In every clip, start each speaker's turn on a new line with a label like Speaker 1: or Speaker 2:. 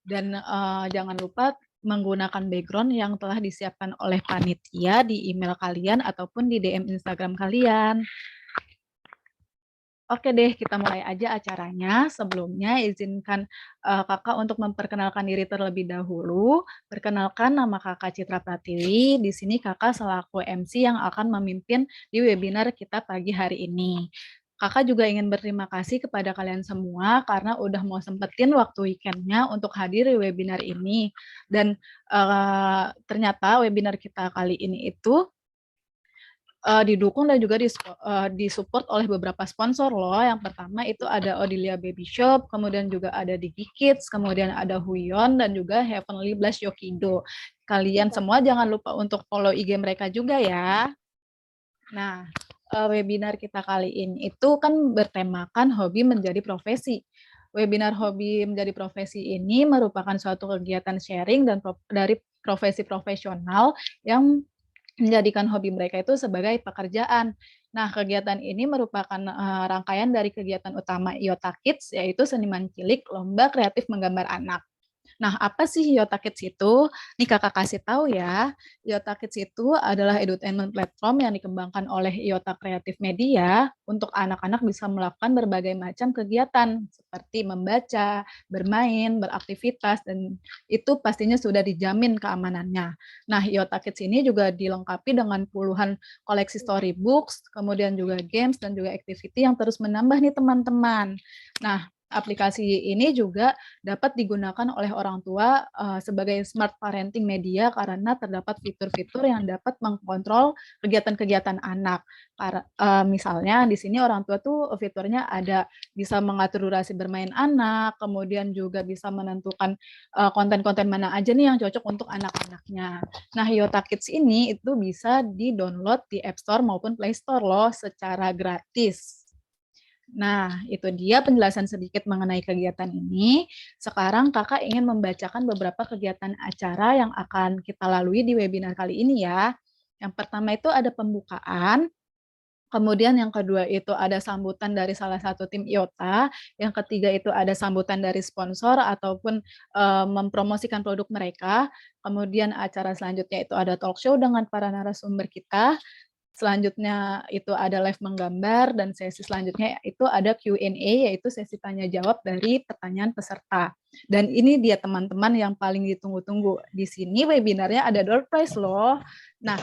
Speaker 1: Dan jangan lupa menggunakan background yang telah disiapkan oleh panitia di email kalian ataupun di DM Instagram kalian. Oke deh, kita mulai aja acaranya. Sebelumnya izinkan kakak untuk memperkenalkan diri terlebih dahulu. Perkenalkan, nama kakak Citra Pratiwi. Di sini kakak selaku MC yang akan memimpin di webinar kita pagi hari ini. Kakak juga ingin berterima kasih kepada kalian semua karena udah mau sempetin waktu weekendnya untuk hadir di webinar ini. Dan ternyata webinar kita kali ini itu didukung dan juga disupport oleh beberapa sponsor loh. Yang pertama itu ada Odilia Baby Shop, kemudian juga ada Digi Kids, kemudian ada Huyon, dan juga Heavenly Blast Yokido. Kalian semua jangan lupa untuk follow IG mereka juga ya. Nah, webinar kita kali ini itu kan bertemakan hobi menjadi profesi. Webinar hobi menjadi profesi ini merupakan suatu kegiatan sharing dan dari profesi profesional yang menjadikan hobi mereka itu sebagai pekerjaan. Nah, kegiatan ini merupakan rangkaian dari kegiatan utama IOTA Kids, yaitu Seniman Cilik Lomba Kreatif Menggambar Anak. Nah, apa sih IOTA Kids itu? Nih kakak kasih tahu ya, IOTA Kids itu adalah edutainment platform yang dikembangkan oleh IOTA Kreatif Media untuk anak-anak bisa melakukan berbagai macam kegiatan seperti membaca, bermain, beraktivitas, dan itu pastinya sudah dijamin keamanannya. Nah, IOTA Kids ini juga dilengkapi dengan puluhan koleksi storybooks, kemudian juga games, dan juga activity yang terus menambah nih teman-teman. Nah, aplikasi ini juga dapat digunakan oleh orang tua sebagai smart parenting media karena terdapat fitur-fitur yang dapat mengkontrol kegiatan-kegiatan anak. Misalnya di sini orang tua tuh fiturnya ada bisa mengatur durasi bermain anak, kemudian juga bisa menentukan konten-konten mana aja nih yang cocok untuk anak-anaknya. Nah, Yota Kids ini itu bisa di-download di App Store maupun Play Store loh secara gratis. Nah, itu dia penjelasan sedikit mengenai kegiatan ini. Sekarang kakak ingin membacakan beberapa kegiatan acara yang akan kita lalui di webinar kali ini ya. Yang pertama itu ada pembukaan, kemudian yang kedua itu ada sambutan dari salah satu tim IOTA, yang ketiga itu ada sambutan dari sponsor ataupun mempromosikan produk mereka, kemudian acara selanjutnya itu ada talk show dengan para narasumber kita, selanjutnya itu ada live menggambar, dan sesi selanjutnya itu ada Q&A, yaitu sesi tanya jawab dari pertanyaan peserta. Dan ini dia teman-teman yang paling ditunggu-tunggu. Di sini webinarnya ada door prize loh. Nah,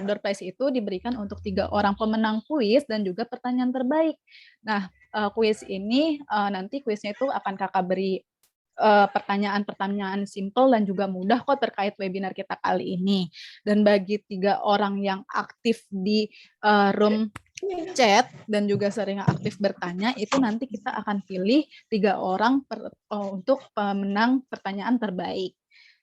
Speaker 1: door prize itu diberikan untuk 3 orang pemenang kuis dan juga pertanyaan terbaik. Nah, kuis ini nanti kuisnya itu akan kakak beri pertanyaan-pertanyaan simpel dan juga mudah kok terkait webinar kita kali ini. Dan bagi 3 orang yang aktif di room chat dan juga sering aktif bertanya, itu nanti kita akan pilih 3 orang untuk pemenang pertanyaan terbaik.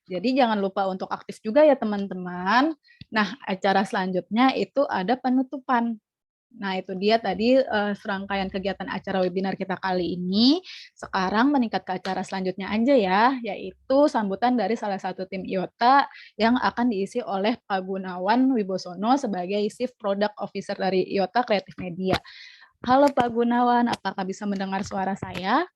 Speaker 1: Jadi jangan lupa untuk aktif juga ya teman-teman. Nah, acara selanjutnya itu ada penutupan. Nah, itu dia tadi serangkaian kegiatan acara webinar kita kali ini. Sekarang meningkat ke acara selanjutnya aja ya, yaitu sambutan dari salah satu tim IOTA yang akan diisi oleh Pak Gunawan Wibosono sebagai Chief Product Officer dari IOTA Creative Media. Halo Pak Gunawan, apakah bisa mendengar suara saya?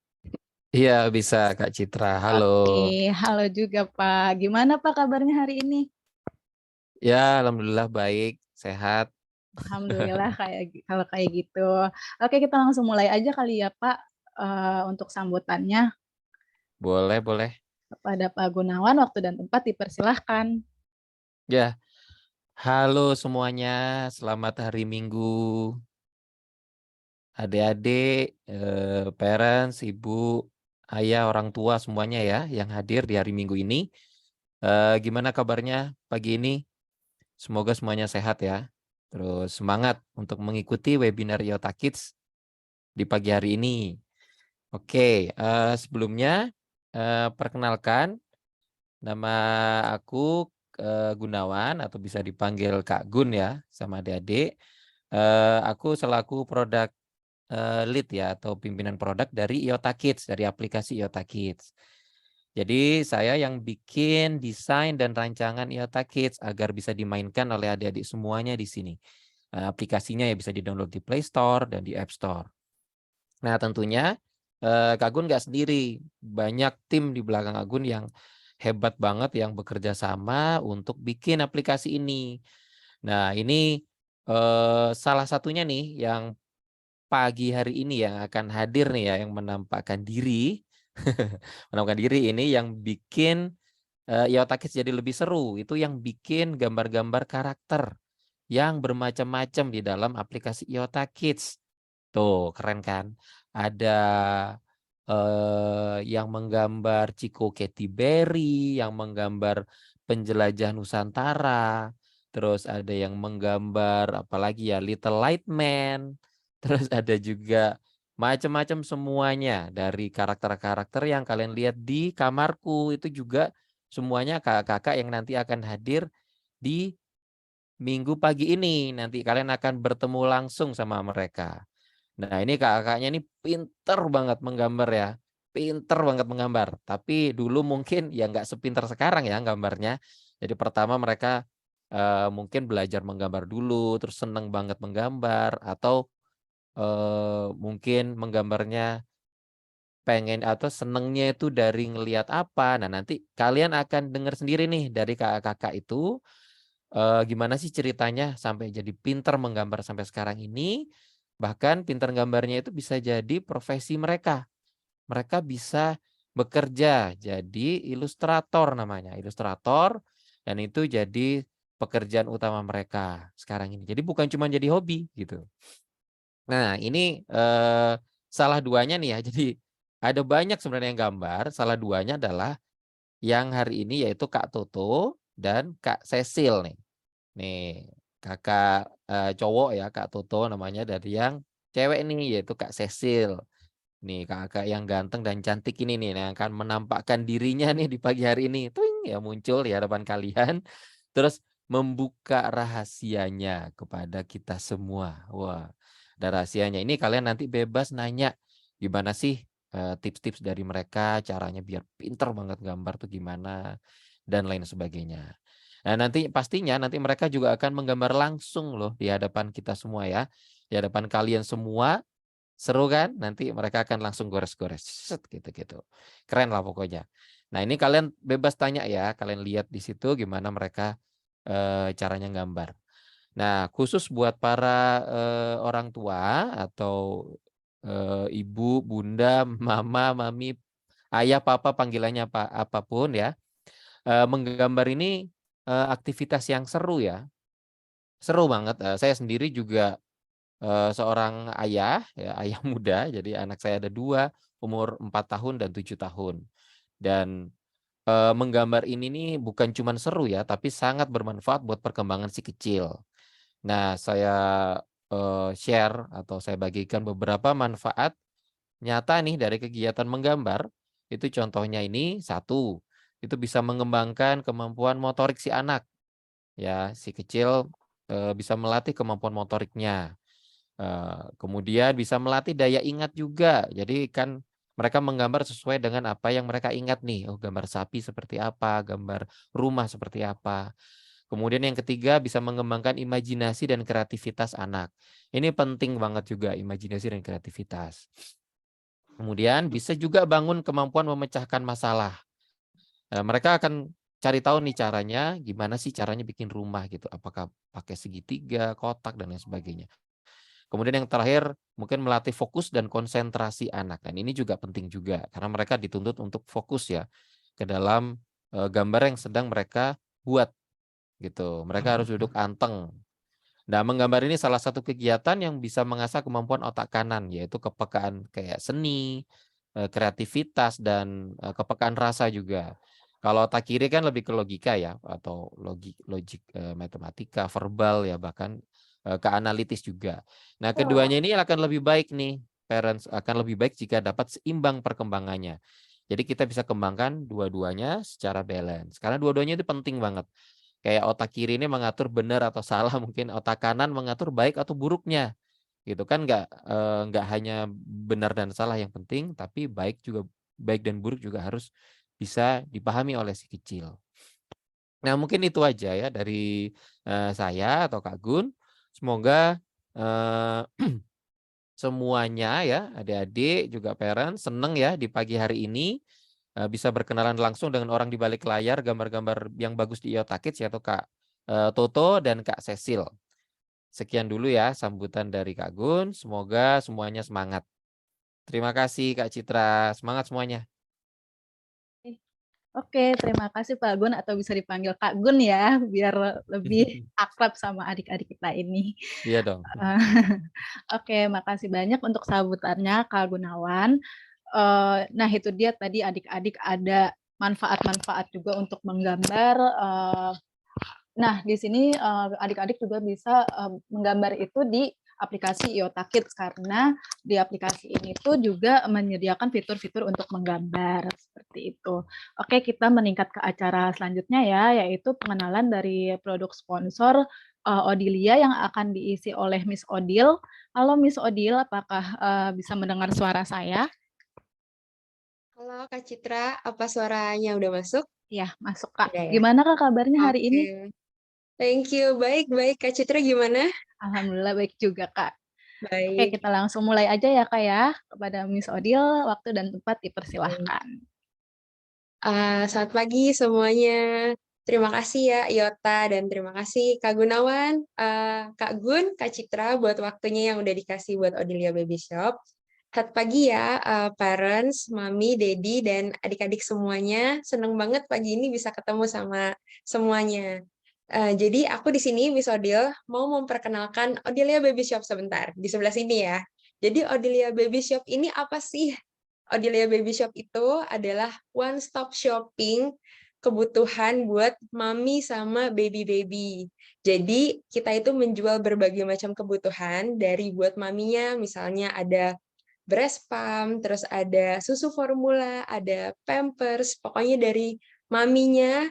Speaker 2: Iya, bisa Kak Citra. Halo.
Speaker 1: Oke, halo juga Pak. Gimana Pak kabarnya hari ini?
Speaker 2: Ya, alhamdulillah baik, sehat.
Speaker 1: Alhamdulillah kalau kayak gitu. Oke, kita langsung mulai aja kali ya Pak untuk sambutannya.
Speaker 2: Boleh, boleh.
Speaker 1: Kepada Pak Gunawan, waktu dan tempat dipersilahkan.
Speaker 2: Ya, halo semuanya. Selamat hari Minggu. Adik-adik, parents, ibu, ayah, orang tua semuanya ya yang hadir di hari Minggu ini. Gimana kabarnya pagi ini? Semoga semuanya sehat ya. Terus semangat untuk mengikuti webinar Yota Kids di pagi hari ini. Oke, sebelumnya perkenalkan, nama aku Gunawan atau bisa dipanggil Kak Gun ya sama adik-adik. Aku selaku produk lead ya atau pimpinan produk dari IOTA Kids, dari aplikasi IOTA Kids. Jadi saya yang bikin desain dan rancangan IOTA Kids agar bisa dimainkan oleh adik-adik semuanya di sini. Aplikasinya ya bisa di-download di Play Store dan di App Store. Nah, tentunya Kak Gun nggak sendiri, banyak tim di belakang Kak Gun yang hebat banget yang bekerja sama untuk bikin aplikasi ini. Nah ini, salah satunya nih yang pagi hari ini yang akan hadir nih ya, yang menampakkan diri, menampakkan diri ini yang bikin, Iota Kids jadi lebih seru, itu yang bikin gambar-gambar karakter yang bermacam-macam di dalam aplikasi Iota Kids. Tuh, keren kan? Ada, yang menggambar Chico Katy Berry, yang menggambar penjelajah Nusantara, terus ada yang menggambar apalagi ya, Little Light Man, terus ada juga macam-macam semuanya dari karakter-karakter yang kalian lihat di kamarku, itu juga semuanya kakak-kakak yang nanti akan hadir di Minggu pagi ini. Nanti kalian akan bertemu langsung sama mereka. Nah, ini kakaknya ini pinter banget menggambar ya, pinter banget menggambar. Tapi dulu mungkin ya nggak sepinter sekarang ya gambarnya. Jadi pertama mereka, mungkin belajar menggambar dulu, terus seneng banget menggambar, atau, mungkin menggambarnya pengen atau senengnya itu dari ngelihat apa. Nah, nanti kalian akan dengar sendiri nih dari kakak-kakak itu, gimana sih ceritanya sampai jadi pinter menggambar sampai sekarang ini, bahkan pinter gambarnya itu bisa jadi profesi mereka. Mereka bisa bekerja jadi ilustrator namanya, ilustrator, dan itu jadi pekerjaan utama mereka sekarang ini. Jadi bukan cuma jadi hobi gitu. Nah ini, salah duanya nih ya, jadi ada banyak sebenarnya yang gambar, salah duanya adalah yang hari ini yaitu Kak Toto dan Kak Cecil nih. Nih, kakak, cowok ya, Kak Toto namanya, dari yang cewek nih, yaitu Kak Cecil. Nih, kakak yang ganteng dan cantik ini nih, yang akan menampakkan dirinya nih di pagi hari ini, tuing, ya muncul di hadapan kalian, terus membuka rahasianya kepada kita semua. Wah, ada rahasianya. Ini kalian nanti bebas nanya, gimana sih, tips-tips dari mereka, caranya biar pinter banget gambar tuh gimana, dan lain sebagainya. Nah, nanti pastinya nanti mereka juga akan menggambar langsung loh di hadapan kita semua ya. Di hadapan kalian semua, seru kan? Nanti mereka akan langsung gores-gores, set, gitu-gitu. Keren lah pokoknya. Nah, ini kalian bebas tanya ya, kalian lihat di situ gimana mereka, caranya gambar. Nah, khusus buat para, orang tua atau, ibu, bunda, mama, mami, ayah, papa, panggilannya apa apapun ya, menggambar ini, aktivitas yang seru ya, seru banget, saya sendiri juga, seorang ayah ya, ayah muda, jadi anak saya ada 2, umur 4 tahun dan 7 tahun. Dan, menggambar ini nih bukan cuman seru ya, tapi sangat bermanfaat buat perkembangan si kecil. Nah, saya, share atau saya bagikan beberapa manfaat nyata nih dari kegiatan menggambar. Itu contohnya ini, satu, itu bisa mengembangkan kemampuan motorik si anak. Ya, si kecil, bisa melatih kemampuan motoriknya, kemudian bisa melatih daya ingat juga. Jadi kan mereka menggambar sesuai dengan apa yang mereka ingat nih, oh gambar sapi seperti apa, gambar rumah seperti apa. Kemudian yang ketiga bisa mengembangkan imajinasi dan kreativitas anak. Ini penting banget juga imajinasi dan kreativitas. Kemudian bisa juga bangun kemampuan memecahkan masalah. Mereka akan cari tahu nih caranya, gimana sih caranya bikin rumah gitu, apakah pakai segitiga, kotak, dan lain sebagainya. Kemudian yang terakhir, mungkin melatih fokus dan konsentrasi anak, dan ini juga penting juga, karena mereka dituntut untuk fokus ya, ke dalam, gambar yang sedang mereka buat, gitu. Mereka harus duduk anteng. Nah, menggambar ini salah satu kegiatan yang bisa mengasah kemampuan otak kanan, yaitu kepekaan kayak seni, kreativitas, dan, kepekaan rasa juga. Kalau otak kiri kan lebih ke logika ya, atau logik, matematika, verbal ya, bahkan, ke analitis juga. Nah, keduanya ini akan lebih baik nih, parents akan lebih baik jika dapat seimbang perkembangannya. Jadi kita bisa kembangkan dua-duanya secara balance, karena dua-duanya itu penting banget. Kayak otak kiri ini mengatur benar atau salah, mungkin otak kanan mengatur baik atau buruknya, gitu kan nggak hanya benar dan salah yang penting, tapi baik dan buruk juga harus bisa dipahami oleh si kecil. Nah mungkin itu aja ya dari, saya atau Kak Gun. Semoga, eee semuanya ya, adik-adik juga parent seneng ya di pagi hari ini bisa berkenalan langsung dengan orang di balik layar, gambar-gambar yang bagus di IOTA Kids yaitu Kak Toto dan Kak Cecil. Sekian dulu ya sambutan dari Kak Gun, semoga semuanya semangat. Terima kasih Kak Citra, semangat semuanya.
Speaker 1: Oke, terima kasih Pak Gun atau bisa dipanggil Kak Gun ya, biar lebih akrab sama adik-adik kita ini.
Speaker 2: Iya dong.
Speaker 1: Oke, makasih banyak untuk sambutannya Kak Gunawan. Nah, itu dia tadi adik-adik ada manfaat-manfaat juga untuk menggambar. Nah, di sini adik-adik juga bisa menggambar itu di aplikasi IOTA Kids karena di aplikasi ini tuh juga menyediakan fitur-fitur untuk menggambar seperti itu. Oke, kita meningkat ke acara selanjutnya ya, yaitu pengenalan dari produk sponsor Odilia yang akan diisi oleh Miss Odil. Halo Miss Odil, apakah bisa mendengar suara saya?
Speaker 3: Halo Kak Citra, apa suaranya udah masuk?
Speaker 1: Ya, masuk Kak.
Speaker 3: Udah ya?
Speaker 1: Gimana Kak kabarnya hari ini?
Speaker 3: Oke, thank you. Baik-baik. Kak Citra gimana?
Speaker 1: Alhamdulillah baik juga Kak. Oke,
Speaker 3: Baik.
Speaker 1: kita langsung mulai aja ya Kak ya. Kepada Miss Odil, waktu dan tempat
Speaker 3: Baik.
Speaker 1: dipersilahkan.
Speaker 3: Selamat pagi semuanya. Terima kasih ya Iota dan terima kasih Kak Gunawan, Kak Gun, Kak Citra buat waktunya yang udah dikasih buat Odilia Baby Shop. Selamat pagi ya parents, mami, daddy, dan adik-adik semuanya. Seneng banget pagi ini bisa ketemu sama semuanya. Jadi aku di sini Miss Odil mau memperkenalkan Odilia Baby Shop sebentar di sebelah sini ya. Jadi Odilia Baby Shop ini apa sih? Odilia Baby Shop itu adalah one stop shopping kebutuhan buat mami sama baby-baby. Jadi kita itu menjual berbagai macam kebutuhan dari buat maminya, misalnya ada breast pump, terus ada susu formula, ada pampers, pokoknya dari maminya,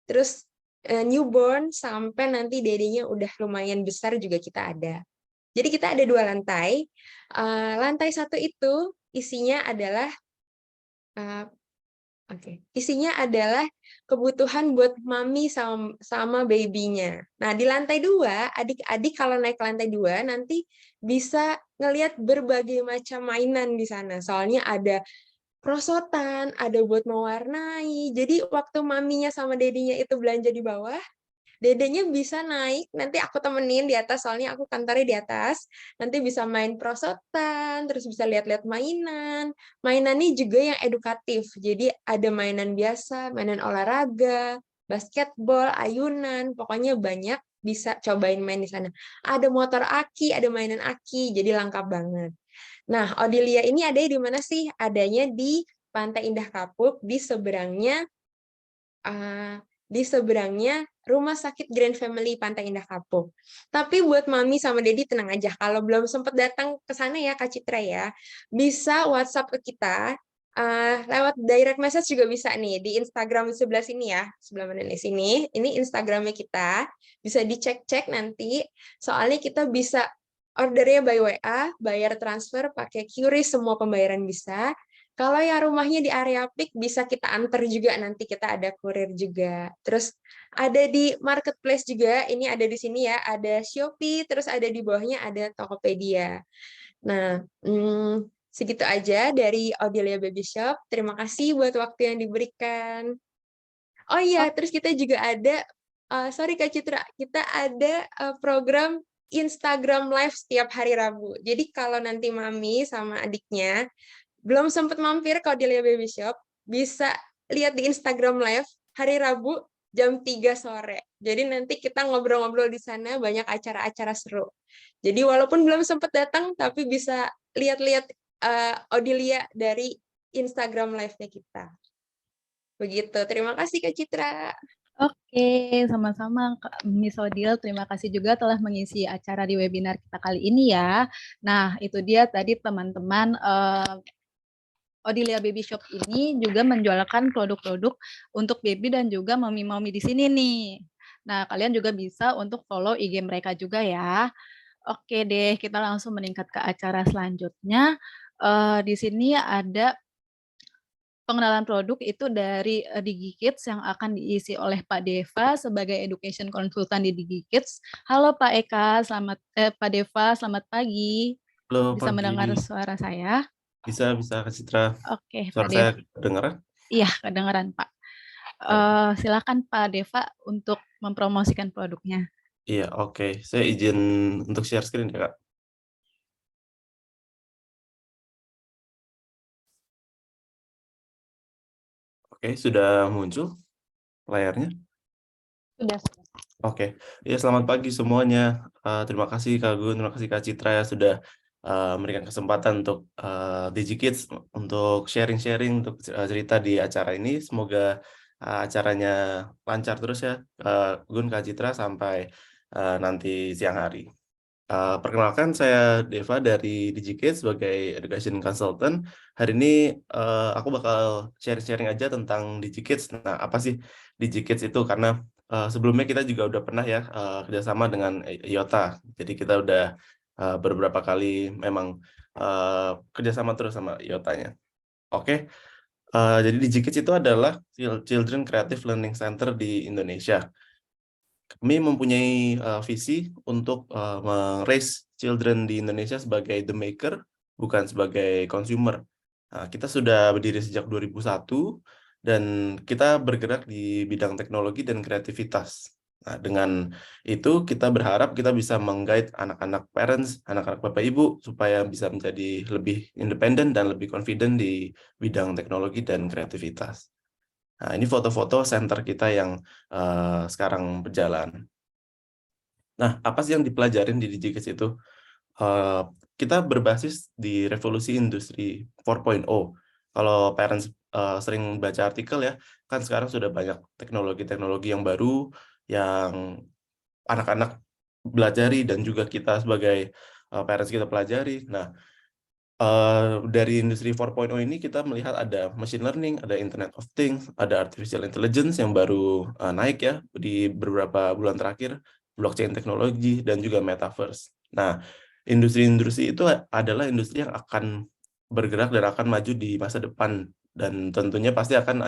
Speaker 3: terus newborn sampai nanti dedenya udah lumayan besar juga kita ada. Jadi kita ada 2 lantai. Lantai 1 itu isinya adalah isinya adalah kebutuhan buat mami sama baby-nya. Nah, di lantai 2, adik-adik kalau naik ke lantai 2 nanti bisa ngelihat berbagai macam mainan di sana. Soalnya ada prosotan, ada buat mewarnai. Jadi waktu maminya sama dedinya itu belanja di bawah, dedenya bisa naik, nanti aku temenin di atas, soalnya aku kantornya di atas, nanti bisa main prosotan, terus bisa lihat-lihat mainan. Mainannya juga yang edukatif, jadi ada mainan biasa, mainan olahraga, basketball, ayunan, pokoknya banyak, bisa cobain main di sana. Ada motor aki, ada mainan aki, jadi lengkap banget. Nah, Odilia ini ada di mana sih? Adanya di Pantai Indah Kapuk, di seberangnya Rumah Sakit Grand Family Pantai Indah Kapuk. Tapi buat mami sama dedi tenang aja, kalau belum sempat datang ke sana ya Kak Citra ya, bisa WhatsApp ke kita, lewat direct message juga bisa nih di Instagram sebelah sini ya, sebelah mana nih sini. Ini Instagramnya kita, bisa dicek-cek nanti. Soalnya kita bisa ordernya by WA, bayar transfer pakai QRIS, semua pembayaran bisa. Kalau yang rumahnya di area PIK bisa kita antar juga, nanti kita ada kurir juga. Terus ada di marketplace juga, ini ada di sini ya, ada Shopee, terus ada di bawahnya ada Tokopedia. Nah, segitu aja dari Odilia Baby Shop. Terima kasih buat waktu yang diberikan. Oh iya, terus kita juga ada, sorry Kak Citra, kita ada program Instagram Live setiap hari Rabu. Jadi kalau nanti mami sama adiknya belum sempat mampir ke Odilia Baby Shop, bisa lihat di Instagram Live hari Rabu jam 3 sore. Jadi nanti kita ngobrol-ngobrol di sana, banyak acara-acara seru. Jadi walaupun belum sempat datang, tapi bisa lihat-lihat Odilia dari Instagram Live-nya kita. Begitu. Terima kasih Kak Citra.
Speaker 1: Oke, sama-sama Kak Miss Odil. Terima kasih juga telah mengisi acara di webinar kita kali ini ya. Nah, itu dia tadi teman-teman Odilia Baby Shop ini juga menjualkan produk-produk untuk baby dan juga mami-mami di sini nih. Nah, kalian juga bisa untuk follow IG mereka juga ya. Oke deh, kita langsung meningkat ke acara selanjutnya. Di sini ada pengenalan produk itu dari DigiKids yang akan diisi oleh Pak Deva sebagai education consultant di DigiKids. Halo Pak Eka, Pak Deva, selamat pagi.
Speaker 4: Halo,
Speaker 1: Bisa mendengar
Speaker 4: pagi.
Speaker 1: suara saya?
Speaker 4: Bisa, Kak Citra.
Speaker 1: Oke, Pak
Speaker 4: Suara
Speaker 1: Dev.
Speaker 4: saya kedengaran?
Speaker 1: Iya, kedengeran, Pak.
Speaker 4: Oke.
Speaker 1: Silakan Pak Deva untuk mempromosikan produknya.
Speaker 4: Iya, oke. Saya izin untuk share screen ya, Kak. Oke, sudah muncul layarnya?
Speaker 1: Sudah.
Speaker 4: Oke. Ya, selamat pagi semuanya. Terima kasih Kak Gun, terima kasih Kak Citra ya sudah memberikan kesempatan untuk DigiKids untuk sharing-sharing untuk cerita di acara ini. Semoga acaranya lancar terus ya, Gun, Kak Citra, sampai nanti siang hari. Perkenalkan, saya Deva dari DigiKids sebagai Education Consultant. Hari ini aku bakal sharing-sharing aja tentang DigiKids. Nah, apa sih DigiKids itu? Karena sebelumnya kita juga udah pernah ya kerjasama dengan IOTA. Jadi kita udah beberapa kali memang kerjasama terus sama IOTA-nya. Oke, jadi DigiKids itu adalah Children Creative Learning Center di Indonesia. Kami mempunyai visi untuk raise children di Indonesia sebagai the maker, bukan sebagai consumer. Kita sudah berdiri sejak 2001 dan kita bergerak di bidang teknologi dan kreativitas. Nah, dengan itu kita berharap kita bisa meng-guide anak-anak parents, anak-anak bapak ibu supaya bisa menjadi lebih independen dan lebih confident di bidang teknologi dan kreativitas. Nah, ini foto-foto center kita yang sekarang berjalan. Nah, apa sih yang dipelajarin di DigiKids itu? Kita berbasis di revolusi industri 4.0. Kalau parents sering baca artikel ya, kan sekarang sudah banyak teknologi-teknologi yang baru yang anak-anak belajari dan juga kita sebagai parents kita pelajari. Nah, dari industri 4.0 ini kita melihat ada machine learning, ada Internet of Things, ada artificial intelligence yang baru naik ya di beberapa bulan terakhir, blockchain teknologi, dan juga metaverse. Nah, industri-industri itu adalah industri yang akan bergerak dan akan maju di masa depan, dan tentunya pasti akan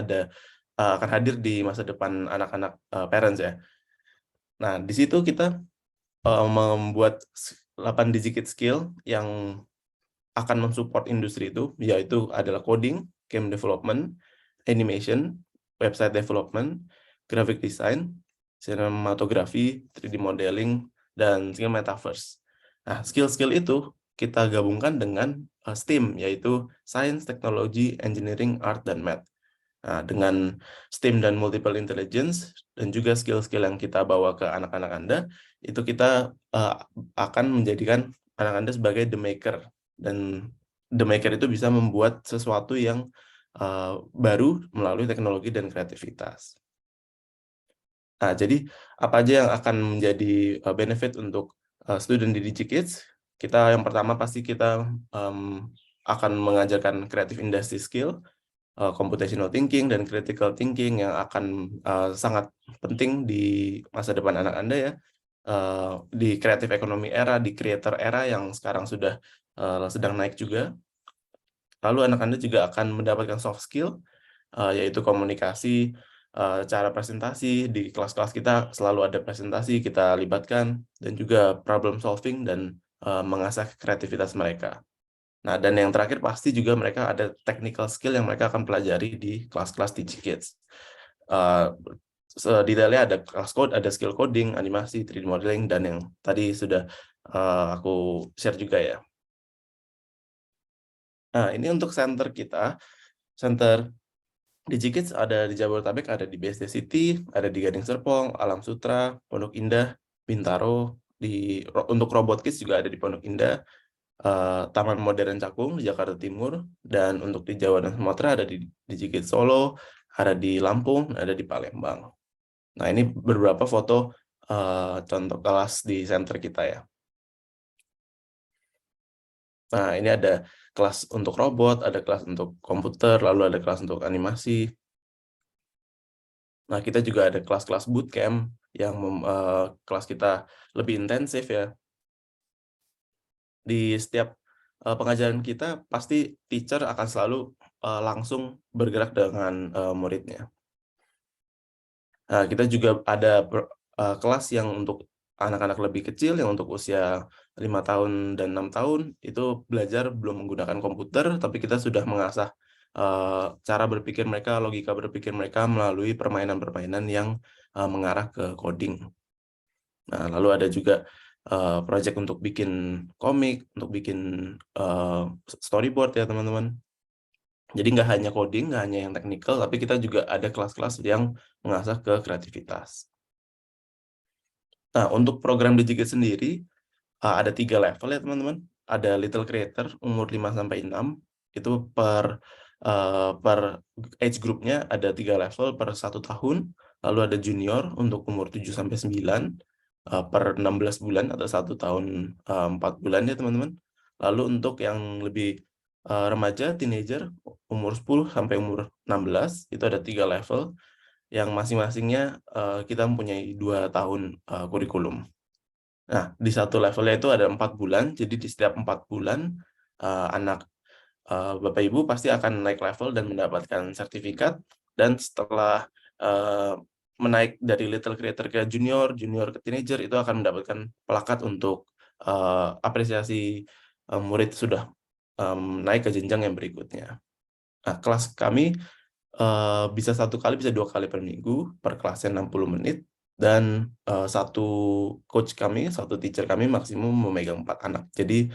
Speaker 4: hadir di masa depan anak-anak parents ya. Nah, di situ kita membuat 8 DigiKids skill yang akan mensupport industri itu, yaitu adalah coding, game development, animation, website development, graphic design, cinematography, 3D modeling, dan skill metaverse. Nah, skill-skill itu kita gabungkan dengan STEAM, yaitu Science, Technology, Engineering, Art, dan Math. Nah, dengan STEAM dan Multiple Intelligence, dan juga skill-skill yang kita bawa ke anak-anak Anda, itu kita akan menjadikan anak Anda sebagai the maker. Dan the maker itu bisa membuat sesuatu yang baru melalui teknologi dan kreativitas. Nah, jadi apa aja yang akan menjadi benefit untuk student di DigiKids? Kita yang pertama pasti kita akan mengajarkan creative industry skill, computational thinking, dan critical thinking yang akan sangat penting di masa depan anak Anda ya. Di creative economy era, di creator era yang sekarang sudah sedang naik juga. Lalu anak Anda juga akan mendapatkan soft skill, yaitu komunikasi, cara presentasi. Di kelas-kelas kita selalu ada presentasi, kita libatkan, dan juga problem solving dan mengasah kreativitas mereka. Nah, dan yang terakhir pasti juga mereka ada technical skill yang mereka akan pelajari di kelas-kelas DigiKids. Detailnya ada kelas code, ada skill coding, animasi, 3D modeling, dan yang tadi sudah aku share juga ya. Nah, ini untuk center kita. Center DigiKids ada di Jabodetabek, ada di BSD City, ada di Gading Serpong, Alam Sutra, Pondok Indah, Bintaro. Untuk Robot Kids juga ada di Pondok Indah, Taman Modern Cakung di Jakarta Timur, dan untuk di Jawa dan Sumatera ada di DigiKids Solo, ada di Lampung, ada di Palembang. Nah, ini beberapa foto contoh kelas di center kita ya. Nah, ini ada kelas untuk robot, ada kelas untuk komputer, lalu ada kelas untuk animasi. Nah, kita juga ada kelas-kelas bootcamp yang kelas kita lebih intensif ya. Di setiap pengajaran kita, pasti teacher akan selalu langsung bergerak dengan muridnya. Nah, kita juga ada kelas yang untuk anak-anak lebih kecil, yang untuk usia 5 tahun dan 6 tahun itu belajar belum menggunakan komputer, tapi kita sudah mengasah cara berpikir mereka, logika berpikir mereka melalui permainan-permainan yang mengarah ke coding. Nah, lalu ada juga project untuk bikin komik, untuk bikin storyboard ya teman-teman. Jadi nggak hanya coding, nggak hanya yang teknikal, tapi kita juga ada kelas-kelas yang mengasah ke kreativitas. Nah, untuk program DigiKids sendiri, ada 3 level ya teman-teman. Ada Little Creator umur 5-6, itu per age group-nya ada 3 level per 1 tahun. Lalu ada Junior untuk umur 7-9, per 16 bulan atau 1 tahun 4 bulan ya teman-teman. Lalu untuk yang lebih remaja, teenager, umur 10 sampai umur 16, itu ada 3 level yang masing-masingnya kita mempunyai 2 tahun kurikulum. Nah, di satu levelnya itu ada 4 bulan, jadi di setiap 4 bulan anak Bapak Ibu pasti akan naik level dan mendapatkan sertifikat, dan setelah menaik dari Little Creator ke Junior, Junior ke Teenager, itu akan mendapatkan plakat untuk apresiasi murid sudah naik ke jenjang yang berikutnya. Nah, kelas kami bisa 1 kali, bisa 2 kali per minggu, per kelasnya 60 menit, dan satu coach kami, satu teacher kami maksimum memegang 4 anak. Jadi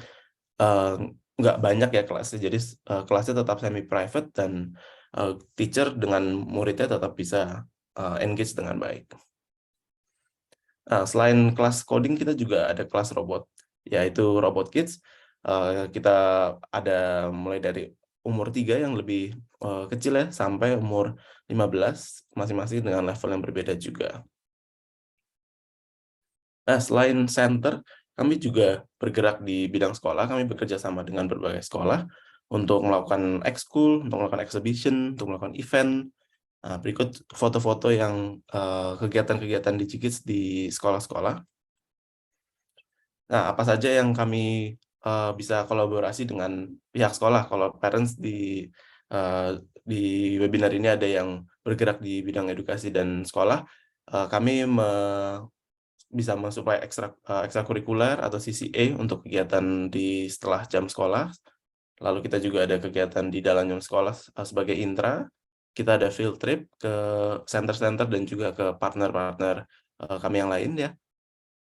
Speaker 4: nggak banyak ya kelasnya, jadi kelasnya tetap semi private dan teacher dengan muridnya tetap bisa engage dengan baik. Nah, selain kelas coding, kita juga ada kelas robot, yaitu Robot Kids. Kita ada mulai dari umur 3 yang lebih kecil ya, sampai umur 15, masing-masing dengan level yang berbeda juga. Nah, selain center, kami juga bergerak di bidang sekolah. Kami bekerja sama dengan berbagai sekolah untuk melakukan ekskul, untuk melakukan exhibition, untuk melakukan event. Nah, berikut foto-foto yang kegiatan-kegiatan DigiKids di sekolah-sekolah. Nah, apa saja yang kami bisa kolaborasi dengan pihak sekolah. Kalau parents di webinar ini ada yang bergerak di bidang edukasi dan sekolah, kami bisa mensuplai ekstrakurikuler atau CCA untuk kegiatan di setelah jam sekolah. Lalu kita juga ada kegiatan di dalam jam sekolah sebagai intra. Kita ada field trip ke center-center dan juga ke partner-partner kami yang lain ya.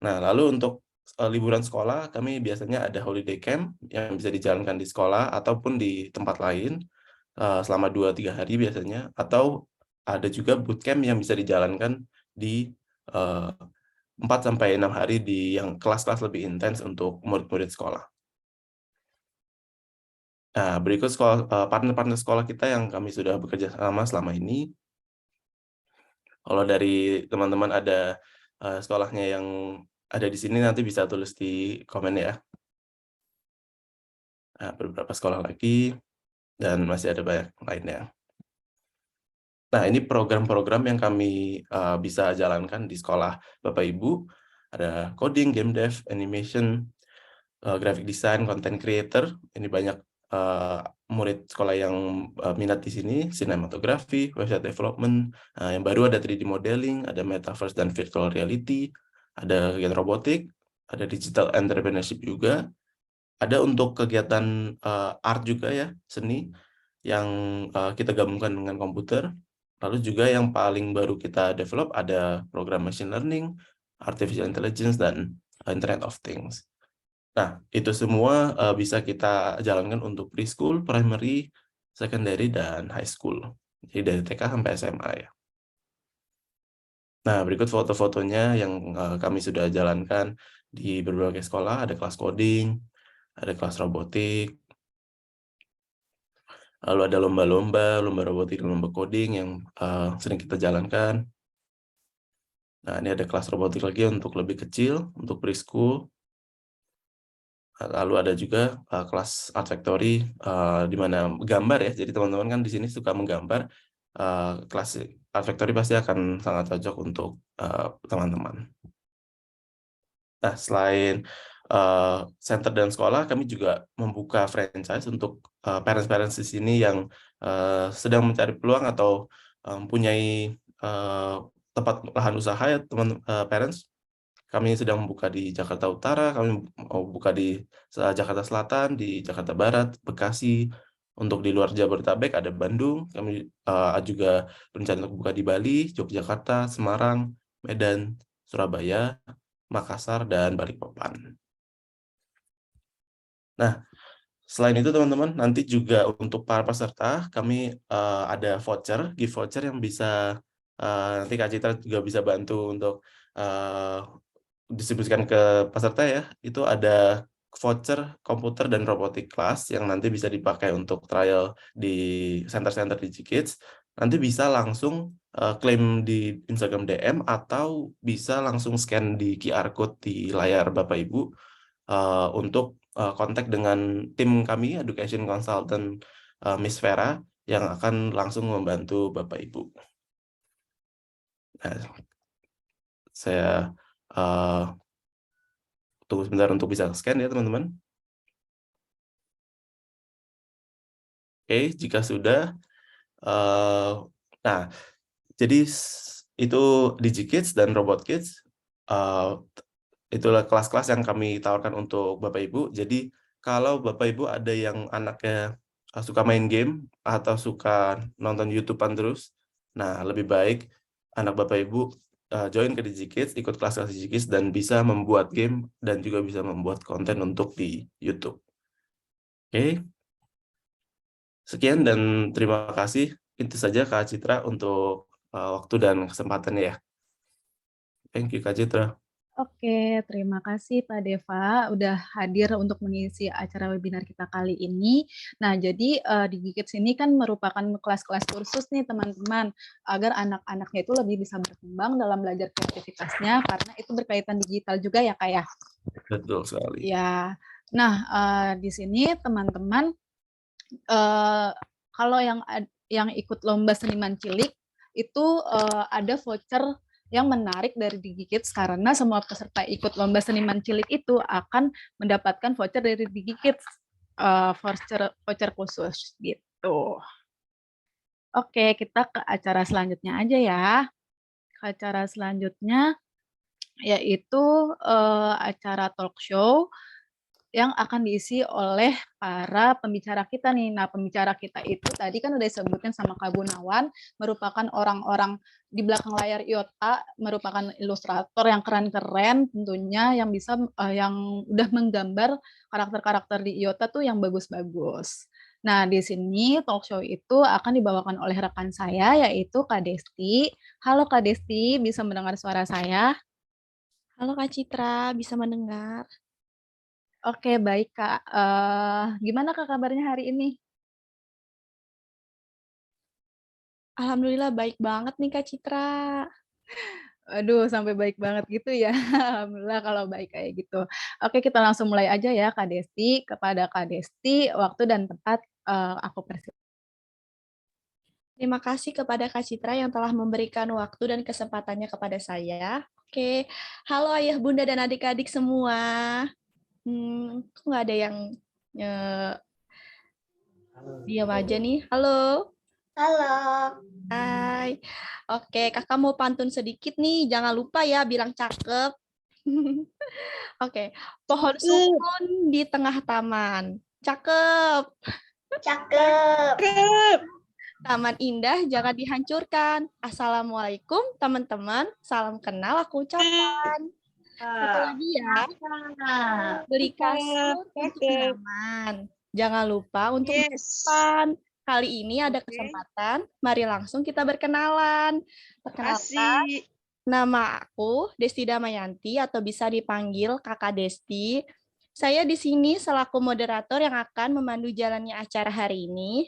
Speaker 4: Nah, lalu untuk liburan sekolah, kami biasanya ada holiday camp yang bisa dijalankan di sekolah ataupun di tempat lain selama 2-3 hari biasanya, atau ada juga bootcamp yang bisa dijalankan di 4-6 hari di yang kelas-kelas lebih intens untuk murid-murid sekolah. Nah, berikut partner-partner sekolah kita yang kami sudah bekerja sama selama ini. Kalau dari teman-teman ada sekolahnya yang ada di sini, nanti bisa tulis di komen ya. Nah, beberapa sekolah lagi, dan masih ada banyak lainnya. Nah, ini program-program yang kami bisa jalankan di sekolah Bapak Ibu. Ada coding, game dev, animation, graphic design, content creator. Ini banyak murid sekolah yang minat di sini, sinematografi, website development. Yang baru ada 3D modeling, ada metaverse dan virtual reality, ada kegiatan robotik, ada digital entrepreneurship juga. Ada untuk kegiatan art juga ya, seni, yang kita gabungkan dengan komputer. Lalu juga yang paling baru kita develop ada program machine learning, artificial intelligence, dan Internet of Things. Nah, itu semua bisa kita jalankan untuk preschool, primary, secondary, dan high school. Jadi dari TK sampai SMA ya. Nah, berikut foto-fotonya yang kami sudah jalankan di berbagai sekolah. Ada kelas coding, ada kelas robotik, lalu ada lomba-lomba, lomba robotik, lomba coding yang sering kita jalankan. Nah, ini ada kelas robotik lagi untuk lebih kecil, untuk preschool. Lalu ada juga kelas Art Factory, di mana gambar ya. Jadi teman-teman kan di sini suka menggambar. Kelas Art Factory pasti akan sangat cocok untuk teman-teman. Nah, selain center dan sekolah, kami juga membuka franchise untuk parents-parents di sini yang sedang mencari peluang atau mempunyai tempat lahan usaha ya, parents. Kami sedang membuka di Jakarta Utara, kami mau buka di Jakarta Selatan, di Jakarta Barat, Bekasi. Untuk di luar Jabodetabek ada Bandung, kami juga berencana untuk buka di Bali, Yogyakarta, Semarang, Medan, Surabaya, Makassar, dan Balikpapan. Nah, selain itu teman-teman, nanti juga untuk para peserta, kami ada voucher, gift voucher yang bisa nanti Kak Citra juga bisa bantu untuk distribusikan ke peserta ya. Itu ada voucher komputer dan robotik kelas yang nanti bisa dipakai untuk trial di center-center DigiKids. Nanti bisa langsung klaim di Instagram DM atau bisa langsung scan di QR code di layar Bapak Ibu untuk kontak dengan tim kami, Education Consultant Miss Vera, yang akan langsung membantu Bapak Ibu. Nah, saya tunggu sebentar untuk bisa scan ya teman-teman. Oke, jika sudah. Nah, jadi itu DigiKids dan RobotKids. Itulah kelas-kelas yang kami tawarkan untuk Bapak Ibu. Jadi kalau Bapak Ibu ada yang anaknya suka main game atau suka nonton YouTube-an terus, nah lebih baik anak Bapak Ibu join ke DigiKids, ikut kelas-kelas DigiKids dan bisa membuat game dan juga bisa membuat konten untuk di YouTube. Oke. Sekian dan terima kasih. Itu saja Kak Citra untuk waktu dan kesempatannya ya. Thank you Kak Citra.
Speaker 1: Oke, terima kasih Pak Deva udah hadir untuk mengisi acara webinar kita kali ini. Nah, jadi di DigiKids ini kan merupakan kelas-kelas kursus nih teman-teman, agar anak-anaknya itu lebih bisa berkembang dalam belajar kreativitasnya, karena itu berkaitan digital juga ya Kak ya.
Speaker 4: Betul sekali.
Speaker 1: Ya, nah di sini teman-teman kalau yang ikut lomba seniman cilik itu ada voucher yang menarik dari DigiKids karena semua peserta ikut lomba seniman cilik itu akan mendapatkan voucher dari DigiKids, voucher khusus gitu. Oke, kita ke acara selanjutnya aja ya. Ke acara selanjutnya yaitu acara talk show yang akan diisi oleh para pembicara kita nih. Nah, pembicara kita itu tadi kan udah disebutin sama Kak Gunawan, merupakan orang-orang di belakang layar IOTA, merupakan ilustrator yang keren-keren tentunya, yang bisa yang udah menggambar karakter-karakter di IOTA tuh yang bagus-bagus. Nah, di sini talk show itu akan dibawakan oleh rekan saya, yaitu Kak Desti. Halo Kak Desti, bisa mendengar suara saya?
Speaker 5: Halo Kak Citra, bisa mendengar?
Speaker 1: Oke, baik Kak. Gimana Kak kabarnya hari ini?
Speaker 5: Alhamdulillah baik banget nih Kak Citra.
Speaker 1: Aduh, sampai baik banget gitu ya. Alhamdulillah kalau baik kayak gitu. Oke, kita langsung mulai aja ya Kak Desti. Kepada Kak Desti, waktu dan tempat aku persilakan.
Speaker 5: Terima kasih kepada Kak Citra yang telah memberikan waktu dan kesempatannya kepada saya. Oke, halo ayah bunda dan adik-adik semua. Kok nggak ada yang diam aja nih? Halo.
Speaker 6: Halo.
Speaker 5: Hai. Oke, kakak mau pantun sedikit nih. Jangan lupa ya bilang cakep. Oke, pohon sukun di tengah taman. Cakep.
Speaker 6: Cakep.
Speaker 5: Taman indah jangan dihancurkan. Assalamualaikum teman-teman. Salam kenal aku ucapkan. Satu lagi ya. Beli kasur untuk nyaman. Jangan lupa untuk depan. Kali ini ada kesempatan. Mari langsung kita berkenalan. Perkenalkan, nama aku Desti Damayanti atau bisa dipanggil Kakak Desti. Saya di sini selaku moderator yang akan memandu jalannya acara hari ini.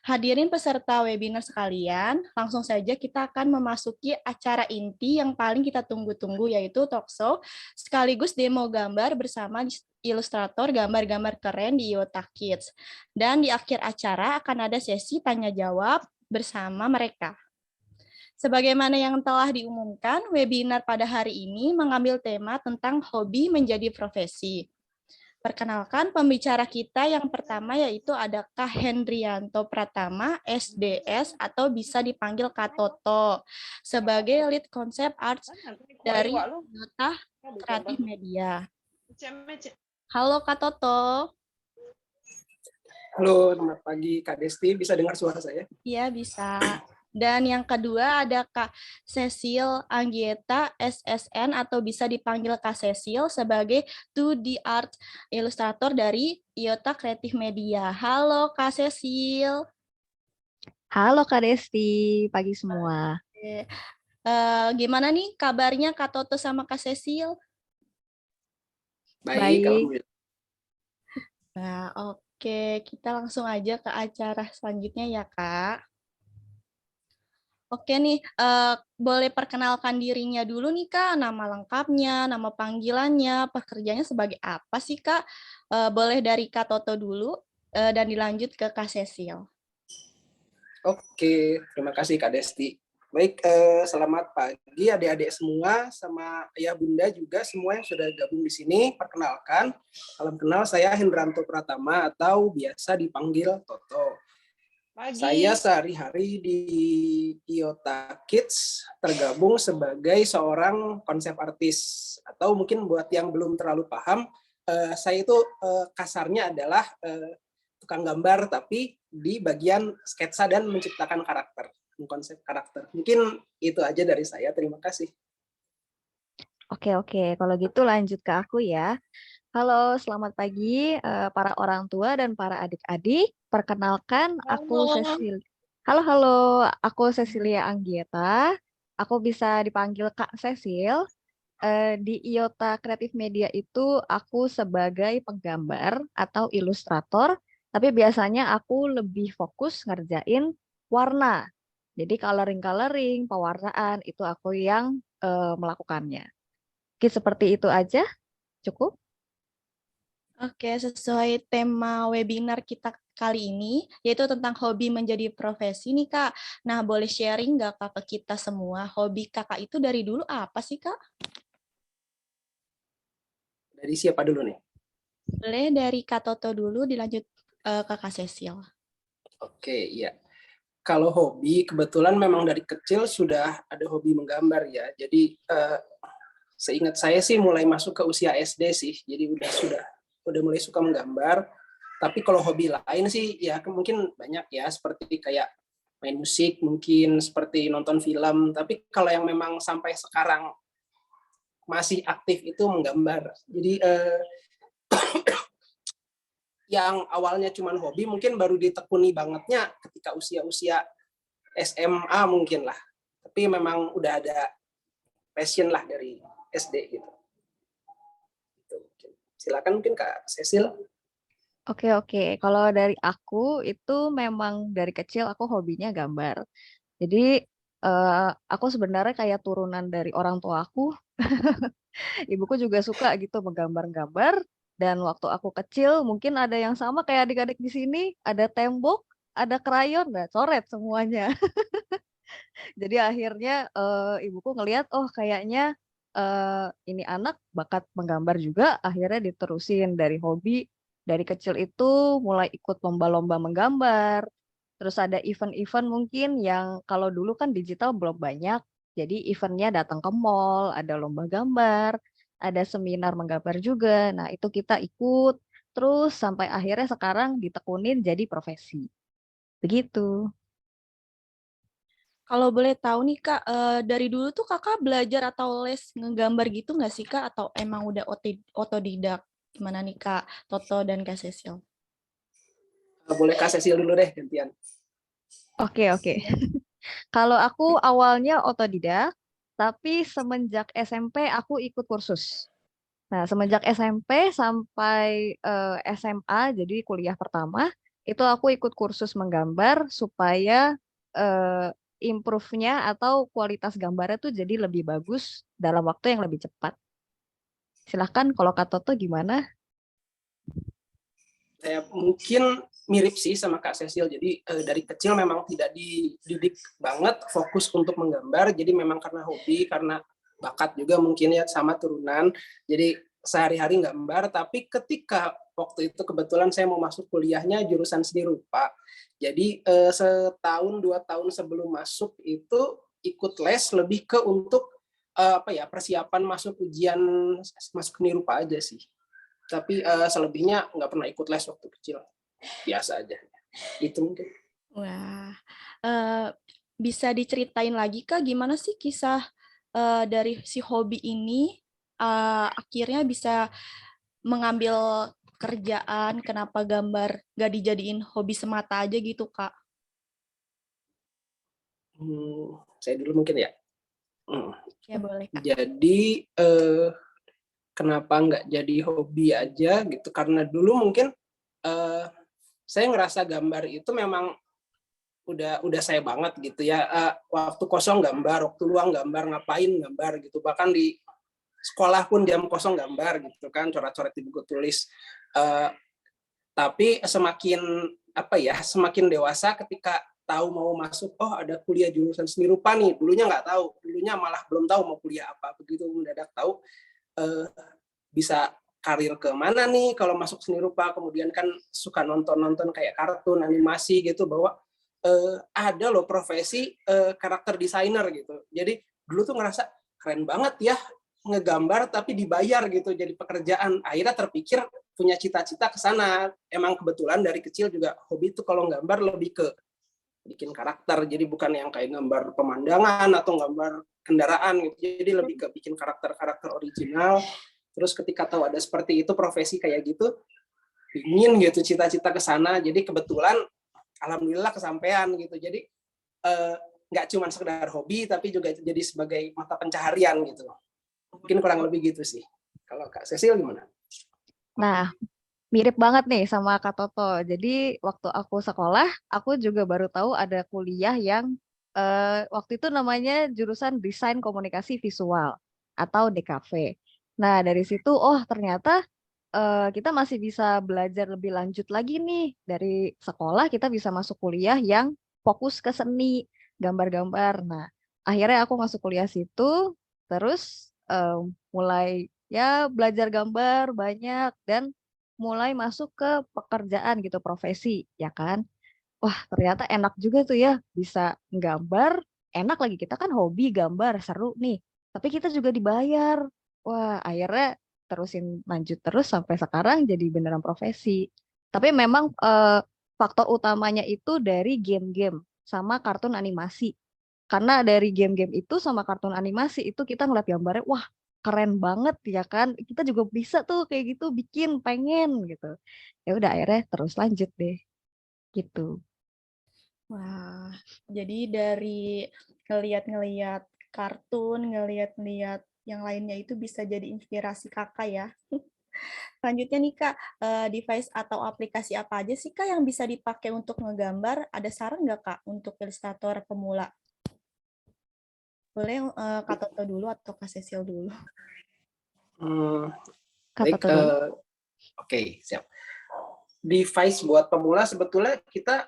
Speaker 5: Hadirin peserta webinar sekalian, langsung saja kita akan memasuki acara inti yang paling kita tunggu-tunggu, yaitu talkshow sekaligus demo gambar bersama ilustrator gambar-gambar keren di IOTA Kids. Dan di akhir acara akan ada sesi tanya-jawab bersama mereka. Sebagaimana yang telah diumumkan, webinar pada hari ini mengambil tema tentang hobi menjadi profesi. Perkenalkan pembicara kita yang pertama yaitu ada Kak Hendrianto Pratama, SDS atau bisa dipanggil Kak Toto sebagai lead concept arts dari Iota Kreatif Media. Halo Kak Toto.
Speaker 6: Halo, selamat pagi Kak Desti. Bisa dengar suara saya?
Speaker 5: Iya, bisa. Dan yang kedua ada Kak Cecil Anggieta SSN atau bisa dipanggil Kak Cecil sebagai 2D Art Illustrator dari Iota Kreatif Media. Halo Kak Cecil.
Speaker 7: Halo Kak Desti, pagi semua.
Speaker 5: Gimana nih kabarnya Kak Toto sama Kak Cecil?
Speaker 6: Baik, alhamdulillah.
Speaker 5: Nah, oke, kita langsung aja ke acara selanjutnya ya Kak. Oke nih, boleh perkenalkan dirinya dulu nih Kak, nama lengkapnya, nama panggilannya, pekerjaannya sebagai apa sih Kak? Boleh dari Kak Toto dulu, dan dilanjut ke Kak Cecil.
Speaker 6: Oke, terima kasih Kak Desti. Baik, selamat pagi adik-adik semua, sama ayah bunda juga semua yang sudah gabung di sini. Perkenalkan, salam kenal, saya Hendranto Pratama atau biasa dipanggil Toto. Saya sehari-hari di Iota Kids tergabung sebagai seorang konsep artis, atau mungkin buat yang belum terlalu paham, saya itu kasarnya adalah tukang gambar tapi di bagian sketsa dan menciptakan karakter, konsep karakter. Mungkin itu aja dari saya. Terima kasih.
Speaker 7: Oke, kalau gitu lanjut ke aku ya. Halo, selamat pagi para orang tua dan para adik-adik. Perkenalkan, aku Cecil. Halo, aku Cecilia Anggieta. Aku bisa dipanggil Kak Cecil. Di Iota Kreatif Media itu aku sebagai penggambar atau ilustrator, tapi biasanya aku lebih fokus ngerjain warna. Jadi coloring, pewarnaan itu aku yang melakukannya. Oke, seperti itu aja. Cukup?
Speaker 5: Oke, sesuai tema webinar kita kali ini, yaitu tentang hobi menjadi profesi nih Kak. Nah, boleh sharing nggak Kak ke kita semua, hobi Kakak itu dari dulu apa sih Kak?
Speaker 6: Dari siapa dulu nih?
Speaker 5: Boleh dari Kak Toto dulu, dilanjut ke Kak Cecil.
Speaker 6: Oke, iya. Kalau hobi, kebetulan memang dari kecil sudah ada hobi menggambar ya. Jadi seingat saya sih mulai masuk ke usia SD sih. Jadi udah mulai suka menggambar. Tapi kalau hobi lain sih ya mungkin banyak ya, seperti kayak main musik, mungkin seperti nonton film. Tapi kalau yang memang sampai sekarang masih aktif itu menggambar. Jadi yang awalnya cuma hobi mungkin baru ditekuni bangetnya ketika usia-usia SMA mungkin lah. Tapi memang udah ada passion lah dari SD gitu. Silakan mungkin Kak Cecil.
Speaker 7: Oke. Kalau dari aku itu memang dari kecil aku hobinya gambar. Jadi aku sebenarnya kayak turunan dari orang tua aku. Ibuku juga suka gitu menggambar-gambar. Dan waktu aku kecil mungkin ada yang sama kayak adik-adik di sini. Ada tembok, ada krayon, nah coret semuanya. Jadi akhirnya ibuku ngelihat, oh kayaknya ini anak bakat menggambar juga, akhirnya diterusin dari hobi. Dari kecil itu mulai ikut lomba-lomba menggambar. Terus ada event-event mungkin yang kalau dulu kan digital belum banyak. Jadi eventnya datang ke mall, ada lomba gambar, ada seminar menggambar juga. Nah itu kita ikut, terus sampai akhirnya sekarang ditekunin jadi profesi. Begitu.
Speaker 5: Kalau boleh tahu nih Kak, dari dulu tuh Kakak belajar atau les ngegambar gitu nggak sih Kak? Atau emang udah otodidak? Gimana nih Kak Toto dan Kak Cecil?
Speaker 6: Boleh Kak Cecil dulu deh gantian.
Speaker 7: Oke. Kalau aku awalnya otodidak, tapi semenjak SMP aku ikut kursus. Nah, semenjak SMP sampai SMA, jadi kuliah pertama, itu aku ikut kursus menggambar supaya improve-nya atau kualitas gambarnya tuh jadi lebih bagus dalam waktu yang lebih cepat. Silahkan kalau Kak Toto gimana?
Speaker 6: Mungkin mirip sih sama Kak Cecil. Jadi dari kecil memang tidak dididik banget fokus untuk menggambar. Jadi memang karena hobi, karena bakat juga mungkin ya sama turunan. Jadi sehari-hari gambar, tapi ketika waktu itu kebetulan saya mau masuk kuliahnya jurusan seni rupa. Jadi setahun 2 tahun sebelum masuk itu ikut les lebih ke untuk persiapan masuk ujian masuk seni rupa aja sih. Tapi selebihnya nggak pernah ikut les waktu kecil, biasa aja. Itu mungkin.
Speaker 5: Wah, bisa diceritain lagi Kak, gimana sih kisah dari si hobi ini akhirnya bisa mengambil kerjaan, kenapa gambar gak dijadiin hobi semata aja gitu Kak?
Speaker 6: Saya dulu mungkin ya.
Speaker 5: Ya boleh Kak.
Speaker 6: Jadi kenapa nggak jadi hobi aja gitu? Karena dulu mungkin saya ngerasa gambar itu memang udah saya banget gitu ya. Waktu kosong gambar, waktu luang gambar, ngapain gambar gitu. Bahkan di sekolah pun jam kosong gambar gitu kan, coret-coret di buku tulis. Tapi semakin dewasa ketika tahu mau masuk, oh ada kuliah jurusan seni rupa nih. Dulunya nggak tahu, dulunya malah belum tahu mau kuliah apa. Begitu mendadak tahu bisa karir ke mana nih kalau masuk seni rupa. Kemudian kan suka nonton kayak kartun, animasi gitu, bahwa ada loh profesi karakter desainer gitu. Jadi dulu tuh ngerasa keren banget ya ngegambar tapi dibayar gitu jadi pekerjaan. Akhirnya terpikir punya cita-cita ke sana. Emang kebetulan dari kecil juga hobi tuh kalau gambar lebih ke bikin karakter. Jadi bukan yang kayak gambar pemandangan atau gambar kendaraan gitu. Jadi lebih ke bikin karakter-karakter original. Terus ketika tahu ada seperti itu profesi kayak gitu, ingin gitu cita-cita ke sana. Jadi kebetulan alhamdulillah kesampaian gitu. Jadi nggak cuma sekedar hobi tapi juga jadi sebagai mata pencaharian gitu. Mungkin kurang lebih gitu sih. Kalau Kak Cecil gimana?
Speaker 7: Nah, mirip banget nih sama Kak Toto. Jadi waktu aku sekolah, aku juga baru tahu ada kuliah yang waktu itu namanya jurusan Desain Komunikasi Visual atau DKV. Nah, dari situ, oh ternyata kita masih bisa belajar lebih lanjut lagi nih. Dari sekolah kita bisa masuk kuliah yang fokus ke seni, gambar-gambar. Nah, akhirnya aku masuk kuliah situ, terus mulai ya belajar gambar banyak dan mulai masuk ke pekerjaan gitu, profesi, ya kan? Wah, ternyata enak juga tuh ya, bisa gambar, enak lagi, kita kan hobi gambar, seru nih. Tapi kita juga dibayar. Wah, akhirnya terusin lanjut terus sampai sekarang jadi beneran profesi. Tapi memang faktor utamanya itu dari game-game sama kartun animasi. Karena dari game-game itu sama kartun animasi itu kita ngeliat gambarnya, wah keren banget ya kan. Kita juga bisa tuh kayak gitu bikin, pengen gitu. Ya udah akhirnya terus lanjut deh. Gitu.
Speaker 5: Wah, jadi dari ngeliat-ngeliat kartun, ngeliat-ngeliat yang lainnya itu bisa jadi inspirasi kakak ya. Selanjutnya nih Kak, device atau aplikasi apa aja sih Kak yang bisa dipakai untuk ngegambar? Ada saran nggak Kak untuk ilustrator pemula? Boleh Kak Toto dulu atau Kak Cecil dulu?
Speaker 7: Kak
Speaker 6: Baik,
Speaker 7: Toto dulu.
Speaker 6: oke, siap. Device buat pemula sebetulnya kita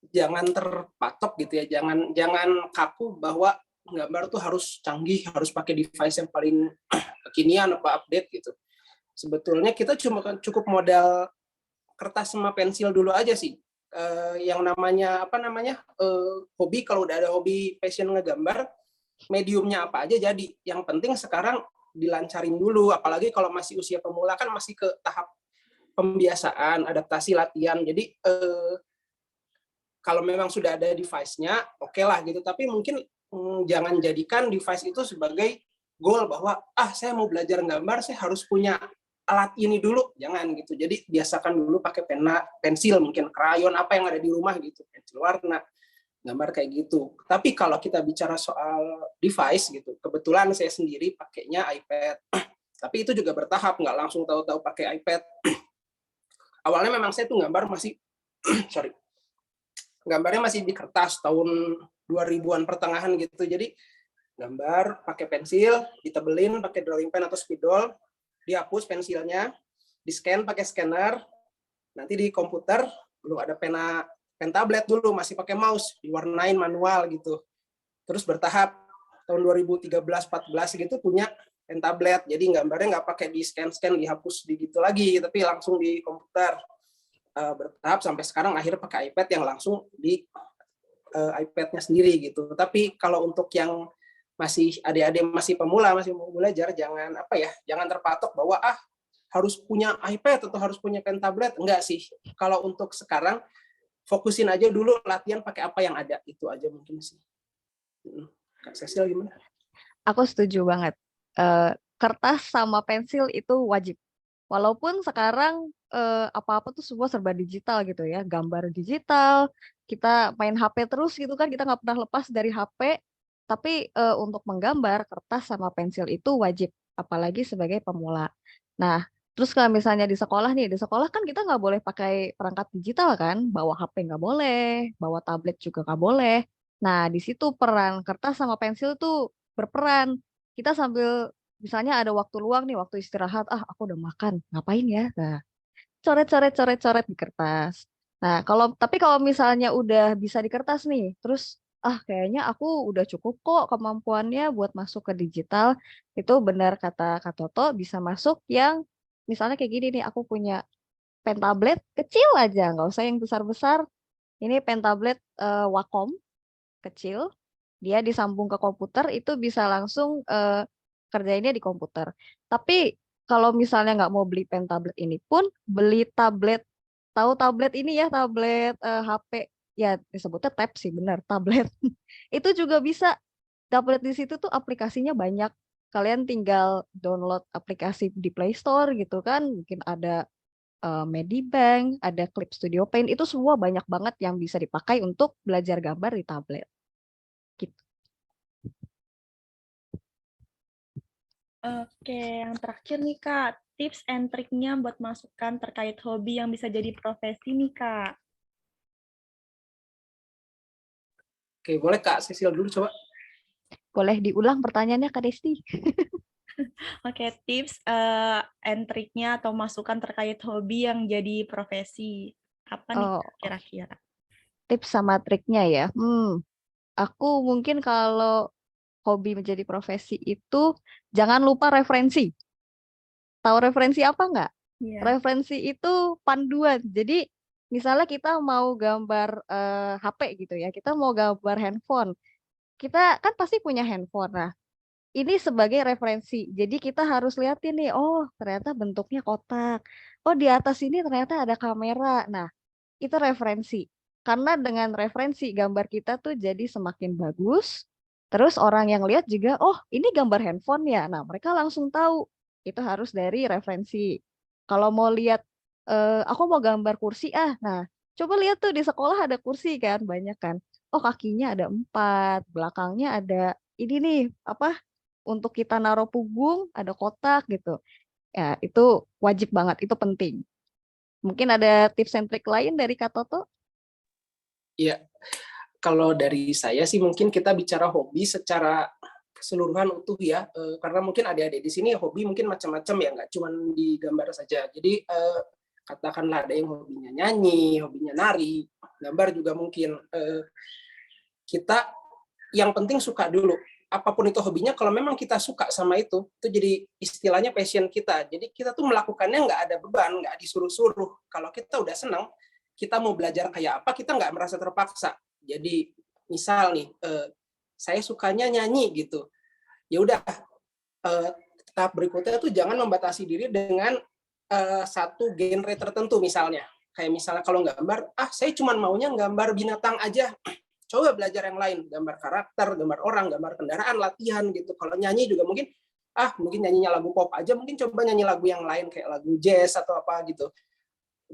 Speaker 6: jangan terpatok gitu ya, jangan kaku bahwa gambar tuh harus canggih, harus pakai device yang paling kekinian apa update gitu. Sebetulnya kita cukup modal kertas sama pensil dulu aja sih. Yang namanya hobi, kalau udah ada hobi passion ngegambar, mediumnya apa aja jadi. Yang penting sekarang dilancarin dulu, apalagi kalau masih usia pemula kan masih ke tahap pembiasaan, adaptasi, latihan. Jadi kalau memang sudah ada device-nya, oke lah gitu. Tapi mungkin jangan jadikan device itu sebagai goal bahwa saya mau belajar gambar, saya harus punya alat ini dulu. Jangan gitu. Jadi biasakan dulu pakai pena, pensil, mungkin krayon, apa yang ada di rumah gitu, pensil warna, gambar kayak gitu. Tapi kalau kita bicara soal device gitu, kebetulan saya sendiri pakainya iPad. Tapi itu juga bertahap, nggak langsung tahu-tahu pakai iPad. Awalnya memang saya tuh gambar masih gambarnya masih di kertas tahun 2000-an pertengahan gitu. Jadi gambar pakai pensil, ditebelin pakai drawing pen atau spidol, dihapus pensilnya, di-scan pakai scanner, nanti di komputer belum ada pen tablet dulu, masih pakai mouse, diwarnain manual gitu. Terus bertahap tahun 2013-14 gitu punya pen tablet, jadi gambarnya nggak pakai di scan dihapus di gitu lagi, tapi langsung di komputer. Bertahap sampai sekarang akhirnya pakai iPad yang langsung di iPad-nya sendiri gitu. Tapi kalau untuk yang masih adik-adik masih pemula, masih mau belajar, jangan jangan terpatok bahwa harus punya iPad atau harus punya pen tablet. Enggak sih. Kalau untuk sekarang fokusin aja dulu latihan pakai apa yang ada, itu aja mungkin sih. Kak Cecil gimana?
Speaker 7: Aku setuju banget. Kertas sama pensil itu wajib. Walaupun sekarang apa-apa tuh semua serba digital gitu ya, gambar digital, kita main HP terus gitu kan, kita nggak pernah lepas dari HP. Tapi untuk menggambar, kertas sama pensil itu wajib, apalagi sebagai pemula. Nah, terus kalau misalnya di sekolah nih, di sekolah kan kita nggak boleh pakai perangkat digital kan, bawa HP nggak boleh, bawa tablet juga nggak boleh. Nah, di situ peran kertas sama pensil tuh berperan. Kita sambil misalnya ada waktu luang nih, waktu istirahat, aku udah makan, ngapain ya? Nah, coret-coret di kertas. Nah, tapi kalau misalnya udah bisa di kertas nih, terus kayaknya aku udah cukup kok kemampuannya buat masuk ke digital, itu benar kata Kak Toto, bisa masuk yang misalnya kayak gini nih, aku punya pen tablet kecil aja, nggak usah yang besar-besar. Ini pen tablet Wacom kecil, dia disambung ke komputer, itu bisa langsung kerjainnya di komputer. Tapi kalau misalnya nggak mau beli pen tablet ini pun, beli tablet, tahu tablet ini ya, tablet HP, ya disebutnya tab sih, benar, tablet. Itu juga bisa, tablet di situ tuh aplikasinya banyak. Kalian tinggal download aplikasi di Play Store gitu kan, mungkin ada Medibank, ada Clip Studio Paint, itu semua banyak banget yang bisa dipakai untuk belajar gambar di tablet. Gitu.
Speaker 5: Oke, yang terakhir nih Kak, tips and triknya buat masukkan terkait hobi yang bisa jadi profesi nih Kak.
Speaker 6: Oke, boleh Kak Cecil dulu coba.
Speaker 7: Boleh diulang pertanyaannya Kak Desti?
Speaker 5: Oke, tips and triknya atau masukan terkait hobi yang jadi profesi. Apa nih kira-kira?
Speaker 7: Tips sama triknya ya. Aku mungkin kalau hobi menjadi profesi itu jangan lupa referensi. Tahu referensi apa nggak?
Speaker 5: Yeah.
Speaker 7: Referensi itu panduan. Jadi misalnya kita mau gambar HP gitu ya, kita mau gambar handphone. Kita kan pasti punya handphone. Nah, ini sebagai referensi. Jadi kita harus lihatin nih, oh ternyata bentuknya kotak. Oh di atas ini ternyata ada kamera. Nah, itu referensi. Karena dengan referensi gambar kita tuh jadi semakin bagus. Terus orang yang lihat juga, oh ini gambar handphone ya. Nah mereka langsung tahu. Itu harus dari referensi. Kalau mau lihat, aku mau gambar kursi Nah coba lihat tuh di sekolah ada kursi kan, banyak kan. Oh kakinya ada 4, belakangnya ada ini nih, untuk kita naruh punggung, ada kotak gitu. Ya itu wajib banget, itu penting. Mungkin ada tips and trick lain dari Kak Toto?
Speaker 6: Iya, kalau dari saya sih mungkin kita bicara hobi secara keseluruhan utuh ya, karena mungkin adik-adik di sini hobi mungkin macam-macam ya, nggak cuma di gambar saja. Jadi katakanlah ada yang hobinya nyanyi, hobinya nari, gambar juga mungkin. Kita yang penting suka dulu. Apapun itu hobinya, kalau memang kita suka sama itu jadi istilahnya passion kita. Jadi kita tuh melakukannya nggak ada beban, nggak disuruh-suruh. Kalau kita udah senang, kita mau belajar kayak apa, kita nggak merasa terpaksa. Jadi misal nih, saya sukanya nyanyi gitu. Ya udah, tahap berikutnya tuh jangan membatasi diri dengan satu genre tertentu misalnya. Kayak misalnya kalau gambar, saya cuma maunya gambar binatang aja. Coba belajar yang lain, gambar karakter, gambar orang, gambar kendaraan, latihan gitu. Kalau nyanyi juga mungkin, mungkin nyanyinya lagu pop aja, mungkin coba nyanyi lagu yang lain kayak lagu jazz atau apa gitu.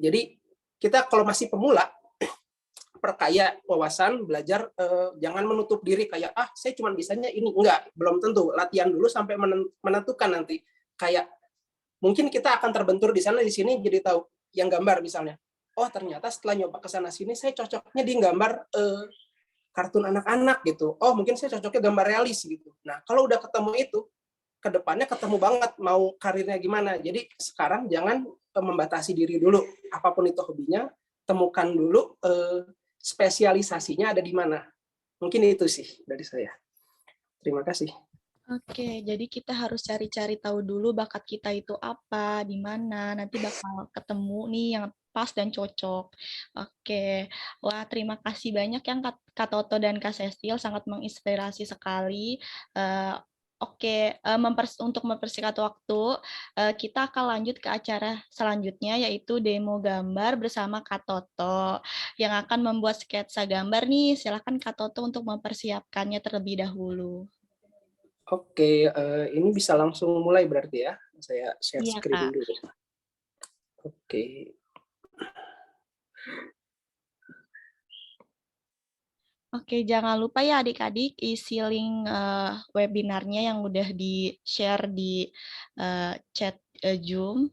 Speaker 6: Jadi kita kalau masih pemula, perkaya wawasan, belajar, jangan menutup diri kayak saya cuma bisanya ini. Enggak, belum tentu. Latihan dulu sampai menentukan nanti. Kayak mungkin kita akan terbentur di sana di sini jadi tahu yang gambar misalnya. Oh ternyata setelah nyoba ke sana sini saya cocoknya di gambar kartun anak-anak gitu. Oh mungkin saya cocoknya gambar realis gitu. Nah kalau udah ketemu itu, kedepannya ketemu banget mau karirnya gimana. Jadi sekarang jangan membatasi diri dulu. Apapun itu hobinya, temukan dulu spesialisasinya ada di mana. Mungkin itu sih dari saya. Terima kasih.
Speaker 5: Oke, jadi kita harus cari-cari tahu dulu bakat kita itu apa, di mana, nanti bakal ketemu nih yang pas dan cocok. Oke, wah terima kasih banyak yang Kak Toto dan Kak Cecil, sangat menginspirasi sekali. Eh, Oke, untuk mempersingkat waktu, kita akan lanjut ke acara selanjutnya, yaitu demo gambar bersama Kak Toto, yang akan membuat sketsa gambar nih. Silakan Kak Toto untuk mempersiapkannya terlebih dahulu.
Speaker 6: Oke, ini bisa langsung mulai berarti ya. Saya share
Speaker 5: Iya,
Speaker 6: screen
Speaker 5: Kak.
Speaker 6: dulu. Oke.
Speaker 5: Oke, jangan lupa ya adik-adik isi link webinarnya yang udah di-share di chat Zoom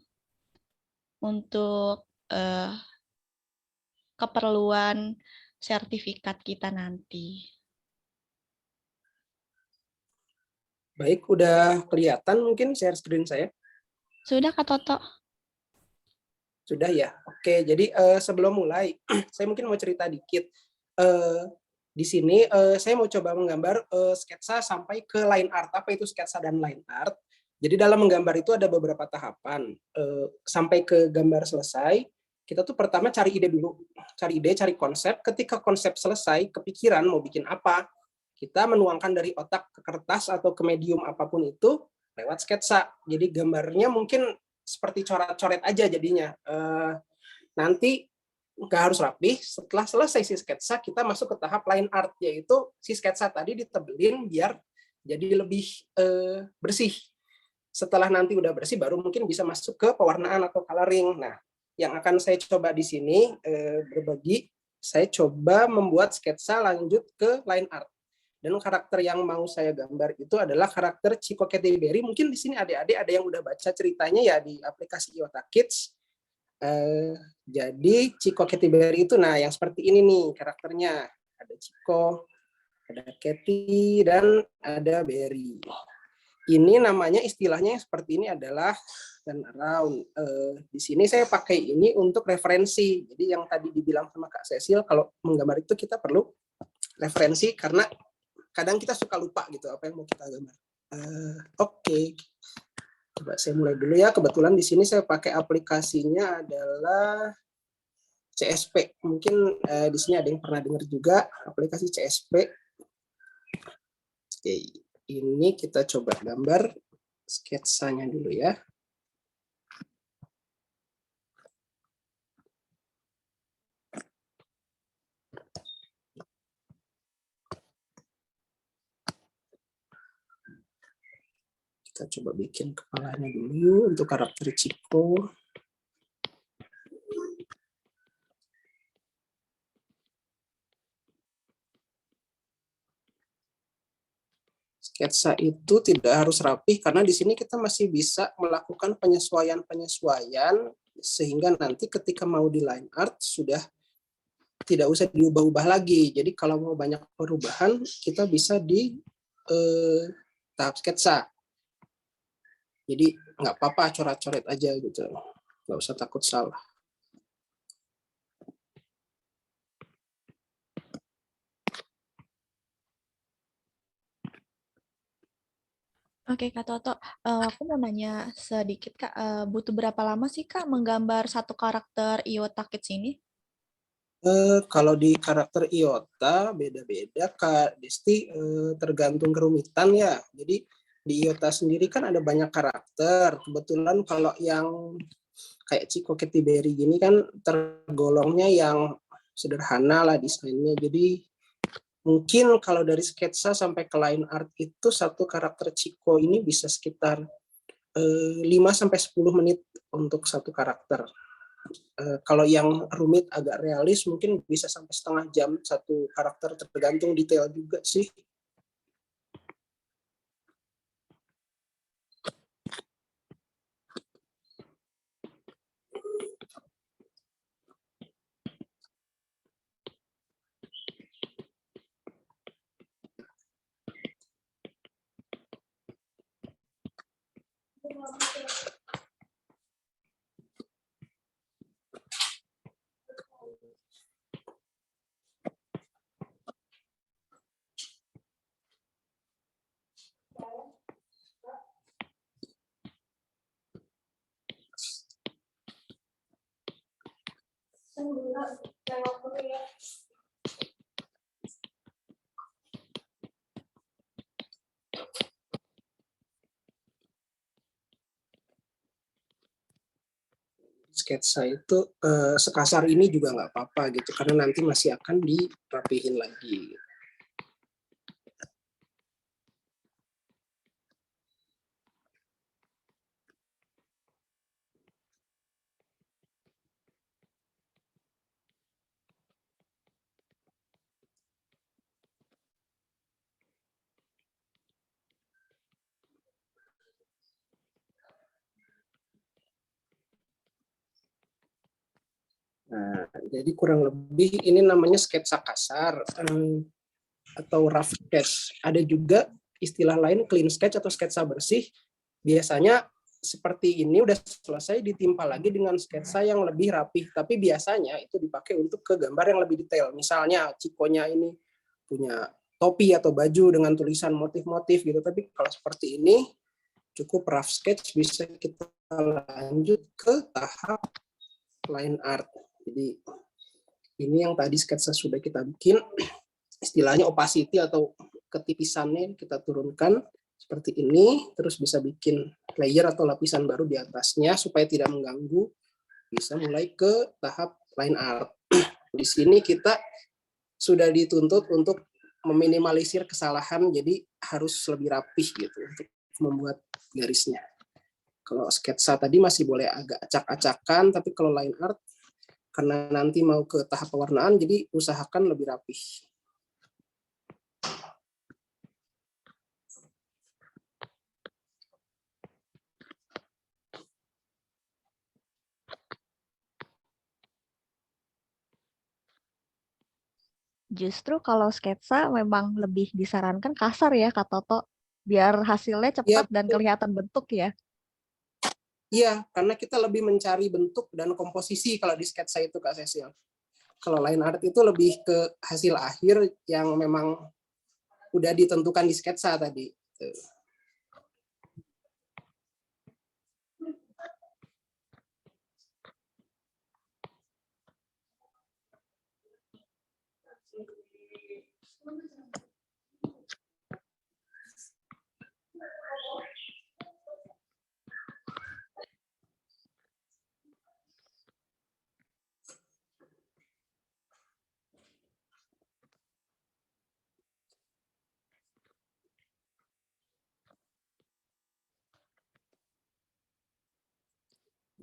Speaker 5: untuk keperluan sertifikat kita nanti.
Speaker 6: Baik, udah kelihatan mungkin share screen saya?
Speaker 5: Sudah, Kak Toto?
Speaker 6: Sudah ya. Oke, jadi sebelum mulai, saya mungkin mau cerita dikit. Di sini saya mau coba menggambar sketsa sampai ke line art. Apa itu sketsa dan line art? Jadi dalam menggambar itu ada beberapa tahapan. Sampai ke gambar selesai, kita tuh pertama cari ide dulu. Cari ide, cari konsep. Ketika konsep selesai, kepikiran mau bikin apa, kita menuangkan dari otak ke kertas atau ke medium apapun itu lewat sketsa. Jadi gambarnya mungkin seperti coret-coret aja jadinya. Nanti nggak harus rapi. Setelah selesai si sketsa, kita masuk ke tahap line art, yaitu si sketsa tadi ditebelin biar jadi lebih bersih. Setelah nanti udah bersih, baru mungkin bisa masuk ke pewarnaan atau coloring. Nah, yang akan saya coba di sini berbagi, saya coba membuat sketsa lanjut ke line art. Dan karakter yang mau saya gambar itu adalah karakter Chico Katy Berry. Mungkin di sini adik-adik ada yang udah baca ceritanya ya di aplikasi Iota Kids. Jadi Chico Katy Berry itu, nah yang seperti ini nih karakternya. Ada Chico, ada Katy, dan ada Berry. Ini namanya istilahnya yang seperti ini adalah turn around. Di sini saya pakai ini untuk referensi. Jadi yang tadi dibilang sama Kak Cecil, kalau menggambar itu kita perlu referensi karena kadang kita suka lupa gitu apa yang mau kita gambar. Oke. Coba saya mulai dulu ya. Kebetulan di sini saya pakai aplikasinya adalah CSP. Mungkin di sini ada yang pernah dengar juga aplikasi CSP. Oke, ini kita coba gambar sketsanya dulu ya. Kita coba bikin kepalanya dulu untuk karakter Chico. Sketsa itu tidak harus rapi karena di sini kita masih bisa melakukan penyesuaian-penyesuaian sehingga nanti ketika mau di line art sudah tidak usah diubah-ubah lagi. Jadi kalau mau banyak perubahan kita bisa di tahap sketsa. Jadi nggak apa-apa coret-coret aja gitu, nggak usah takut salah.
Speaker 5: Oke, Kak Toto, aku mau nanya sedikit, Kak. Butuh berapa lama sih, Kak, menggambar satu karakter Iota Kids ini?
Speaker 6: Kalau di karakter Iota beda-beda Kak Desti, tergantung kerumitan ya. Jadi di Iota sendiri kan ada banyak karakter. Kebetulan kalau yang kayak Chico Katy Berry gini kan tergolongnya yang sederhana lah desainnya. Jadi mungkin kalau dari sketsa sampai ke line art itu satu karakter Chico ini bisa sekitar 5-10 menit untuk satu karakter. Kalau yang rumit agak realis mungkin bisa sampai setengah jam satu karakter, tergantung detail juga sih. sketsa itu sekasar ini juga nggak apa-apa gitu, karena nanti masih akan dirapihin lagi. Nah, jadi kurang lebih ini namanya sketsa kasar atau rough sketch. Ada juga istilah lain clean sketch atau sketsa bersih. Biasanya seperti ini udah selesai ditimpa lagi dengan sketsa yang lebih rapih. Tapi biasanya itu dipakai untuk ke gambar yang lebih detail. Misalnya Cikonya ini punya topi atau baju dengan tulisan motif-motif gitu. Tapi kalau seperti ini cukup rough sketch, bisa kita lanjut ke tahap line art. Jadi ini yang tadi sketsa sudah kita bikin, istilahnya opacity atau ketipisannya kita turunkan seperti ini, terus bisa bikin layer atau lapisan baru di atasnya supaya tidak mengganggu. Bisa mulai ke tahap line art. Di sini kita sudah dituntut untuk meminimalisir kesalahan, jadi harus lebih rapih gitu untuk membuat garisnya. Kalau sketsa tadi masih boleh agak acak-acakan, tapi kalau line art karena nanti mau ke tahap pewarnaan, jadi usahakan lebih rapih.
Speaker 7: Justru kalau sketsa memang lebih disarankan kasar ya Kak Toto, biar hasilnya cepat dan kelihatan bentuk ya.
Speaker 6: Iya, karena kita lebih mencari bentuk dan komposisi kalau di sketsa itu Kak Cecil. Kalau line art itu lebih ke hasil akhir yang memang udah ditentukan di sketsa tadi.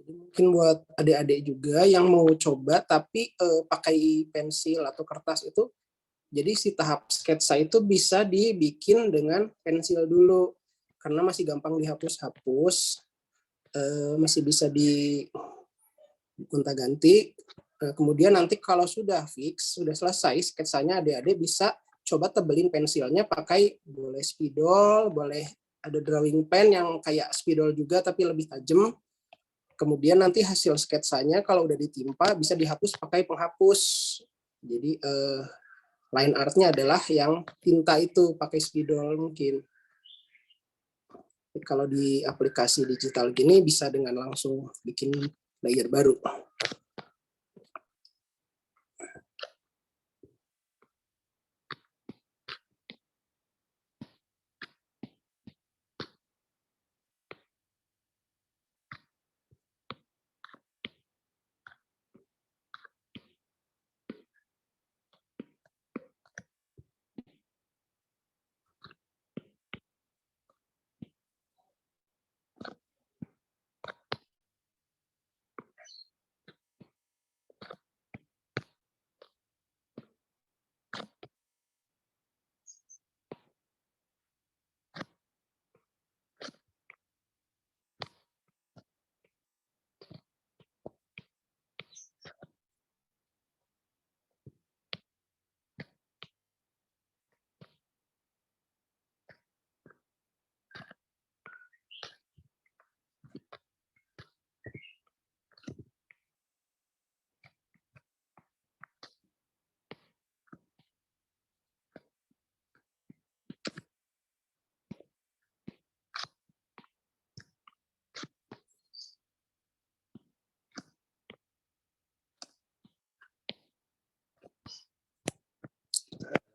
Speaker 6: Mungkin buat adik-adik juga yang mau coba tapi pakai pensil atau kertas itu, jadi si tahap sketsa itu bisa dibikin dengan pensil dulu karena masih gampang dihapus-hapus, masih bisa digonta-ganti. Kemudian nanti kalau sudah fix, sudah selesai sketsanya, adik-adik bisa coba tebelin pensilnya pakai boleh spidol, boleh ada drawing pen yang kayak spidol juga tapi lebih tajam. Kemudian nanti hasil sketsanya kalau udah ditimpa bisa dihapus pakai penghapus. Jadi line artnya adalah yang tinta itu pakai spidol mungkin. Kalau di aplikasi digital gini bisa dengan langsung bikin layer baru.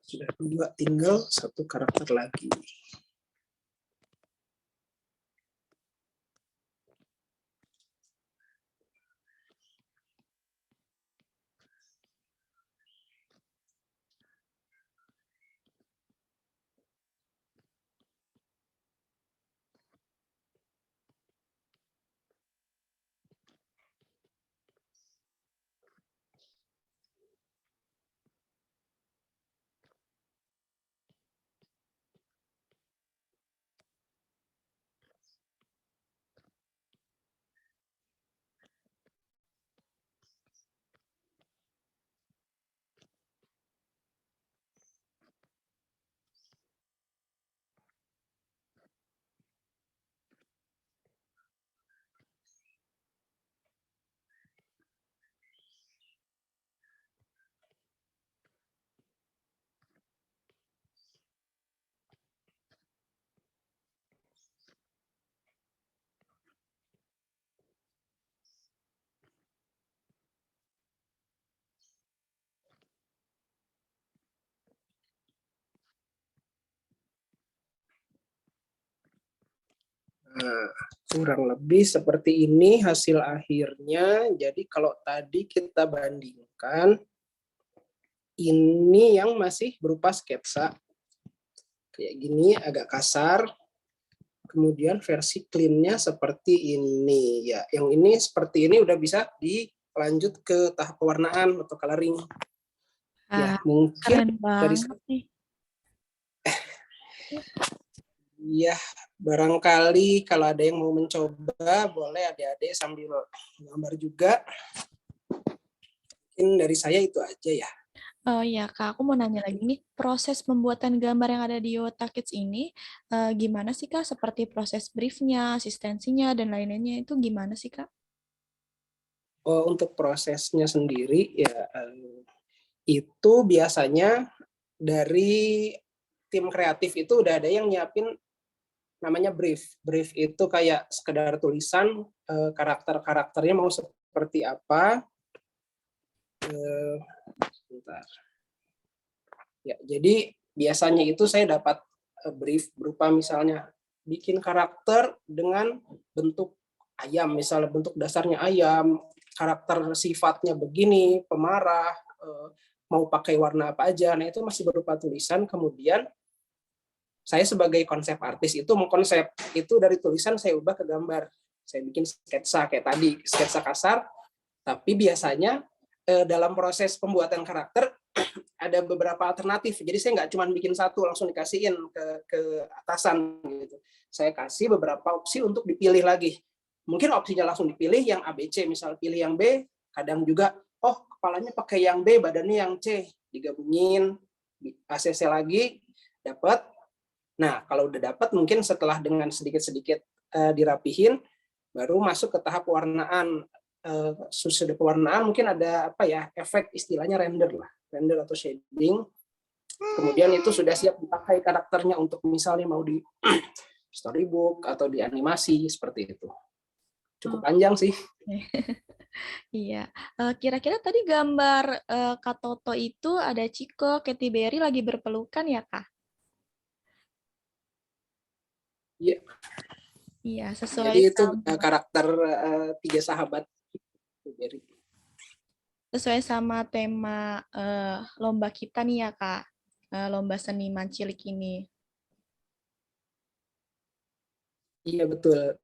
Speaker 6: Sudah 2, tinggal 1 karakter lagi. Nah, kurang lebih seperti ini hasil akhirnya. Jadi kalau tadi kita bandingkan, ini yang masih berupa sketsa. Kayak gini, agak kasar. Kemudian versi clean-nya seperti ini. Ya, yang ini seperti ini udah bisa dilanjut ke tahap pewarnaan atau coloring. Ya, mungkin
Speaker 1: Keren
Speaker 6: dari
Speaker 1: banget nih.
Speaker 6: ya, barangkali kalau ada yang mau mencoba, boleh adik-adik sambil gambar juga. Mungkin dari saya itu aja ya.
Speaker 5: Oh ya Kak, aku mau nanya lagi nih, proses pembuatan gambar yang ada di Yota Kids ini gimana sih Kak? Seperti proses briefnya, asistensinya, dan lain-lainnya itu gimana sih Kak?
Speaker 6: Untuk prosesnya sendiri ya itu biasanya dari tim kreatif itu udah ada yang nyiapin namanya brief. Brief itu kayak sekedar tulisan karakter-karakternya mau seperti apa. Sebentar. Ya, jadi biasanya itu saya dapat brief berupa misalnya bikin karakter dengan bentuk ayam, misalnya bentuk dasarnya ayam, karakter sifatnya begini, pemarah, mau pakai warna apa aja. Nah, itu masih berupa tulisan. Kemudian saya sebagai konsep artis itu mengkonsep itu dari tulisan saya ubah ke gambar. Saya bikin sketsa kayak tadi, sketsa kasar, tapi biasanya dalam proses pembuatan karakter ada beberapa alternatif. Jadi saya nggak cuma bikin satu langsung dikasihin ke atasan gitu. Saya kasih beberapa opsi untuk dipilih lagi. Mungkin opsinya langsung dipilih yang ABC, misal pilih yang B, kadang juga kepalanya pakai yang B, badannya yang C, digabungin, ACC lagi, dapat. Nah, kalau udah dapat mungkin setelah dengan sedikit-sedikit dirapihin, baru masuk ke tahap pewarnaan. Sudah pewarnaan mungkin ada efek istilahnya render atau shading. Kemudian itu sudah siap dipakai karakternya untuk misalnya mau di storybook atau di animasi seperti itu. Cukup panjang sih.
Speaker 5: Iya, kira-kira tadi gambar Kak Toto itu ada Chico, Katy Berry lagi berpelukan ya Kak?
Speaker 6: Iya.
Speaker 5: Iya, sesuai
Speaker 6: Jadi itu
Speaker 5: sama
Speaker 6: karakter 3 sahabat Berry.
Speaker 5: sesuai sama tema lomba kita nih ya Kak, lomba seniman cilik ini.
Speaker 6: Iya betul.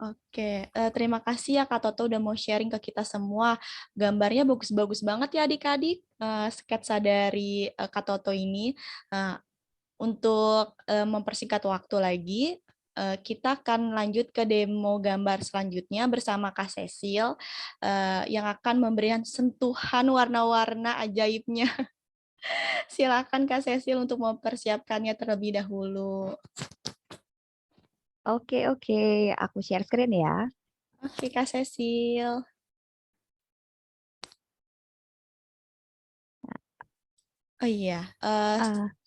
Speaker 5: Oke, terima kasih ya Kak Toto udah mau sharing ke kita semua. Gambarnya bagus-bagus banget ya adik-adik, sketsa dari Kak Toto ini. Untuk mempersingkat waktu lagi, kita akan lanjut ke demo gambar selanjutnya bersama Kak Cecil yang akan memberikan sentuhan warna-warna ajaibnya. Silakan Kak Cecil untuk mempersiapkannya terlebih dahulu.
Speaker 7: Oke, aku share screen ya.
Speaker 5: Oke, Kak Cecil. Oh iya,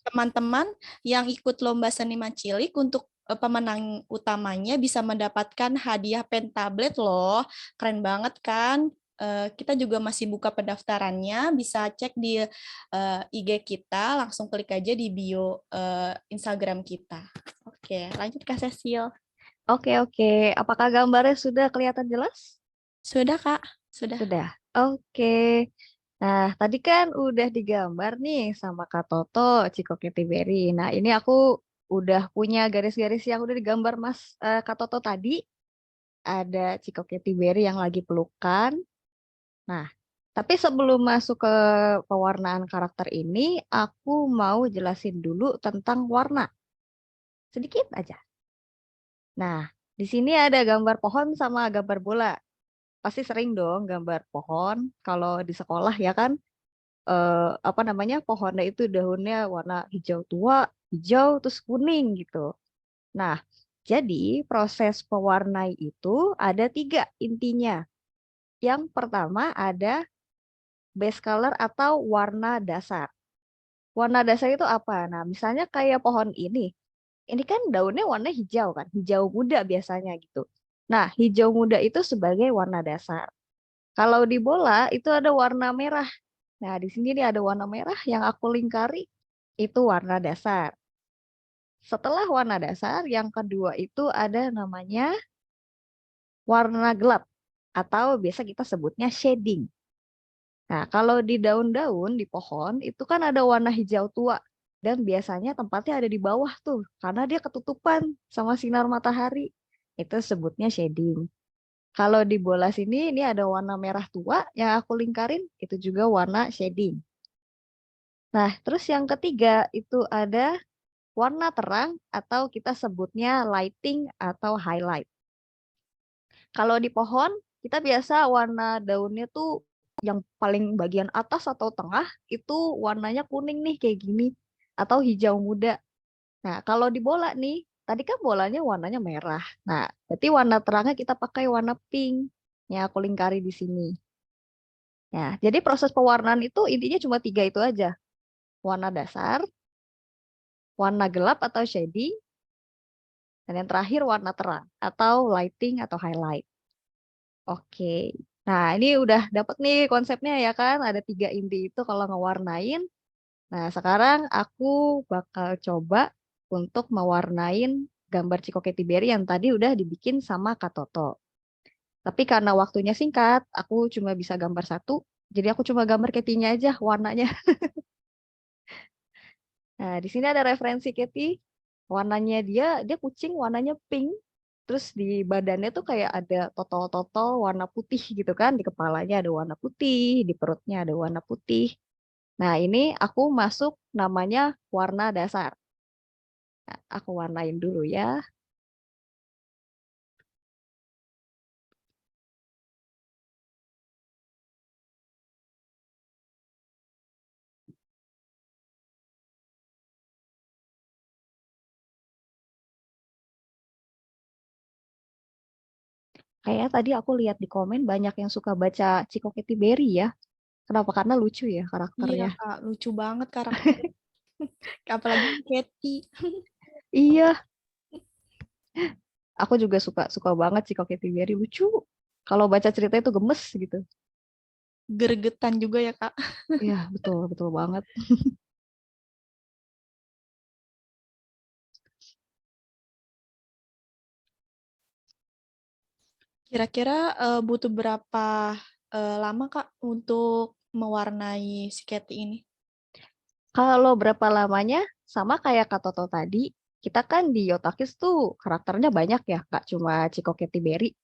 Speaker 5: teman-teman yang ikut lomba seniman cilik untuk pemenang utamanya bisa mendapatkan hadiah pen tablet loh. Keren banget kan? Kita juga masih buka pendaftarannya, bisa cek di IG kita, langsung klik aja di bio Instagram kita. Oke, lanjut Kak Cecil.
Speaker 7: Oke. Apakah gambarnya sudah kelihatan jelas?
Speaker 5: Sudah Kak, sudah.
Speaker 7: Sudah. Oke. Nah, tadi kan udah digambar nih sama Kak Toto, Chico Katy Berry. Nah, ini aku udah punya garis-garis yang udah digambar Kak Toto tadi. Ada Chico Katy Berry yang lagi pelukan. Nah, tapi sebelum masuk ke pewarnaan karakter ini, aku mau jelasin dulu tentang warna. Sedikit aja. Nah, di sini ada gambar pohon sama gambar bola. Pasti sering dong gambar pohon kalau di sekolah ya kan. Pohonnya itu daunnya warna hijau tua, hijau terus kuning gitu. Nah, jadi proses pewarnai itu ada 3 intinya. Yang pertama ada base color atau warna dasar. Warna dasar itu apa? Nah, misalnya kayak pohon ini kan daunnya warna hijau kan, hijau muda biasanya gitu. Nah, hijau muda itu sebagai warna dasar. Kalau di bola itu ada warna merah. Nah, di sini nih ada warna merah yang aku lingkari, itu warna dasar. setelah warna dasar, yang kedua itu ada namanya warna gelap atau biasa kita sebutnya shading. Nah, kalau di daun-daun di pohon itu kan ada warna hijau tua dan biasanya tempatnya ada di bawah tuh karena dia ketutupan sama sinar matahari. Itu sebutnya shading. Kalau di bola sini ini ada warna merah tua yang aku lingkarin itu juga warna shading. Nah, terus yang ketiga itu ada warna terang atau kita sebutnya lighting atau highlight. Kalau di pohon, kita biasa warna daunnya tuh yang paling bagian atas atau tengah itu warnanya kuning nih kayak gini atau hijau muda. Nah, kalau di bola nih, tadi kan bolanya warnanya merah. Nah, berarti warna terangnya kita pakai warna pink. Ya, aku lingkari di sini. Ya, jadi proses pewarnaan itu intinya cuma 3 itu aja. Warna dasar, warna gelap atau shading, dan yang terakhir warna terang atau lighting atau highlight. Oke. Nah, ini udah dapet nih konsepnya ya kan. Ada 3 inti itu kalau ngewarnain. Nah, sekarang aku bakal coba untuk mewarnain gambar Cikoke Berry yang tadi udah dibikin sama Kak Toto. Tapi karena waktunya singkat, aku cuma bisa gambar satu. Jadi aku cuma gambar Ketinya aja warnanya. Nah, di sini ada referensi Keti. Warnanya dia kucing warnanya pink. Terus di badannya tuh kayak ada totol-totol warna putih gitu kan. Di kepalanya ada warna putih, di perutnya ada warna putih. Nah, ini aku masuk namanya warna dasar. Nah, aku warnain dulu ya. Kayak tadi aku lihat di komen banyak yang suka baca Cikoke Berry ya. Kenapa? Karena lucu ya
Speaker 5: Iya,
Speaker 7: karakternya.
Speaker 5: Kak. Lucu banget karakternya. Apalagi Katy.
Speaker 7: Iya, aku juga suka suka banget Cikoke Berry lucu. Kalau baca cerita itu gemes gitu.
Speaker 5: Gregetan juga ya, Kak.
Speaker 7: Iya, betul, betul banget.
Speaker 5: Kira-kira butuh berapa lama, Kak, untuk mewarnai si Katy ini?
Speaker 7: Kalau berapa lamanya, sama kayak Kak Toto tadi, kita kan di Yotakis tuh karakternya banyak ya, Kak. Cuma Cikoke Berry.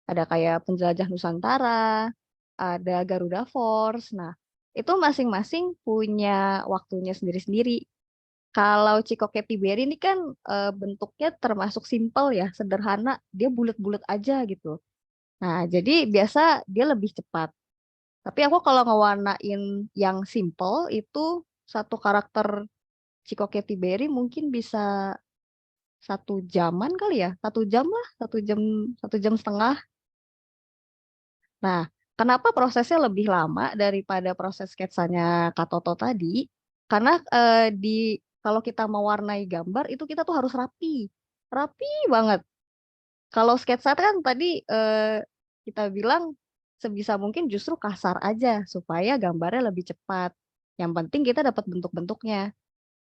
Speaker 7: Ada kayak Penjelajah Nusantara, ada Garuda Force. Nah, itu masing-masing punya waktunya sendiri-sendiri. Kalau Cikoke Berry ini kan bentuknya termasuk simpel ya, sederhana. Dia bulat-bulat aja gitu. Nah, jadi biasa dia lebih cepat. Tapi aku kalau ngewarnain yang simple itu satu karakter Cikoke Berry mungkin bisa 1 jaman kali ya, 1 jam lah, 1 jam, 1 jam setengah. Nah, kenapa prosesnya lebih lama daripada proses sketsanya Kak Toto tadi? Karena di kalau kita mewarnai gambar itu kita tuh harus rapi, rapi banget. Kalau sketsa kan tadi kita bilang sebisa mungkin justru kasar aja supaya gambarnya lebih cepat. Yang penting kita dapat bentuk-bentuknya.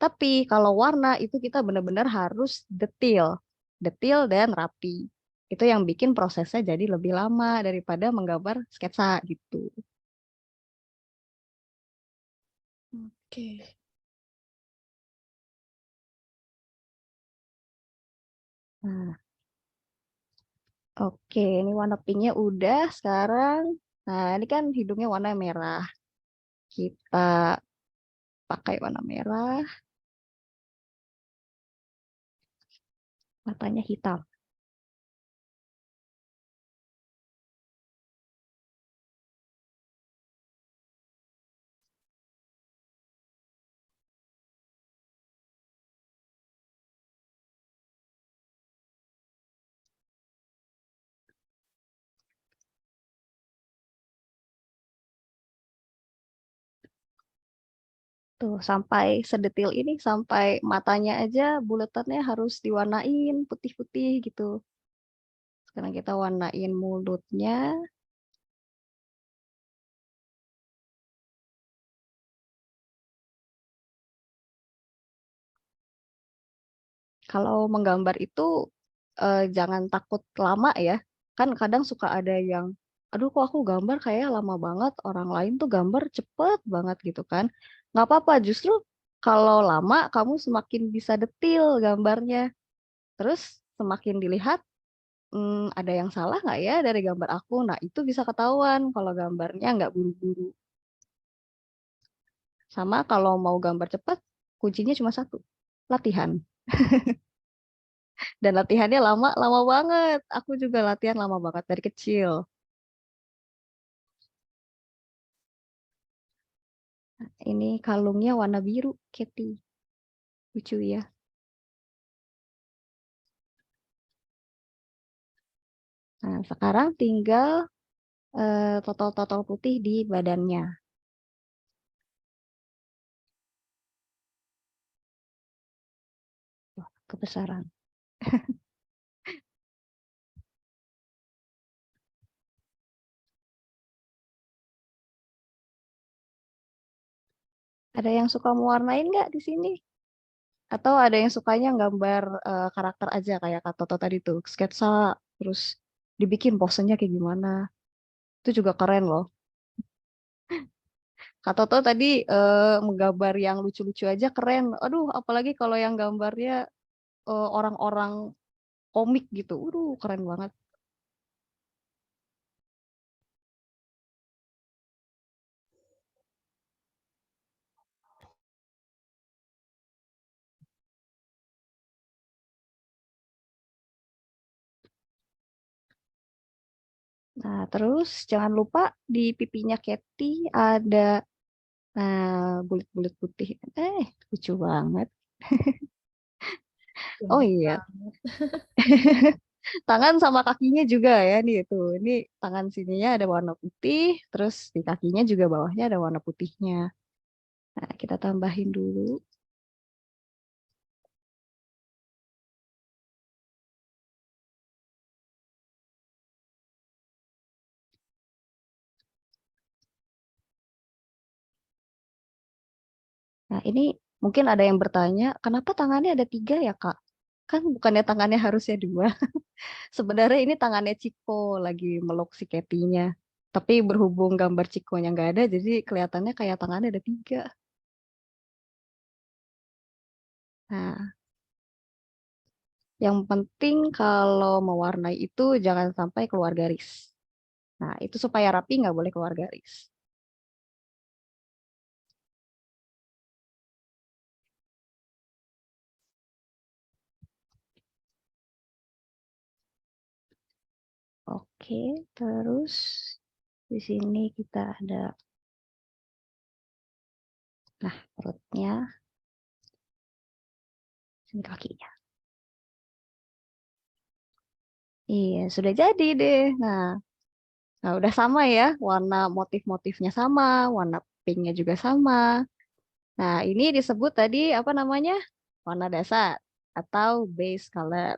Speaker 7: Tapi kalau warna itu kita benar-benar harus detail, detail dan rapi. Itu yang bikin prosesnya jadi lebih lama daripada menggambar sketsa gitu.
Speaker 5: Oke.
Speaker 7: Nah, oke, ini warna pinknya udah sekarang. Nah, ini kan hidungnya warna merah. Kita pakai warna merah, matanya hitam. Tuh, sampai sedetil ini, sampai matanya aja buletannya harus diwarnain putih-putih gitu. Sekarang kita warnain mulutnya. Kalau menggambar itu jangan takut lama ya. Kan kadang suka ada yang, aduh kok aku gambar kayak lama banget, orang lain tuh gambar cepet banget gitu kan. Nggak apa-apa, justru kalau lama kamu semakin bisa detil gambarnya. Terus semakin dilihat, ada yang salah nggak ya dari gambar aku? Nah itu bisa ketahuan kalau gambarnya nggak buru-buru. Sama kalau mau gambar cepat, kuncinya cuma satu, latihan. Dan latihannya lama banget. Aku juga latihan lama banget dari kecil. Nah, ini kalungnya warna biru, Katy. Lucu ya. Nah, sekarang tinggal totol-totol putih di badannya. Wah, kebesaran. Ada yang suka mewarnain nggak di sini? Atau ada yang sukanya gambar karakter aja kayak Kak Toto tadi tuh, sketsa, terus dibikin posenya kayak gimana. Itu juga keren loh. Kak Toto tadi menggambar yang lucu-lucu aja keren. Aduh, apalagi kalau yang gambarnya orang-orang komik gitu. Keren banget. Nah, terus jangan lupa di pipinya Katy ada bulat-bulat putih. Lucu banget. Oh iya, tangan sama kakinya juga ya nih tuh. Ini tangan sininya ada warna putih, terus di kakinya juga bawahnya ada warna putihnya. Nah, kita tambahin dulu. Nah, ini mungkin ada yang bertanya, kenapa tangannya ada 3 ya, Kak? Kan bukannya tangannya harusnya 2. Sebenarnya ini tangannya Ciko lagi meluk si Katy-nya. Tapi berhubung gambar Cikonya nggak ada, jadi kelihatannya kayak tangannya ada 3. Nah, yang penting kalau mewarnai itu jangan sampai keluar garis. Nah, itu supaya rapi nggak boleh keluar garis. Oke, terus di sini kita ada, nah perutnya, sini kakinya. Iya, sudah jadi deh. Nah udah sama ya, warna motif-motifnya sama, warna pinknya juga sama. Nah, ini disebut tadi apa namanya? Warna dasar atau base color.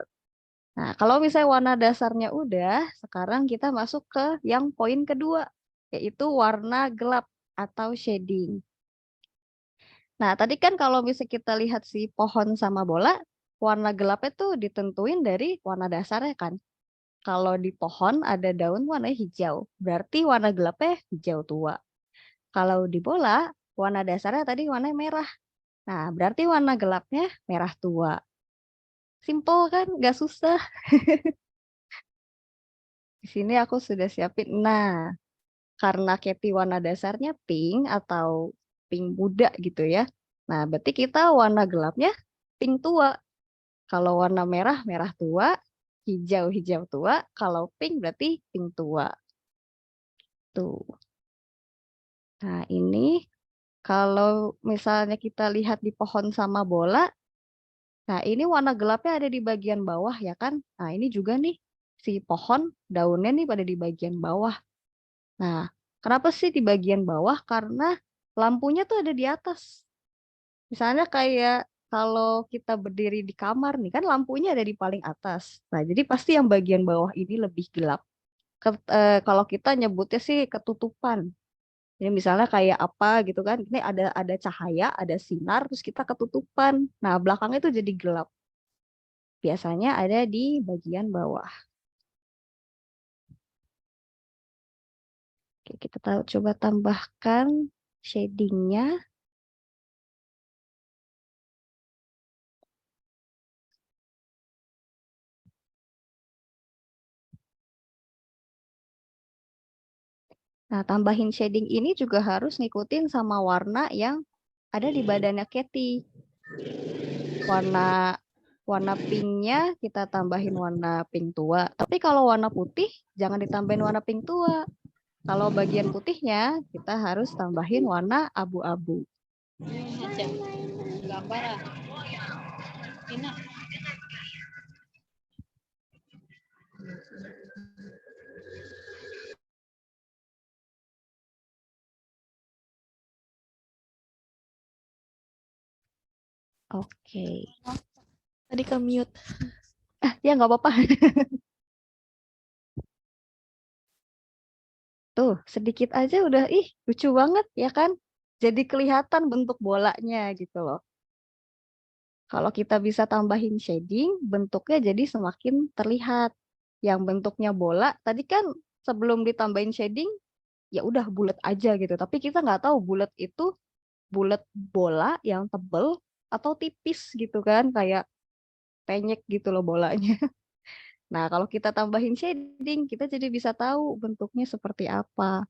Speaker 7: Nah, kalau misalnya warna dasarnya udah, sekarang kita masuk ke yang poin kedua, yaitu warna gelap atau shading. Nah, tadi kan kalau misalnya kita lihat si pohon sama bola, warna gelapnya tuh ditentuin dari warna dasarnya kan. Kalau di pohon ada daun warna hijau, berarti warna gelapnya hijau tua. Kalau di bola, warna dasarnya tadi warna merah. Nah, berarti warna gelapnya merah tua. Simple kan? Nggak susah. Di sini aku sudah siapin. Nah, karena Katy warna dasarnya pink atau pink muda gitu ya. Nah, berarti kita warna gelapnya pink tua. Kalau warna merah, merah tua. Hijau, hijau tua. Kalau pink berarti pink tua. Tuh. Nah, ini kalau misalnya kita lihat di pohon sama bola, nah ini warna gelapnya ada di bagian bawah ya kan? Nah, ini juga nih si pohon daunnya nih pada di bagian bawah. Nah, kenapa sih di bagian bawah? Karena lampunya tuh ada di atas. Misalnya kayak kalau kita berdiri di kamar nih kan lampunya ada di paling atas. Nah, jadi pasti yang bagian bawah ini lebih gelap. Kalau kita nyebutnya sih ketutupan. Jadi misalnya kayak apa gitu kan, ini ada cahaya, ada sinar, terus kita ketutupan. Nah, belakangnya itu jadi gelap. biasanya ada di bagian bawah. Oke, kita coba tambahkan shadingnya. Nah, tambahin shading ini juga harus ngikutin sama warna yang ada di badannya Katy. Warna pinknya kita tambahin warna pink tua. Tapi kalau warna putih, jangan ditambahin warna pink tua. Kalau bagian putihnya, kita harus tambahin warna abu-abu.
Speaker 5: Gambar ah. Ina.
Speaker 7: Oke.
Speaker 5: Tadi ke mute.
Speaker 7: Ya nggak apa-apa. Tuh, sedikit aja udah, lucu banget ya kan? Jadi kelihatan bentuk bolanya gitu loh. Kalau kita bisa tambahin shading, bentuknya jadi semakin terlihat. Yang bentuknya bola, tadi kan sebelum ditambahin shading, ya udah bulat aja gitu. Tapi kita nggak tahu bulat itu bulat bola yang tebel atau tipis gitu kan, kayak penyek gitu loh bolanya. Nah, kalau kita tambahin shading, kita jadi bisa tahu bentuknya seperti apa.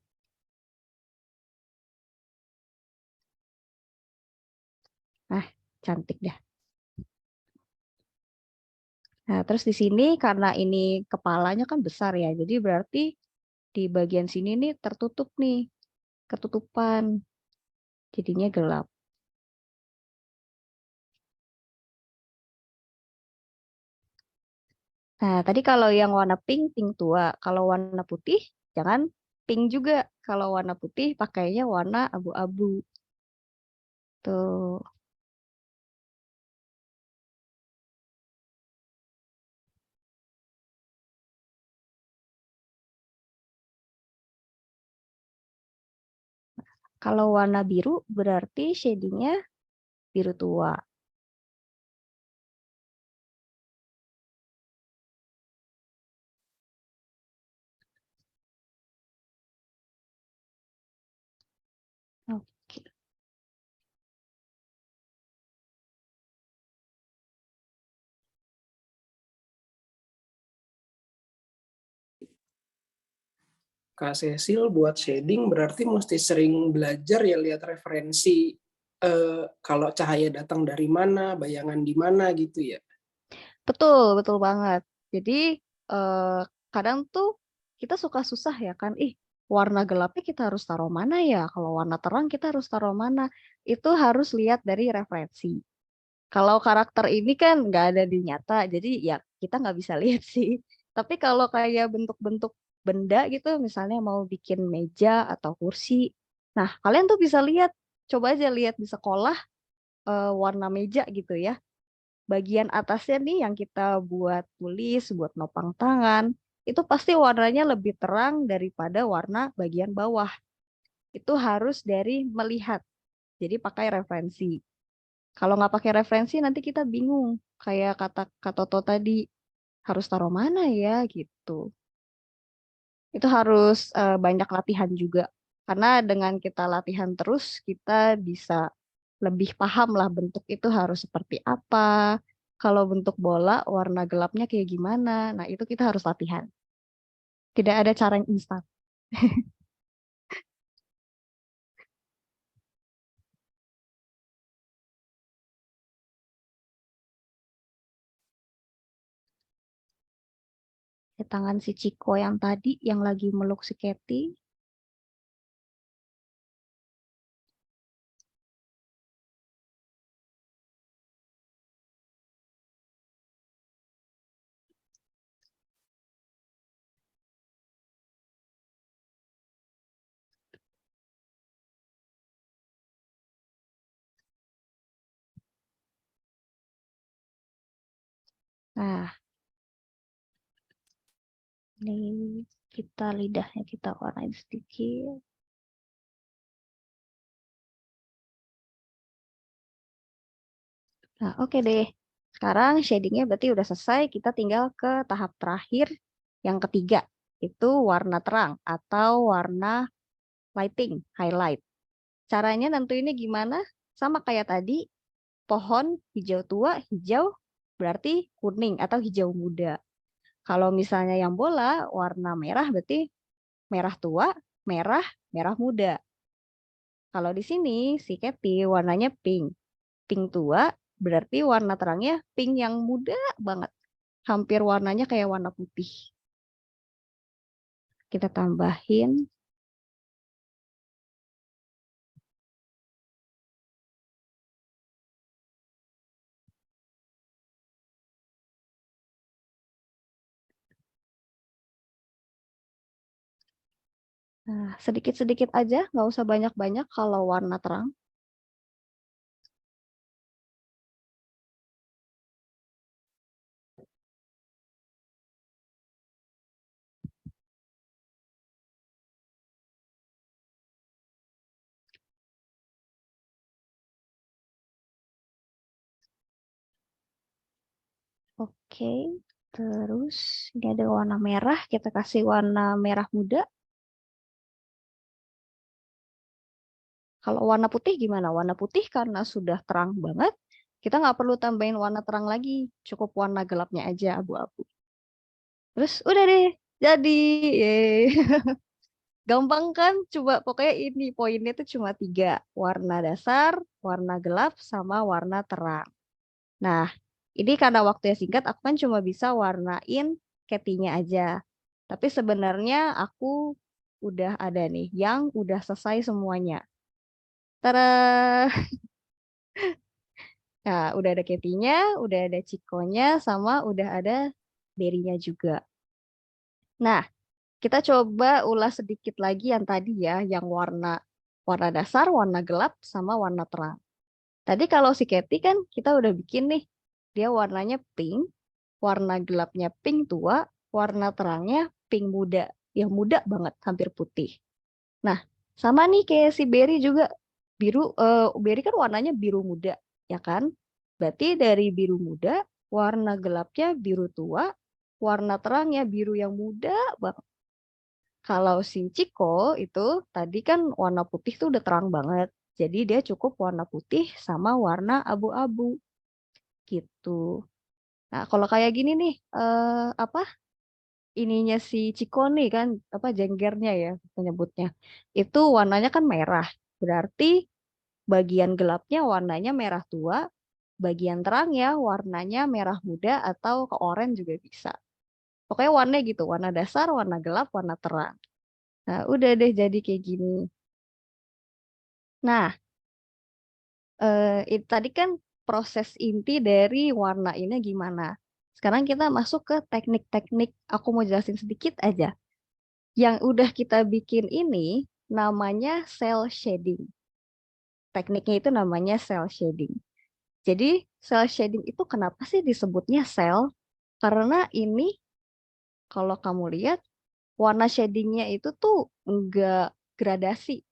Speaker 7: Nah, cantik dah. Nah, terus di sini karena ini kepalanya kan besar ya, jadi berarti di bagian sini nih tertutup nih, ketutupan, jadinya gelap. Nah, tadi kalau yang warna pink, pink tua. Kalau warna putih, jangan pink juga. Kalau warna putih, pakainya warna abu-abu. Tuh. Kalau warna biru, berarti shadingnya biru tua. Oke.
Speaker 6: Kak Cecil buat shading berarti mesti sering belajar ya, lihat referensi kalau cahaya datang dari mana, bayangan di mana gitu ya.
Speaker 7: Betul, betul banget. Jadi kadang tuh kita suka susah ya kan, warna gelapnya kita harus taruh mana ya, kalau warna terang kita harus taruh mana. Itu harus lihat dari referensi. Kalau karakter ini kan nggak ada di nyata, jadi ya kita nggak bisa lihat sih. Tapi kalau kayak bentuk-bentuk benda gitu, misalnya mau bikin meja atau kursi, nah kalian tuh bisa lihat, coba aja lihat di sekolah warna meja gitu ya. Bagian atasnya nih yang kita buat tulis, buat nopang tangan, itu pasti warnanya lebih terang daripada warna bagian bawah. Itu harus dari melihat, jadi pakai referensi. Kalau nggak pakai referensi nanti kita bingung. Kayak kata Kak Toto tadi, harus taruh mana ya gitu. Itu harus banyak latihan juga. Karena dengan kita latihan terus, kita bisa lebih paham lah bentuk itu harus seperti apa. Kalau bentuk bola, warna gelapnya kayak gimana. Nah, itu kita harus latihan. Tidak ada cara yang instan. Di tangan si Ciko yang tadi, yang lagi meluk si Katy. Nah, ini kita lidahnya kita warnain sedikit. Nah, oke deh. Sekarang shadingnya berarti udah selesai, kita tinggal ke tahap terakhir yang ketiga, itu warna terang atau warna lighting, highlight. Caranya nentuinnya gimana? Sama kayak tadi, pohon hijau tua, hijau berarti kuning atau hijau muda. Kalau misalnya yang bola warna merah berarti merah tua, merah, merah muda. Kalau di sini si Katy warnanya pink. Pink tua berarti warna terangnya pink yang muda banget. Hampir warnanya kayak warna putih. Kita tambahin. Nah, sedikit-sedikit aja, nggak usah banyak-banyak kalau warna terang. Oke, terus ini ada warna merah, kita kasih warna merah muda. Kalau warna putih gimana? Warna putih karena sudah terang banget, kita nggak perlu tambahin warna terang lagi, cukup warna gelapnya aja abu-abu. Terus udah deh, jadi. Yeay. Gampang kan? Coba pokoknya ini poinnya tuh cuma 3. Warna dasar, warna gelap, sama warna terang. Nah, ini karena waktunya singkat, aku kan cuma bisa warnain Katy-nya aja. Tapi sebenarnya aku udah ada nih yang udah selesai semuanya. Tada! Nah, udah ada Katy-nya, udah ada Chico-nya, sama udah ada Berry-nya juga. Nah, kita coba ulas sedikit lagi yang tadi ya, yang warna dasar, warna gelap, sama warna terang. Tadi kalau si Katy kan kita udah bikin nih, dia warnanya pink, warna gelapnya pink tua, warna terangnya pink muda, yang muda banget, hampir putih. Nah, sama nih kayak si Berry juga, Berry kan warnanya biru muda, ya kan? Berarti dari biru muda, warna gelapnya biru tua, warna terangnya biru yang muda banget. Kalau si Chico itu tadi kan warna putih tuh udah terang banget. Jadi dia cukup warna putih sama warna abu-abu gitu. Nah, kalau kayak gini nih, apa ininya si Chico nih kan, apa jenggernya ya penyebutnya. Itu warnanya kan merah. Berarti bagian gelapnya warnanya merah tua, bagian terangnya warnanya merah muda atau ke oranye juga bisa. Pokoknya warnanya gitu, warna dasar, warna gelap, warna terang. Nah, udah deh jadi kayak gini. Nah, itu tadi kan proses inti dari warna ini gimana. Sekarang kita masuk ke teknik-teknik. Aku mau jelasin sedikit aja. Yang udah kita bikin ini namanya cell shading. Tekniknya itu namanya cell shading. Jadi cell shading itu kenapa sih disebutnya cell? Karena ini kalau kamu lihat warna shadingnya itu tuh enggak gradasi.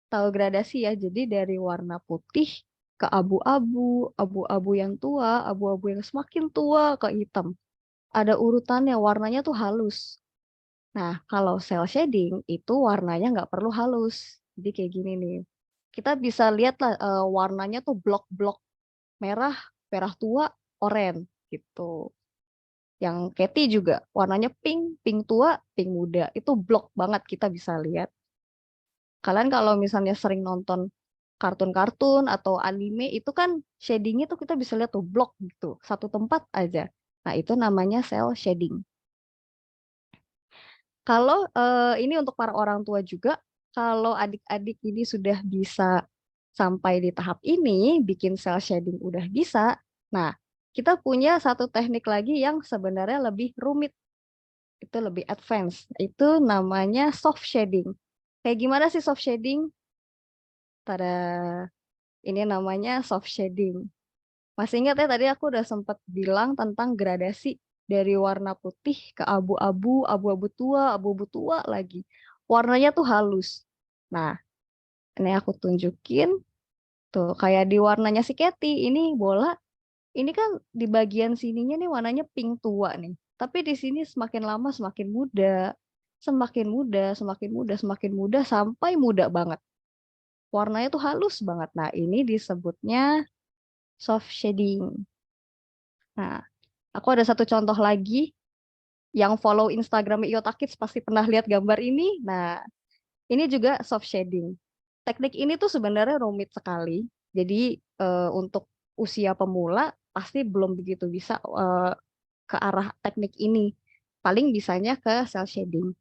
Speaker 7: Tahu gradasi ya, jadi dari warna putih ke abu-abu, abu-abu yang tua, abu-abu yang semakin tua ke hitam. Ada urutannya, warnanya tuh halus. Nah, kalau cell shading itu warnanya nggak perlu halus. Jadi kayak gini nih. Kita bisa lihat lah warnanya tuh blok-blok merah, merah tua, oranye gitu. Yang Katy juga warnanya pink, pink tua, pink muda. Itu blok banget kita bisa lihat. Kalian kalau misalnya sering nonton kartun-kartun atau anime itu kan shadingnya tuh kita bisa lihat tuh blok gitu, satu tempat aja. Nah itu namanya cell shading. Kalau ini untuk para orang tua juga, kalau adik-adik ini sudah bisa sampai di tahap ini, bikin cell shading udah bisa. Nah kita punya satu teknik lagi yang sebenarnya lebih rumit, itu lebih advance. Itu namanya soft shading. Kayak gimana sih soft shading? Tada. Ini namanya soft shading. Masih ingat ya tadi aku udah sempat bilang tentang gradasi dari warna putih ke abu-abu, abu-abu tua, abu-abu tua lagi. Warnanya tuh halus. Nah, ini aku tunjukin. Tuh, kayak di warnanya si Katy. Ini bola, ini kan di bagian sininya nih warnanya pink tua nih. Tapi di sini semakin lama semakin muda, semakin muda, semakin muda, semakin muda sampai muda banget. Warnanya tuh halus banget. Nah, ini disebutnya soft shading. Nah, aku ada satu contoh lagi yang follow Instagram Iota Kids pasti pernah lihat gambar ini. Nah, ini juga soft shading. Teknik ini tuh sebenarnya rumit sekali. Jadi untuk usia pemula pasti belum begitu bisa ke arah teknik ini. Paling bisanya ke cel shading.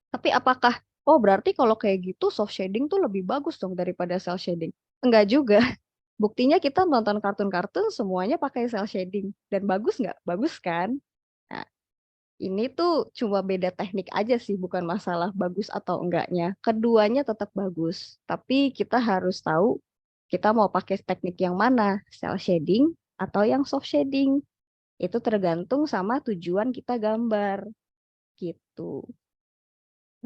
Speaker 7: Tapi apakah, oh berarti kalau kayak gitu soft shading tuh lebih bagus dong daripada cel shading? Enggak juga. Buktinya kita nonton kartun-kartun semuanya pakai cel shading. Dan bagus nggak? Bagus kan? Nah, ini tuh cuma beda teknik aja sih, bukan masalah bagus atau enggaknya. Keduanya tetap bagus. Tapi kita harus tahu kita mau pakai teknik yang mana, cel shading atau yang soft shading. Itu tergantung sama tujuan kita gambar. Gitu.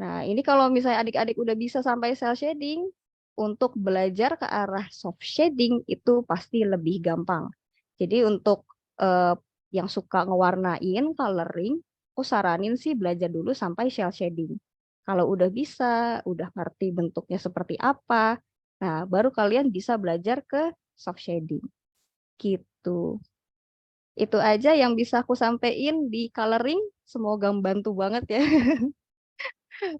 Speaker 7: Nah, ini kalau misalnya adik-adik udah bisa sampai cel shading, untuk belajar ke arah soft shading itu pasti lebih gampang. Jadi untuk eh, yang suka ngewarnain, coloring, aku saranin sih belajar dulu sampai cel shading. Kalau udah bisa, udah ngerti bentuknya seperti apa, nah baru kalian bisa belajar ke soft shading. Gitu. Itu aja yang bisa aku sampein di coloring. Semoga membantu banget ya.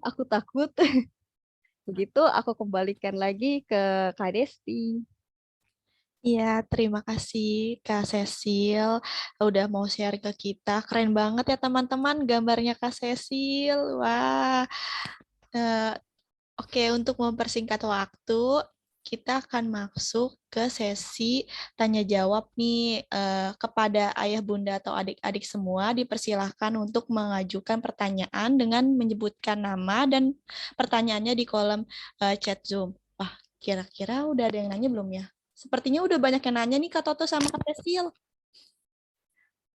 Speaker 7: Aku takut. Begitu aku kembalikan lagi ke Kak Desti.
Speaker 5: Iya, terima kasih Kak Cecil udah mau share ke kita. Keren banget ya teman-teman gambarnya Kak Cecil. Wah, eh, oke, untuk mempersingkat waktu, kita akan masuk ke sesi tanya jawab nih kepada ayah bunda atau adik-adik semua. Dipersilahkan untuk mengajukan pertanyaan dengan menyebutkan nama dan pertanyaannya di kolom chat Zoom. Wah, kira-kira udah ada yang nanya belum ya? Sepertinya udah banyak yang nanya nih Kak Toto sama Kak Cecil.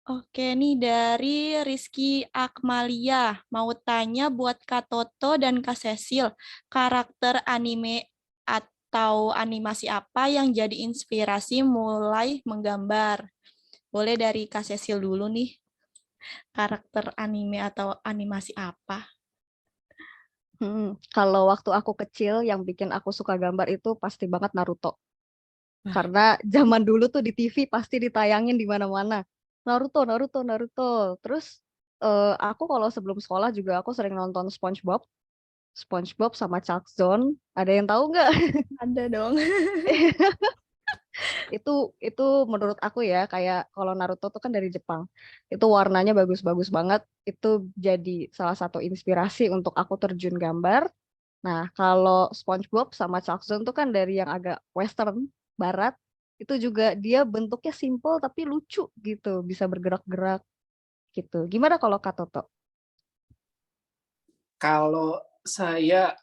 Speaker 5: Oke, nih dari Rizky Akmalia. Mau tanya buat Kak Toto dan Kak Cecil, karakter anime atau animasi apa yang jadi inspirasi mulai menggambar? Boleh dari Kak Cecil dulu nih, karakter anime atau animasi apa?
Speaker 7: Kalau waktu aku kecil yang bikin aku suka gambar itu pasti banget Naruto.
Speaker 5: Wah.
Speaker 7: Karena zaman dulu tuh di TV pasti ditayangin di mana-mana. Naruto, Naruto, Naruto. Terus aku kalau sebelum sekolah juga aku sering nonton SpongeBob. SpongeBob sama Chuck Zone. Ada yang tahu nggak?
Speaker 5: Ada dong.
Speaker 7: Itu menurut aku ya kayak kalau Naruto tuh kan dari Jepang. Itu warnanya bagus-bagus banget. Itu jadi salah satu inspirasi untuk aku terjun gambar. Nah, kalau SpongeBob sama Chuck Zone tuh kan dari yang agak western, barat. Itu juga dia bentuknya simple tapi lucu gitu, bisa bergerak-gerak gitu. Gimana kalau Kak Toto?
Speaker 6: Kalau saya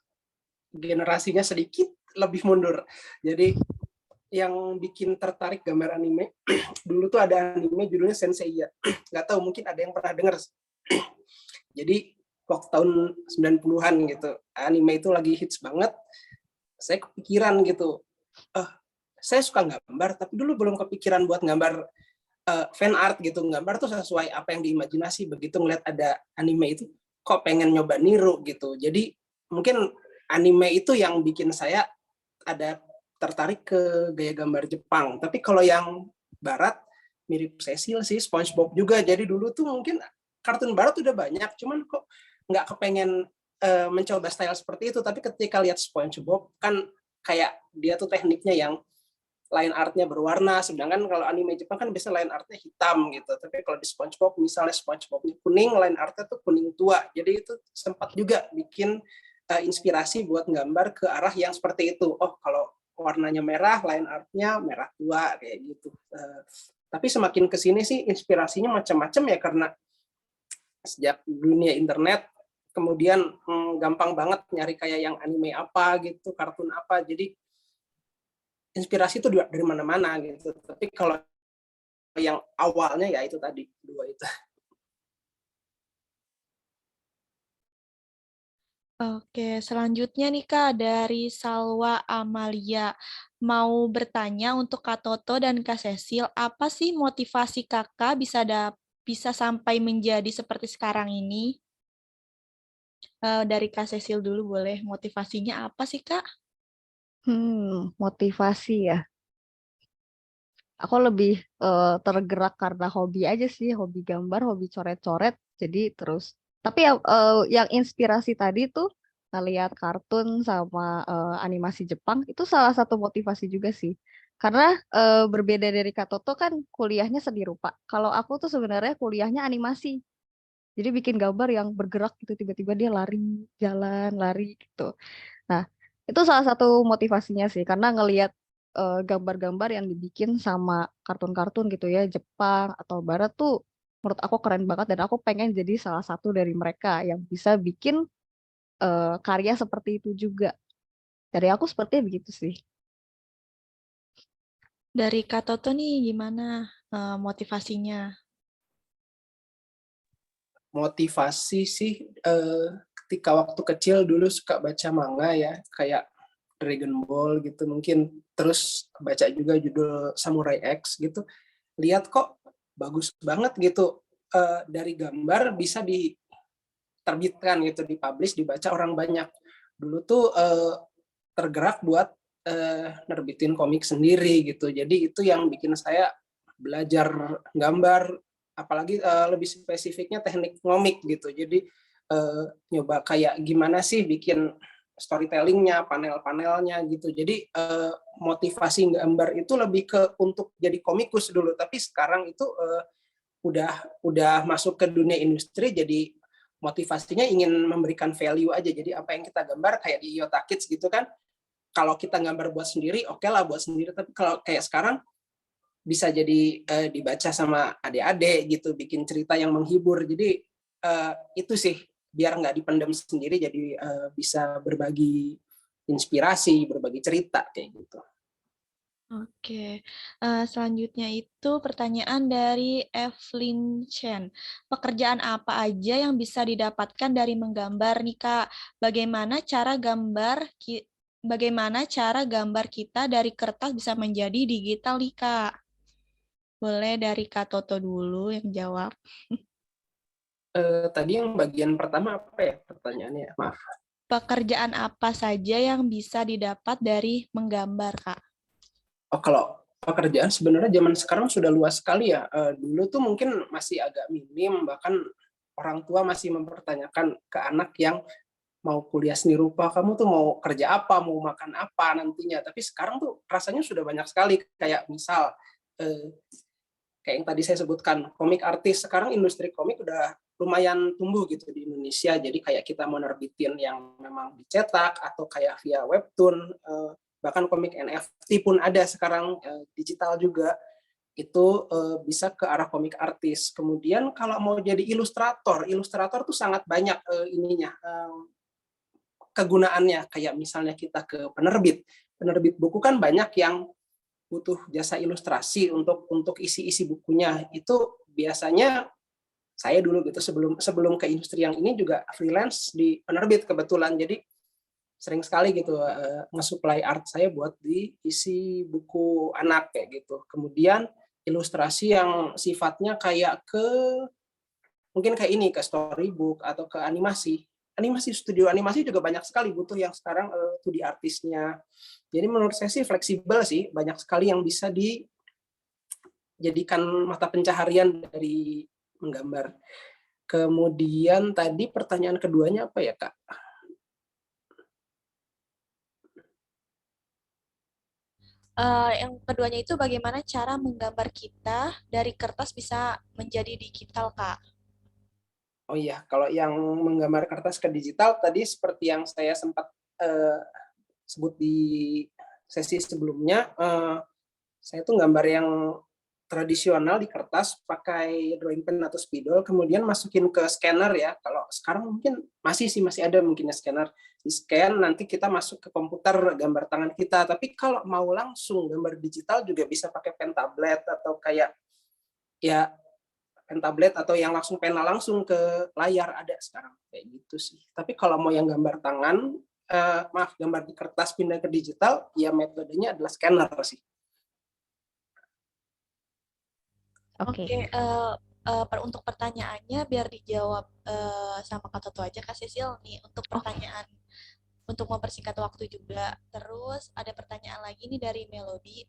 Speaker 6: generasinya sedikit lebih mundur. Jadi yang bikin tertarik gambar anime, dulu tuh ada anime judulnya Senseiya. Nggak tahu, mungkin ada yang pernah dengar. Jadi waktu tahun 90-an gitu, anime itu lagi hits banget. Saya kepikiran gitu, saya suka gambar, tapi dulu belum kepikiran buat gambar fan art gitu. Gambar tuh sesuai apa yang diimajinasi. Begitu ngeliat ada anime itu, kok pengen nyoba niru gitu. Jadi mungkin anime itu yang bikin saya ada tertarik ke gaya gambar Jepang. Tapi kalau yang barat, mirip Cecil sih, SpongeBob juga. Jadi dulu tuh mungkin kartun barat udah banyak, cuman kok nggak kepengen mencoba style seperti itu. Tapi ketika lihat SpongeBob, kan kayak dia tuh tekniknya yang line artnya berwarna, sedangkan kalau anime Jepang kan biasa line artnya hitam gitu. Tapi kalau di SpongeBob, misalnya SpongeBobnya kuning, line artnya tuh kuning tua. Jadi itu sempat juga bikin inspirasi buat gambar ke arah yang seperti itu. Oh, kalau warnanya merah, line artnya merah tua kayak gitu. Tapi semakin kesini sih inspirasinya macam-macam ya, karena sejak dunia internet kemudian gampang banget nyari kayak yang anime apa gitu, kartun apa. Jadi inspirasi itu dari mana-mana gitu. Tapi kalau yang awalnya ya itu tadi, dua itu.
Speaker 5: Oke, selanjutnya nih Kak dari Salwa Amalia. mau bertanya untuk Kak Toto dan Kak Cecil, apa sih motivasi kakak bisa sampai menjadi seperti sekarang ini? Dari Kak Cecil dulu boleh, motivasinya apa sih Kak?
Speaker 7: Motivasi ya. Aku lebih tergerak karena hobi aja sih, hobi gambar, hobi coret-coret. Jadi terus, tapi yang inspirasi tadi tuh ngeliat kartun sama animasi Jepang itu salah satu motivasi juga sih. Karena berbeda dari Kak Toto kan kuliahnya seni rupa. Kalau aku tuh sebenarnya kuliahnya animasi. Jadi bikin gambar yang bergerak gitu, tiba-tiba dia lari, jalan, lari gitu. Nah, itu salah satu motivasinya sih, karena ngelihat gambar-gambar yang dibikin sama kartun-kartun gitu ya, Jepang atau Barat tuh menurut aku keren banget dan aku pengen jadi salah satu dari mereka yang bisa bikin karya seperti itu juga. Dari aku sepertinya begitu sih.
Speaker 5: Dari Kak Toto nih gimana motivasinya?
Speaker 6: Motivasi sih ketika waktu kecil dulu suka baca manga ya, kayak Dragon Ball gitu mungkin, terus baca juga judul Samurai X gitu, lihat kok bagus banget gitu, dari gambar bisa diterbitkan gitu, dipublish, dibaca orang banyak. Dulu tuh tergerak buat nerbitin komik sendiri gitu, jadi itu yang bikin saya belajar gambar, apalagi lebih spesifiknya teknik ngomik gitu. Jadi nyoba kayak gimana sih bikin storytellingnya, panel-panelnya gitu. Jadi motivasi gambar itu lebih ke untuk jadi komikus dulu, tapi sekarang itu udah masuk ke dunia industri, jadi motivasinya ingin memberikan value aja. Jadi apa yang kita gambar kayak di Iota Kids gitu kan, kalau kita gambar buat sendiri, oke lah buat sendiri. Tapi kalau kayak sekarang bisa jadi dibaca sama adik-adik gitu, bikin cerita yang menghibur. Jadi itu sih, biar nggak dipendam sendiri, jadi bisa berbagi inspirasi, berbagi cerita kayak gitu.
Speaker 5: Oke, selanjutnya itu pertanyaan dari Evelyn Chen. Pekerjaan apa aja yang bisa didapatkan dari menggambar nih Kak? Bagaimana cara gambar kita dari kertas bisa menjadi digital nih Kak? Boleh dari Kak Toto dulu yang jawab.
Speaker 6: Tadi yang bagian pertama apa ya pertanyaannya? Maaf.
Speaker 5: Pekerjaan apa saja yang bisa didapat dari menggambar Kak?
Speaker 6: Oh, kalau pekerjaan sebenarnya zaman sekarang sudah luas sekali ya. Dulu tuh mungkin masih agak minim, bahkan orang tua masih mempertanyakan ke anak yang mau kuliah seni rupa, kamu tuh mau kerja apa, mau makan apa nantinya. Tapi sekarang tuh rasanya sudah banyak sekali, kayak misal kayak yang tadi saya sebutkan, komik artis. Sekarang industri komik udah lumayan tumbuh gitu di Indonesia. Jadi kayak kita mau nerbitin yang memang dicetak atau kayak via webtoon, bahkan komik NFT pun ada sekarang, digital juga. Itu bisa ke arah komik artis. Kemudian kalau mau jadi ilustrator tuh sangat banyak kegunaannya. Kayak misalnya kita ke penerbit buku kan banyak yang butuh jasa ilustrasi untuk isi-isi bukunya. Itu biasanya saya dulu gitu sebelum ke industri yang ini juga freelance di penerbit kebetulan. Jadi sering sekali gitu nge-supply art saya buat diisi buku anak kayak gitu. Kemudian ilustrasi yang sifatnya kayak mungkin kayak ini, ke storybook atau ke animasi. Studio animasi juga banyak sekali butuh yang sekarang 2D artisnya. Jadi menurut saya sih fleksibel sih, banyak sekali yang bisa dijadikan mata pencaharian dari menggambar. Kemudian tadi pertanyaan keduanya apa ya, Kak?
Speaker 5: Yang keduanya itu bagaimana cara menggambar kita dari kertas bisa menjadi digital, Kak?
Speaker 6: Oh iya, kalau yang menggambar kertas ke digital tadi seperti yang saya sempat sebut di sesi sebelumnya, saya tuh gambar yang tradisional di kertas pakai drawing pen atau spidol, kemudian masukin ke scanner ya. Kalau sekarang mungkin masih ada mungkinnya scanner, di scan nanti kita masuk ke komputer gambar tangan kita. Tapi kalau mau langsung gambar digital juga bisa pakai pen tablet atau kayak ya pen tablet atau yang langsung pena langsung ke layar, ada sekarang kayak gitu sih. Tapi kalau mau yang gambar tangan gambar di kertas pindah ke digital, ya metodenya adalah scanner sih.
Speaker 7: Oke.
Speaker 5: Oke, untuk pertanyaannya biar dijawab sama Kak Toto aja, Kak Cecil nih untuk pertanyaan untuk mempersingkat waktu juga. Terus ada pertanyaan lagi nih dari Melody.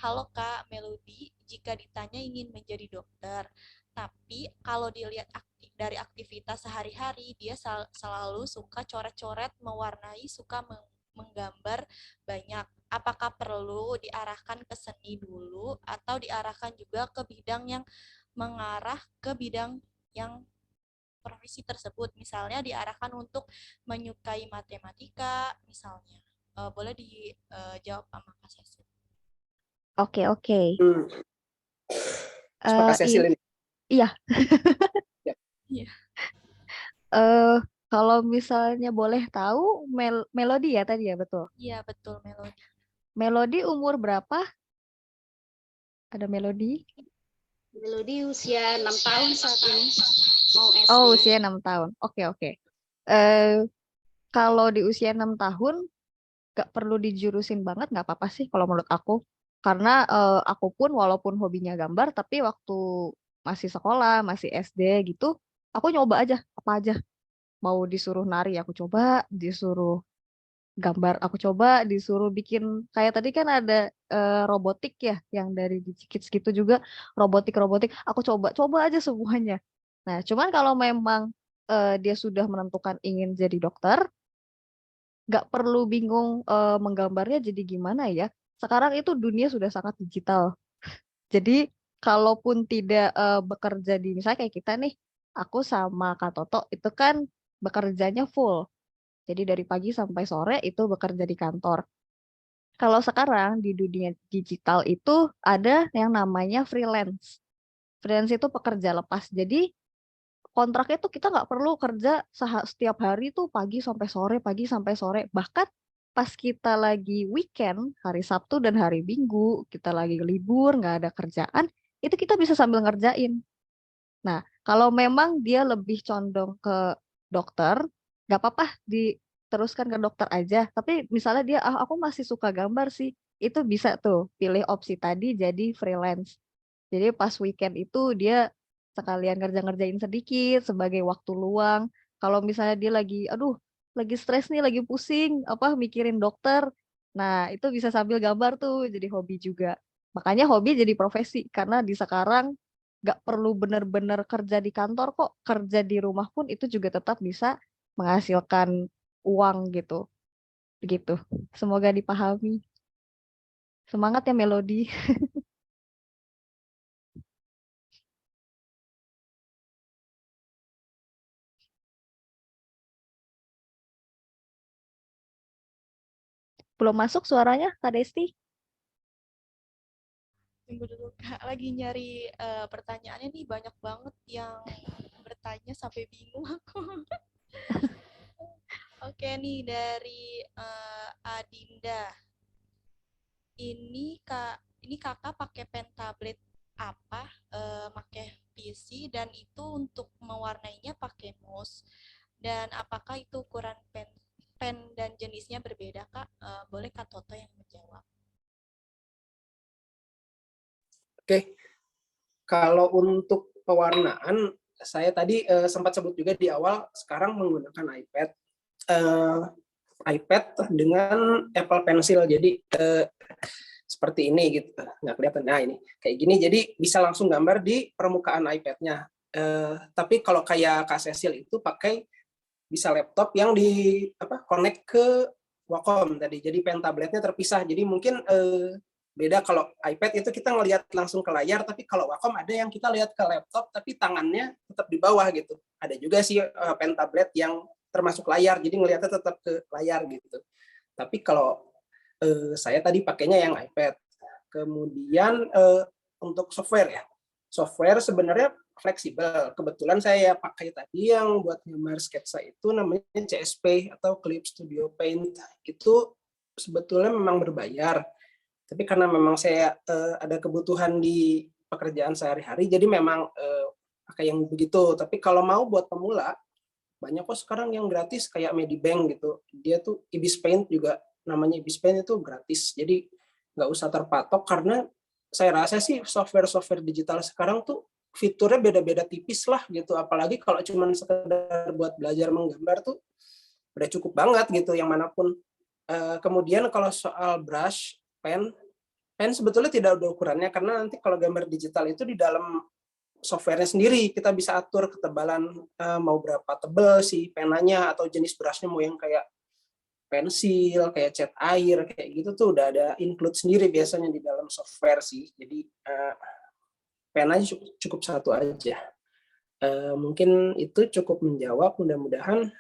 Speaker 5: Halo Kak Melody, jika ditanya ingin menjadi dokter, tapi kalau dilihat dari aktivitas sehari-hari, dia selalu suka coret-coret, mewarnai, suka menggambar banyak. Apakah perlu diarahkan ke seni dulu atau diarahkan juga ke bidang yang mengarah ke bidang yang profesi tersebut, misalnya diarahkan untuk menyukai matematika misalnya. Boleh dijawab sama Kak Cecil.
Speaker 7: Oke, oke.
Speaker 6: Sama Kak Cecil ini.
Speaker 7: Iya.
Speaker 6: Ya.
Speaker 5: Iya.
Speaker 7: Kalau misalnya boleh tahu, Melody ya tadi ya, betul?
Speaker 5: Iya, betul, Melody.
Speaker 7: Melody umur berapa? Ada Melody?
Speaker 8: Melody usia 6 tahun saat ini, mau SD.
Speaker 7: Oh, usia 6 tahun. Oke, oke. Kalau di usia 6 tahun, gak perlu dijurusin banget, gak apa-apa sih kalau menurut aku. Karena aku pun walaupun hobinya gambar, tapi waktu masih sekolah, masih SD gitu, aku nyoba aja, apa aja. Mau disuruh nari, aku coba. Disuruh gambar, aku coba. Disuruh bikin, kayak tadi kan ada robotik ya, yang dari Digikits gitu juga, robotik, aku coba aja semuanya. Nah, cuman kalau memang dia sudah menentukan ingin jadi dokter, nggak perlu bingung menggambarnya jadi gimana ya. Sekarang itu dunia sudah sangat digital. Jadi kalaupun tidak bekerja di, misalnya kayak kita nih, aku sama Kak Toto itu kan bekerjanya full. Jadi dari pagi sampai sore itu bekerja di kantor. Kalau sekarang di dunia digital itu ada yang namanya freelance. Freelance itu pekerja lepas. Jadi kontraknya tuh kita nggak perlu kerja setiap hari tuh pagi sampai sore, pagi sampai sore. Bahkan pas kita lagi weekend, hari Sabtu dan hari Minggu, kita lagi libur, nggak ada kerjaan, itu kita bisa sambil ngerjain. Nah, kalau memang dia lebih condong ke dokter, nggak apa-apa diteruskan ke dokter aja. Tapi misalnya dia, aku masih suka gambar sih, itu bisa tuh pilih opsi tadi jadi freelance. Jadi pas weekend itu dia sekalian ngerjain sedikit sebagai waktu luang. Kalau misalnya dia lagi, aduh, lagi stres nih, lagi pusing, apa mikirin dokter. Nah, itu bisa sambil gambar tuh, jadi hobi juga. Makanya hobi jadi profesi, karena di sekarang nggak perlu benar-benar kerja di kantor kok, kerja di rumah pun itu juga tetap bisa menghasilkan uang gitu. Begitu. Semoga dipahami. Semangat ya Melody. Belum masuk suaranya, Kak Desti?
Speaker 5: Tunggu dulu Kak, lagi nyari pertanyaannya nih, banyak banget yang bertanya sampai bingung aku. Oke nih dari Adinda. Ini kakak pakai pen tablet apa? Pakai PC dan itu untuk mewarnainya pakai mouse. Dan apakah itu ukuran pen dan jenisnya berbeda Kak? Boleh Kak Toto yang menjawab.
Speaker 6: Oke, kalau untuk pewarnaan, saya tadi sempat sebut juga di awal, sekarang menggunakan iPad dengan Apple Pencil, jadi seperti ini gitu, nggak kelihatan. Nah ini kayak gini, jadi bisa langsung gambar di permukaan iPad-nya. Tapi kalau kayak Kak Cecil itu pakai bisa laptop yang di connect ke Wacom tadi, jadi pen tabletnya terpisah. Jadi mungkin beda kalau iPad itu kita ngelihat langsung ke layar, tapi kalau Wacom ada yang kita lihat ke laptop tapi tangannya tetap di bawah gitu. Ada juga sih pen tablet yang termasuk layar, jadi ngelihatnya tetap ke layar gitu. Tapi kalau saya tadi pakainya yang iPad. Kemudian untuk software ya, software sebenarnya fleksibel. Kebetulan saya pakai tadi yang buat gambar sketsa itu namanya CSP atau Clip Studio Paint. Itu sebetulnya memang berbayar. Tapi karena memang saya ada kebutuhan di pekerjaan sehari-hari, jadi memang pakai yang begitu. Tapi kalau mau buat pemula, banyak kok sekarang yang gratis kayak Medibank gitu. Dia tuh Ibis Paint juga, namanya Ibis Paint itu gratis. Jadi nggak usah terpatok, karena saya rasa sih software-software digital sekarang tuh fiturnya beda-beda tipis lah gitu. Apalagi kalau cuma sekedar buat belajar menggambar tuh udah cukup banget gitu yang manapun. Kemudian kalau soal brush, pen sebetulnya tidak ada ukurannya, karena nanti kalau gambar digital itu di dalam softwarenya sendiri kita bisa atur ketebalan, mau berapa tebel si penanya, atau jenis brushnya mau yang kayak pensil, kayak cat air, kayak gitu tuh udah ada include sendiri biasanya di dalam software sih. Jadi penanya cukup satu aja. Mungkin itu cukup menjawab, mudah-mudahan.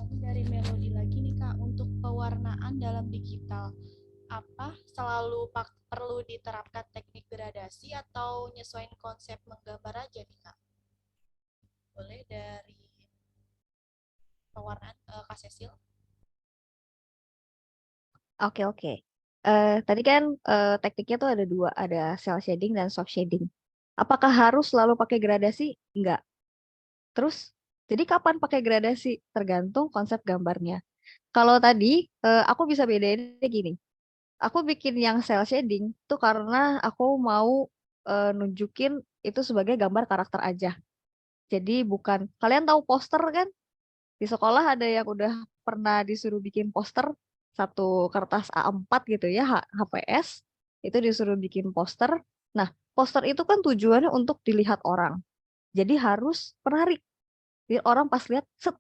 Speaker 5: Ini dari Melody lagi nih Kak, untuk pewarnaan dalam digital, apa selalu perlu diterapkan teknik gradasi atau nyesuaiin konsep menggambar aja nih Kak? Boleh dari pewarnaan Kak Cecil?
Speaker 7: Oke. Tadi kan tekniknya tuh ada dua, ada cel shading dan soft shading. Apakah harus selalu pakai gradasi? Enggak. Terus, jadi kapan pakai gradasi? Tergantung konsep gambarnya. Kalau tadi, aku bisa bedain gini. Aku bikin yang cel shading tuh karena aku mau nunjukin itu sebagai gambar karakter aja. Jadi bukan, kalian tahu poster kan? Di sekolah ada yang udah pernah disuruh bikin poster, satu kertas A4 gitu ya, HPS, itu disuruh bikin poster. Nah, poster itu kan tujuannya untuk dilihat orang. Jadi harus menarik. Biar orang pas lihat, set,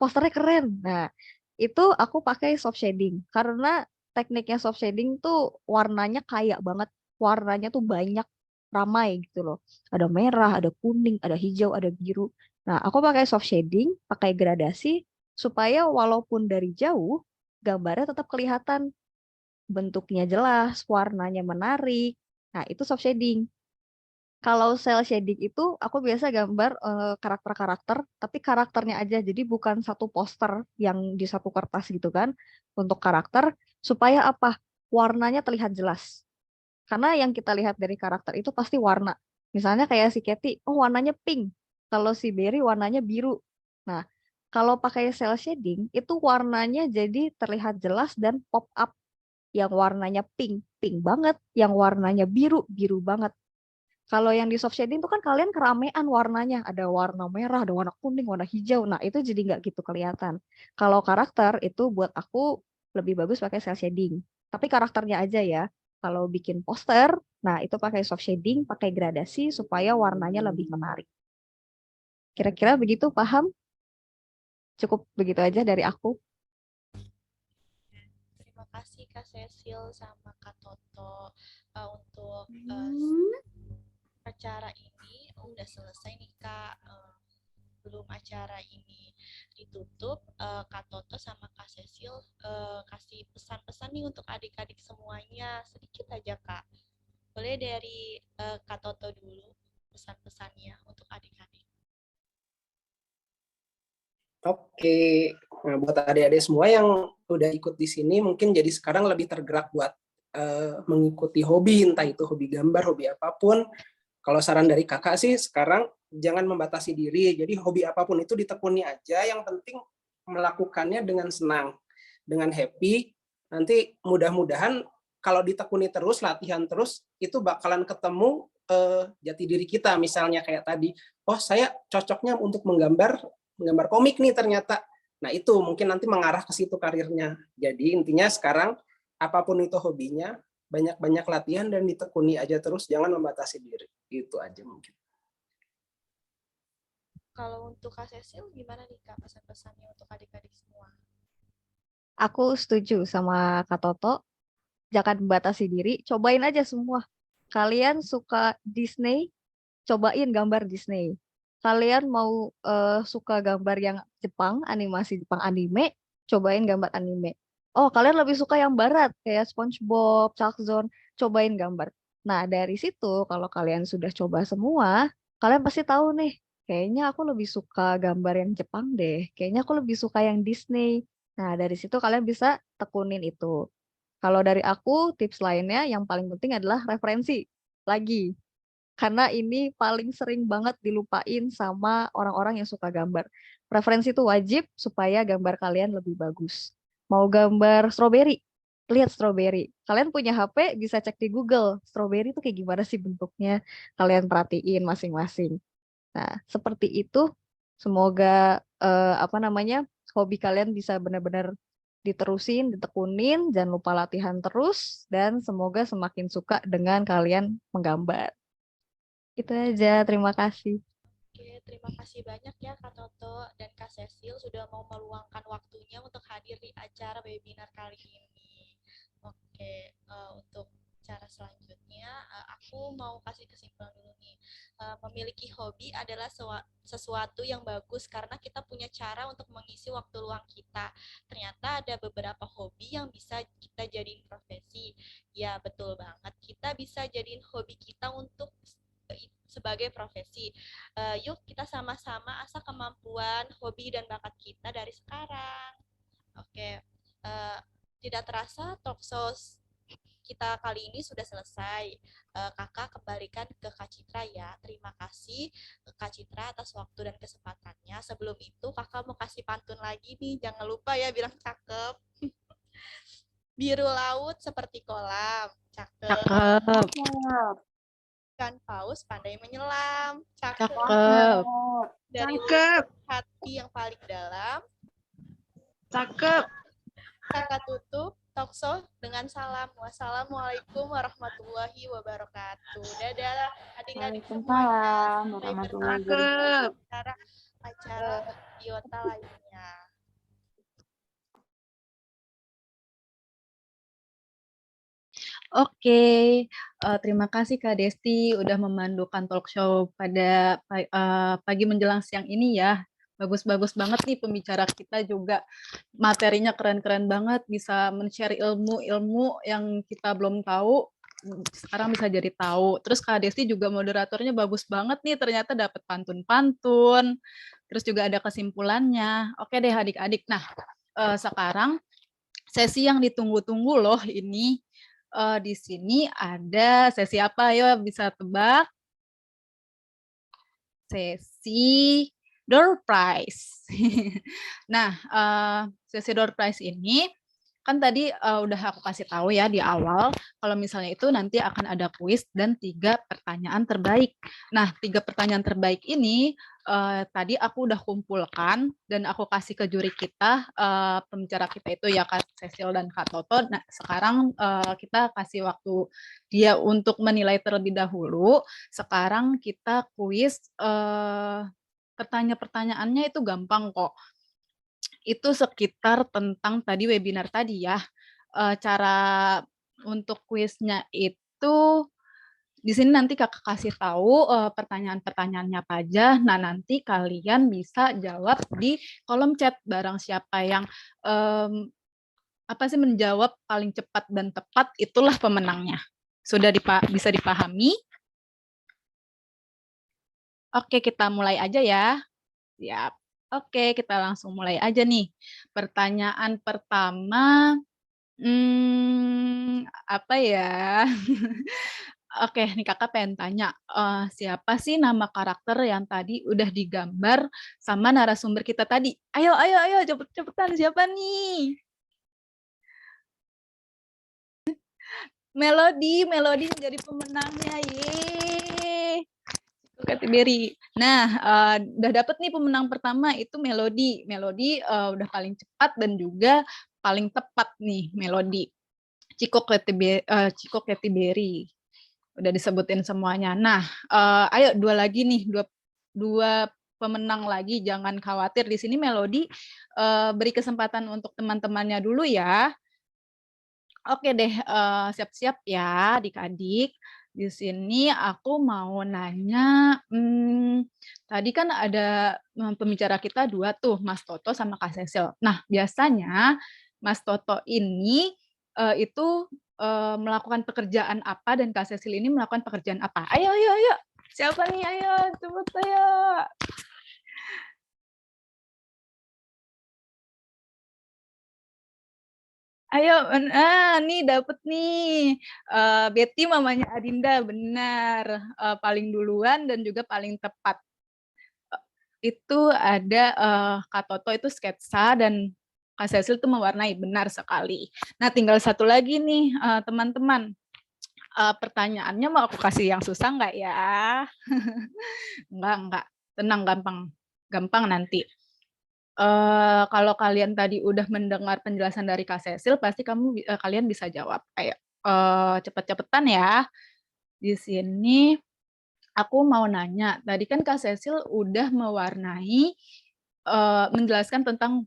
Speaker 7: posternya keren. Nah, itu aku pakai soft shading. Karena tekniknya soft shading tuh warnanya kaya banget. Warnanya tuh banyak, ramai gitu loh. Ada merah, ada kuning, ada hijau, ada biru. Nah, aku pakai soft shading, pakai gradasi, supaya walaupun dari jauh, gambarnya tetap kelihatan. Bentuknya jelas, warnanya menarik. Nah, itu soft shading. Kalau cel shading itu aku biasa gambar karakter-karakter, tapi karakternya aja. Jadi bukan satu poster yang di satu kertas gitu kan untuk karakter, supaya apa? Warnanya terlihat jelas. Karena yang kita lihat dari karakter itu pasti warna. Misalnya kayak si Katy, oh warnanya pink. Kalau si Berry warnanya biru. Nah, kalau pakai cel shading itu warnanya jadi terlihat jelas dan pop up. Yang warnanya pink, pink banget. Yang warnanya biru, biru banget. Kalau yang di soft shading itu kan kalian keramaian warnanya. Ada warna merah, ada warna kuning, warna hijau. Nah, itu jadi nggak gitu kelihatan. Kalau karakter itu buat aku lebih bagus pakai cel shading. Tapi karakternya aja ya. Kalau bikin poster, nah itu pakai soft shading, pakai gradasi supaya warnanya lebih menarik. Kira-kira begitu, paham? Cukup begitu aja dari aku.
Speaker 5: Terima kasih Kak Cecil sama Kak Toto untuk acara ini udah selesai nih Kak. Belum acara ini ditutup, Kak Toto sama Kak Cecil kasih pesan-pesan nih untuk adik-adik semuanya, sedikit aja Kak. Boleh dari Kak Toto dulu pesan-pesannya untuk adik-adik.
Speaker 6: Oke, nah buat adik-adik semua yang udah ikut di sini, mungkin jadi sekarang lebih tergerak buat mengikuti hobi, entah itu hobi gambar, hobi apapun. Kalau saran dari kakak sih sekarang jangan membatasi diri, jadi hobi apapun itu ditekuni aja, yang penting melakukannya dengan senang, dengan happy. Nanti mudah-mudahan kalau ditekuni terus, latihan terus, itu bakalan ketemu jati diri kita. Misalnya kayak tadi, oh saya cocoknya untuk menggambar komik nih ternyata. Nah itu mungkin nanti mengarah ke situ karirnya. Jadi intinya sekarang apapun itu hobinya, banyak-banyak latihan dan ditekuni aja terus, jangan membatasi diri. Itu aja mungkin.
Speaker 5: Kalau untuk Kak Cecil gimana nih Kak pesan-pesannya untuk adik-adik semua?
Speaker 7: Aku setuju sama Kak Toto. Jangan membatasi diri, cobain aja semua. Kalian suka Disney, cobain gambar Disney. Kalian mau suka gambar yang Jepang, animasi Jepang anime, cobain gambar anime. Oh, kalian lebih suka yang barat, kayak SpongeBob, Chuck Zone, cobain gambar. Nah, dari situ, kalau kalian sudah coba semua, kalian pasti tahu nih, kayaknya aku lebih suka gambar yang Jepang deh. Kayaknya aku lebih suka yang Disney. Nah, dari situ kalian bisa tekunin itu. Kalau dari aku, tips lainnya yang paling penting adalah referensi lagi. Karena ini paling sering banget dilupain sama orang-orang yang suka gambar. Referensi itu wajib supaya gambar kalian lebih bagus. Mau gambar strawberry, lihat strawberry. Kalian punya HP, bisa cek di Google, strawberry itu kayak gimana sih bentuknya. Kalian perhatiin masing-masing. Nah, seperti itu. Semoga hobi kalian bisa benar-benar diterusin, ditekunin, jangan lupa latihan terus, dan semoga semakin suka dengan kalian menggambar. Itu aja, terima kasih.
Speaker 5: Oke, terima kasih banyak ya Kak Toto dan Kak Cecil sudah mau meluangkan waktunya untuk hadir di acara webinar kali ini. Oke, untuk cara selanjutnya aku mau kasih kesimpulan dulu nih. Memiliki hobi adalah sesuatu yang bagus karena kita punya cara untuk mengisi waktu luang kita. Ternyata ada beberapa hobi yang bisa kita jadiin profesi. Ya, betul banget. Kita bisa jadiin hobi kita untuk sebagai profesi. Yuk kita sama-sama asah kemampuan, hobi dan bakat kita dari sekarang. Oke, tidak terasa talkshow kita kali ini sudah selesai. Kakak kembalikan ke Kak Citra ya. Terima kasih Kak Citra atas waktu dan kesempatannya. Sebelum itu kakak mau kasih pantun lagi nih. Jangan lupa ya bilang cakep. Biru laut seperti kolam. Cakep.
Speaker 1: Cakep.
Speaker 5: Ikan paus pandai menyelam. Cakep.
Speaker 1: Cakep.
Speaker 5: Dari
Speaker 3: Cakep.
Speaker 5: hati yang paling dalam.
Speaker 3: Cakep.
Speaker 5: Kakak tutup talkshow dengan salam. Wassalamualaikum warahmatullahi wabarakatuh. Dadah adik-adik semuanya. Sampai bertemu di acara biota lainnya.
Speaker 1: Oke, terima kasih Kak Desti udah memandukan talk show pada pagi menjelang siang ini ya. Bagus-bagus banget nih pembicara kita juga. Materinya keren-keren banget, bisa men-share ilmu-ilmu yang kita belum tahu, sekarang bisa jadi tahu. Terus Kak Desti juga moderatornya bagus banget nih, ternyata dapat pantun-pantun. Terus juga ada kesimpulannya. Oke deh adik-adik. Nah, sekarang sesi yang ditunggu-tunggu loh ini. Di sini ada sesi apa? Ayo bisa tebak. Sesi door prize. Nah, sesi door prize ini kan tadi udah aku kasih tahu ya di awal kalau misalnya itu nanti akan ada kuis dan 3 pertanyaan terbaik. Nah, 3 pertanyaan terbaik ini tadi aku udah kumpulkan dan aku kasih ke juri kita, pembicara kita itu ya Kak Cecil dan Kak Toto. Nah, sekarang kita kasih waktu dia untuk menilai terlebih dahulu. Sekarang kita kuis, pertanyaan-pertanyaannya itu gampang kok. Itu sekitar tentang tadi webinar tadi ya. Cara untuk kuisnya itu di sini nanti Kakak kasih tahu pertanyaan-pertanyaannya apa aja. Nah, nanti kalian bisa jawab di kolom chat barang siapa yang menjawab paling cepat dan tepat itulah pemenangnya. Sudah bisa dipahami? Oke, kita mulai aja ya. Siap. Oke, kita langsung mulai aja nih. Pertanyaan pertama, apa ya? Oke, nih Kakak pengen tanya, siapa sih nama karakter yang tadi udah digambar sama narasumber kita tadi? Ayo, cepet-cepetan siapa nih? Melody menjadi pemenangnya, yeay. Katy Berry. Nah, udah dapet nih pemenang pertama itu Melody. Melody udah paling cepat dan juga paling tepat nih Melody. Ciko Katy Berry. Udah disebutin semuanya. Nah, ayo 2 lagi nih, dua pemenang lagi. Jangan khawatir di sini Melody beri kesempatan untuk teman-temannya dulu ya. Oke deh, siap-siap ya adik-adik. Di sini aku mau nanya, tadi kan ada pembicara kita 2 tuh, Mas Toto sama Kak Cecil. Nah, biasanya Mas Toto ini itu melakukan pekerjaan apa dan Kak Cecil ini melakukan pekerjaan apa? Ayo. Siapa nih? Ayo, cepet ayo. Ayo, nih dapet nih. Betty mamanya Adinda, benar. Paling duluan dan juga paling tepat. Itu ada Kak Toto itu sketsa dan Kak Cecil itu mewarnai, benar sekali. Nah, tinggal satu lagi nih teman-teman. Pertanyaannya mau aku kasih yang susah nggak ya? Enggak. Tenang, gampang nanti. Kalau kalian tadi udah mendengar penjelasan dari Kak Cecil, pasti kalian bisa jawab. Ayo, cepet-cepetan ya. Di sini aku mau nanya. Tadi kan Kak Cecil udah mewarnai, menjelaskan tentang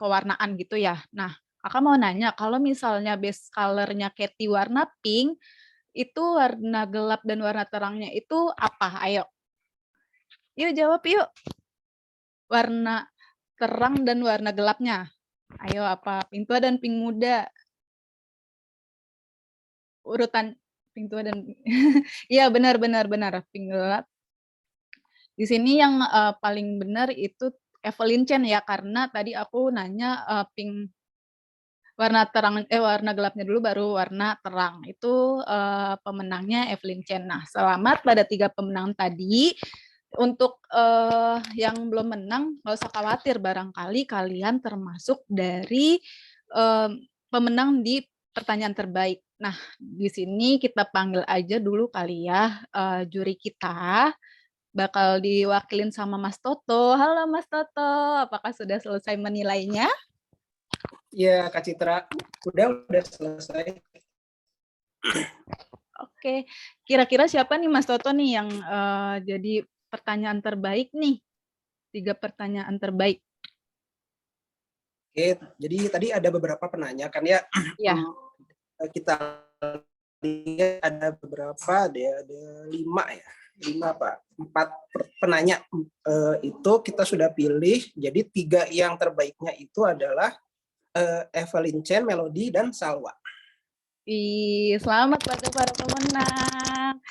Speaker 1: pewarnaan gitu ya. Nah, Kakak mau nanya, kalau misalnya base color-nya Katy warna pink, itu warna gelap dan warna terangnya itu apa? Ayo. Yuk jawab yuk. Warna terang dan warna gelapnya. Ayo apa? Pink tua dan pink muda. Urutan pink tua dan iya benar pink gelap. Di sini yang paling benar itu Evelyn Chen ya, karena tadi aku nanya pink warna terang warna gelapnya dulu baru warna terang. Itu pemenangnya Evelyn Chen. Nah, selamat pada 3 pemenang tadi. Untuk yang belum menang, nggak usah khawatir, barangkali kalian termasuk dari pemenang di pertanyaan terbaik. Nah, di sini kita panggil aja dulu kali ya juri kita. Bakal diwakilin sama Mas Toto. Halo Mas Toto, apakah sudah selesai menilainya?
Speaker 6: Ya, Kak Citra, udah selesai.
Speaker 1: Oke, kira-kira siapa nih Mas Toto nih yang jadi pertanyaan terbaik nih? 3 pertanyaan terbaik.
Speaker 6: Oke, jadi tadi ada beberapa penanya kan ya.
Speaker 1: Iya.
Speaker 6: Kita lihat ada beberapa, ada 5 ya. 5 Pak. 4 penanya itu kita sudah pilih. Jadi 3 yang terbaiknya itu adalah Evelyn Chen, Melody, dan Salwa.
Speaker 1: Selamat pada para pemenang.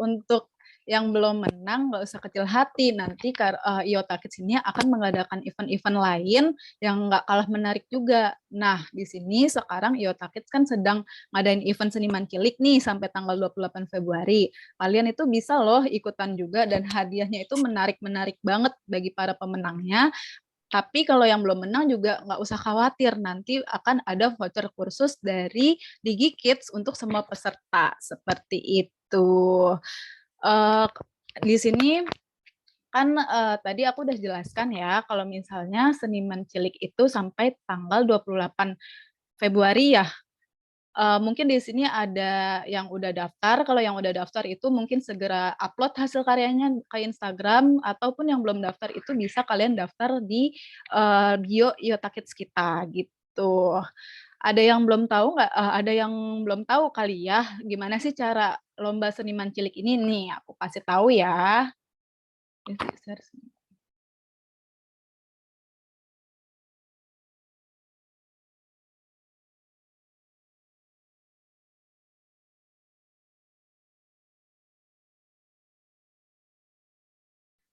Speaker 1: Untuk yang belum menang nggak usah kecil hati, nanti Iota Kids ini akan mengadakan event-event lain yang nggak kalah menarik juga. Nah, di sini sekarang Iota Kids kan sedang ngadain event seniman cilik nih sampai tanggal 28 Februari. Kalian itu bisa loh ikutan juga dan hadiahnya itu menarik-menarik banget bagi para pemenangnya. Tapi kalau yang belum menang juga nggak usah khawatir, nanti akan ada voucher kursus dari DigiKids untuk semua peserta, seperti itu. Di sini kan tadi aku udah jelaskan ya, kalau misalnya seniman cilik itu sampai tanggal 28 Februari ya. Mungkin di sini ada yang udah daftar, kalau yang udah daftar itu mungkin segera upload hasil karyanya ke Instagram, ataupun yang belum daftar itu bisa kalian daftar di bio Iota Kids kita gitu. Ada yang belum tahu nggak? Ada yang belum tahu kali ya, gimana sih cara lomba seniman cilik ini nih? Aku kasih tahu ya.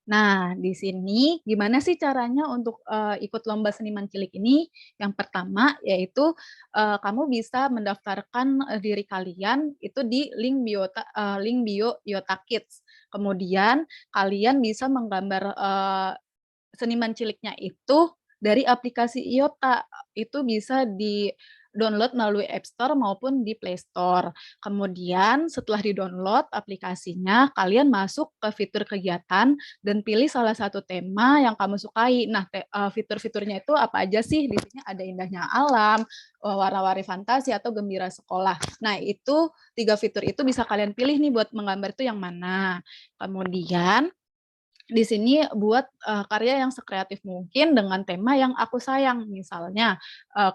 Speaker 1: Nah, di sini gimana sih caranya untuk ikut lomba seniman cilik ini? Yang pertama yaitu kamu bisa mendaftarkan diri kalian itu di link bio Iota Kids. Kemudian kalian bisa menggambar seniman ciliknya itu dari aplikasi Iota. Itu bisa di-download melalui App Store maupun di Play Store. Kemudian setelah di-download aplikasinya, kalian masuk ke fitur kegiatan dan pilih salah satu tema yang kamu sukai. Nah, fitur-fiturnya itu apa aja sih? Di sini ada indahnya alam, warna-warni fantasi, atau gembira sekolah. Nah, itu 3 fitur itu bisa kalian pilih nih buat menggambar itu yang mana. Kemudian di sini buat karya yang sekreatif mungkin dengan tema yang aku sayang, misalnya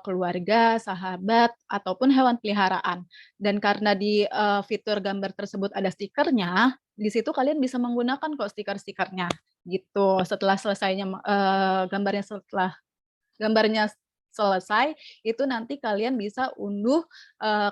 Speaker 1: keluarga, sahabat, ataupun hewan peliharaan. Dan karena di fitur gambar tersebut ada stikernya, di situ kalian bisa menggunakan kok stiker-stikernya gitu. Setelah selesainya gambarnya selesai, itu nanti kalian bisa unduh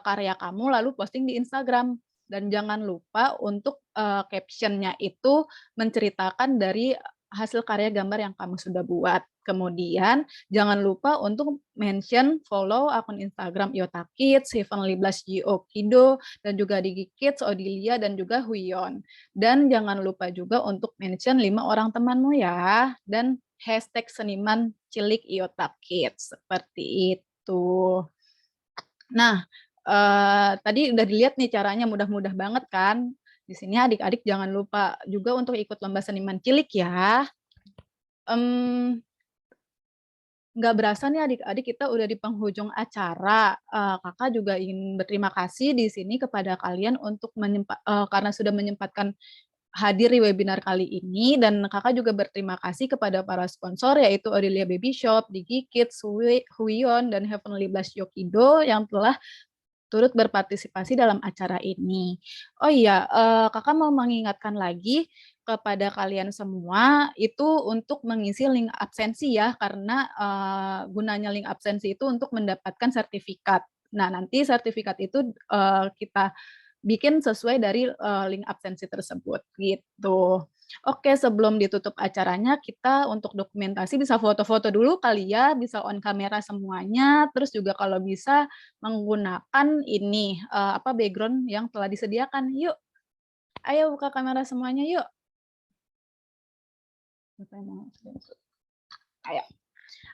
Speaker 1: karya kamu lalu posting di Instagram. Dan jangan lupa untuk caption-nya itu menceritakan dari hasil karya gambar yang kamu sudah buat. Kemudian jangan lupa untuk mention follow akun Instagram Iota Kids, Heavenly Blush Gio Kido, dan juga Digi Kids, Odilia, dan juga Huion. Dan jangan lupa juga untuk mention 5 orang temanmu ya, dan hashtag seniman cilik Iota Kids, seperti itu. Nah, tadi udah dilihat nih caranya, mudah-mudah banget kan? Di sini adik-adik jangan lupa juga untuk ikut lomba seniman cilik ya. Nggak berasa nih adik-adik kita udah di penghujung acara. Kakak juga ingin berterima kasih di sini kepada kalian untuk karena sudah menyempatkan hadir di webinar kali ini, dan kakak juga berterima kasih kepada para sponsor yaitu Odilia Baby Shop, Digi Kids, Huion, dan Heavenly Blush Yokido yang telah turut berpartisipasi dalam acara ini. Oh iya, kakak mau mengingatkan lagi kepada kalian semua itu untuk mengisi link absensi ya, karena gunanya link absensi itu untuk mendapatkan sertifikat. Nah, nanti sertifikat itu kita bikin sesuai dari link absensi tersebut gitu. Oke, sebelum ditutup acaranya, kita untuk dokumentasi bisa foto-foto dulu kali ya, bisa on kamera semuanya, terus juga kalau bisa menggunakan ini, background yang telah disediakan. Yuk, ayo buka kamera semuanya yuk.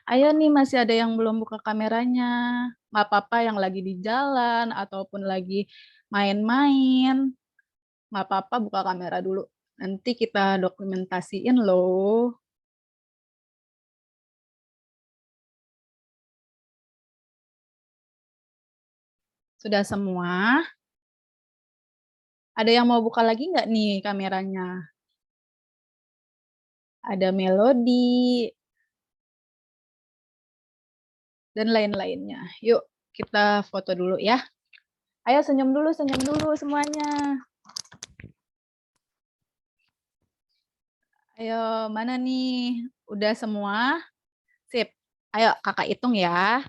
Speaker 1: Ayo nih, masih ada yang belum buka kameranya. Nggak apa-apa yang lagi di jalan, ataupun lagi main-main. Nggak apa-apa buka kamera dulu. Nanti kita dokumentasiin loh. Sudah semua? Ada yang mau buka lagi nggak nih kameranya? Ada Melody. Dan lain-lainnya. Yuk, kita foto dulu ya. Ayo senyum dulu semuanya. Ayo, mana nih? Udah semua? Sip. Ayo, kakak hitung ya.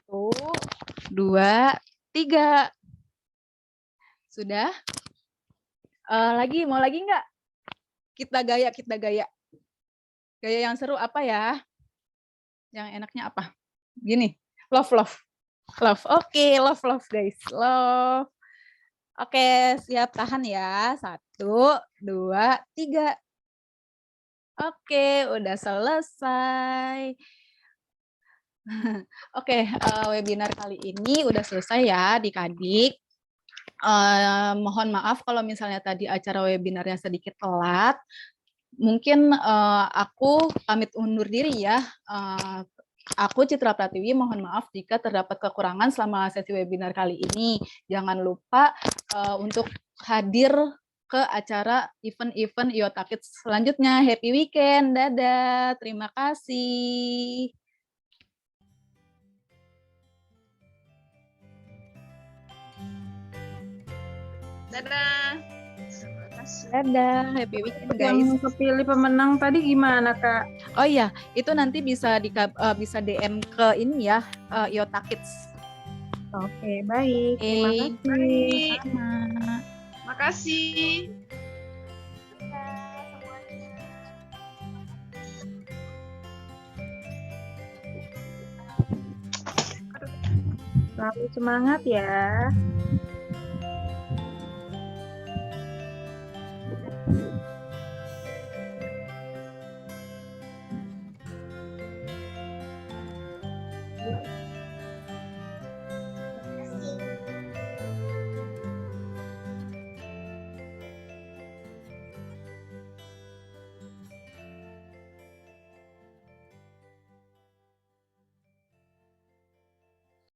Speaker 1: 1, 2, 3. Sudah? Mau lagi nggak? Kita gaya. Gaya yang seru apa ya? Yang enaknya apa? Gini, love. Oke, love guys. Love. Oke, siap, tahan ya. 1, 2, 3. Oke, udah selesai. Oke, webinar kali ini udah selesai ya adik-adik. Mohon maaf kalau misalnya tadi acara webinarnya sedikit telat. Mungkin aku pamit undur diri ya. Aku Citra Pratiwi, mohon maaf jika terdapat kekurangan selama sesi webinar kali ini. Jangan lupa untuk hadir ke acara event-event Iota Kids selanjutnya. Happy weekend, dadah, terima kasih.
Speaker 3: Dadah.
Speaker 1: Dadah, happy weekend guys.
Speaker 9: Yang kepilih pemenang tadi gimana Kak?
Speaker 1: Oh iya, itu nanti bisa bisa DM ke ini ya, Iota Kids.
Speaker 9: Oke, baik. Terima kasih.
Speaker 1: Sama.
Speaker 3: Makasih.
Speaker 9: Selalu semangat ya.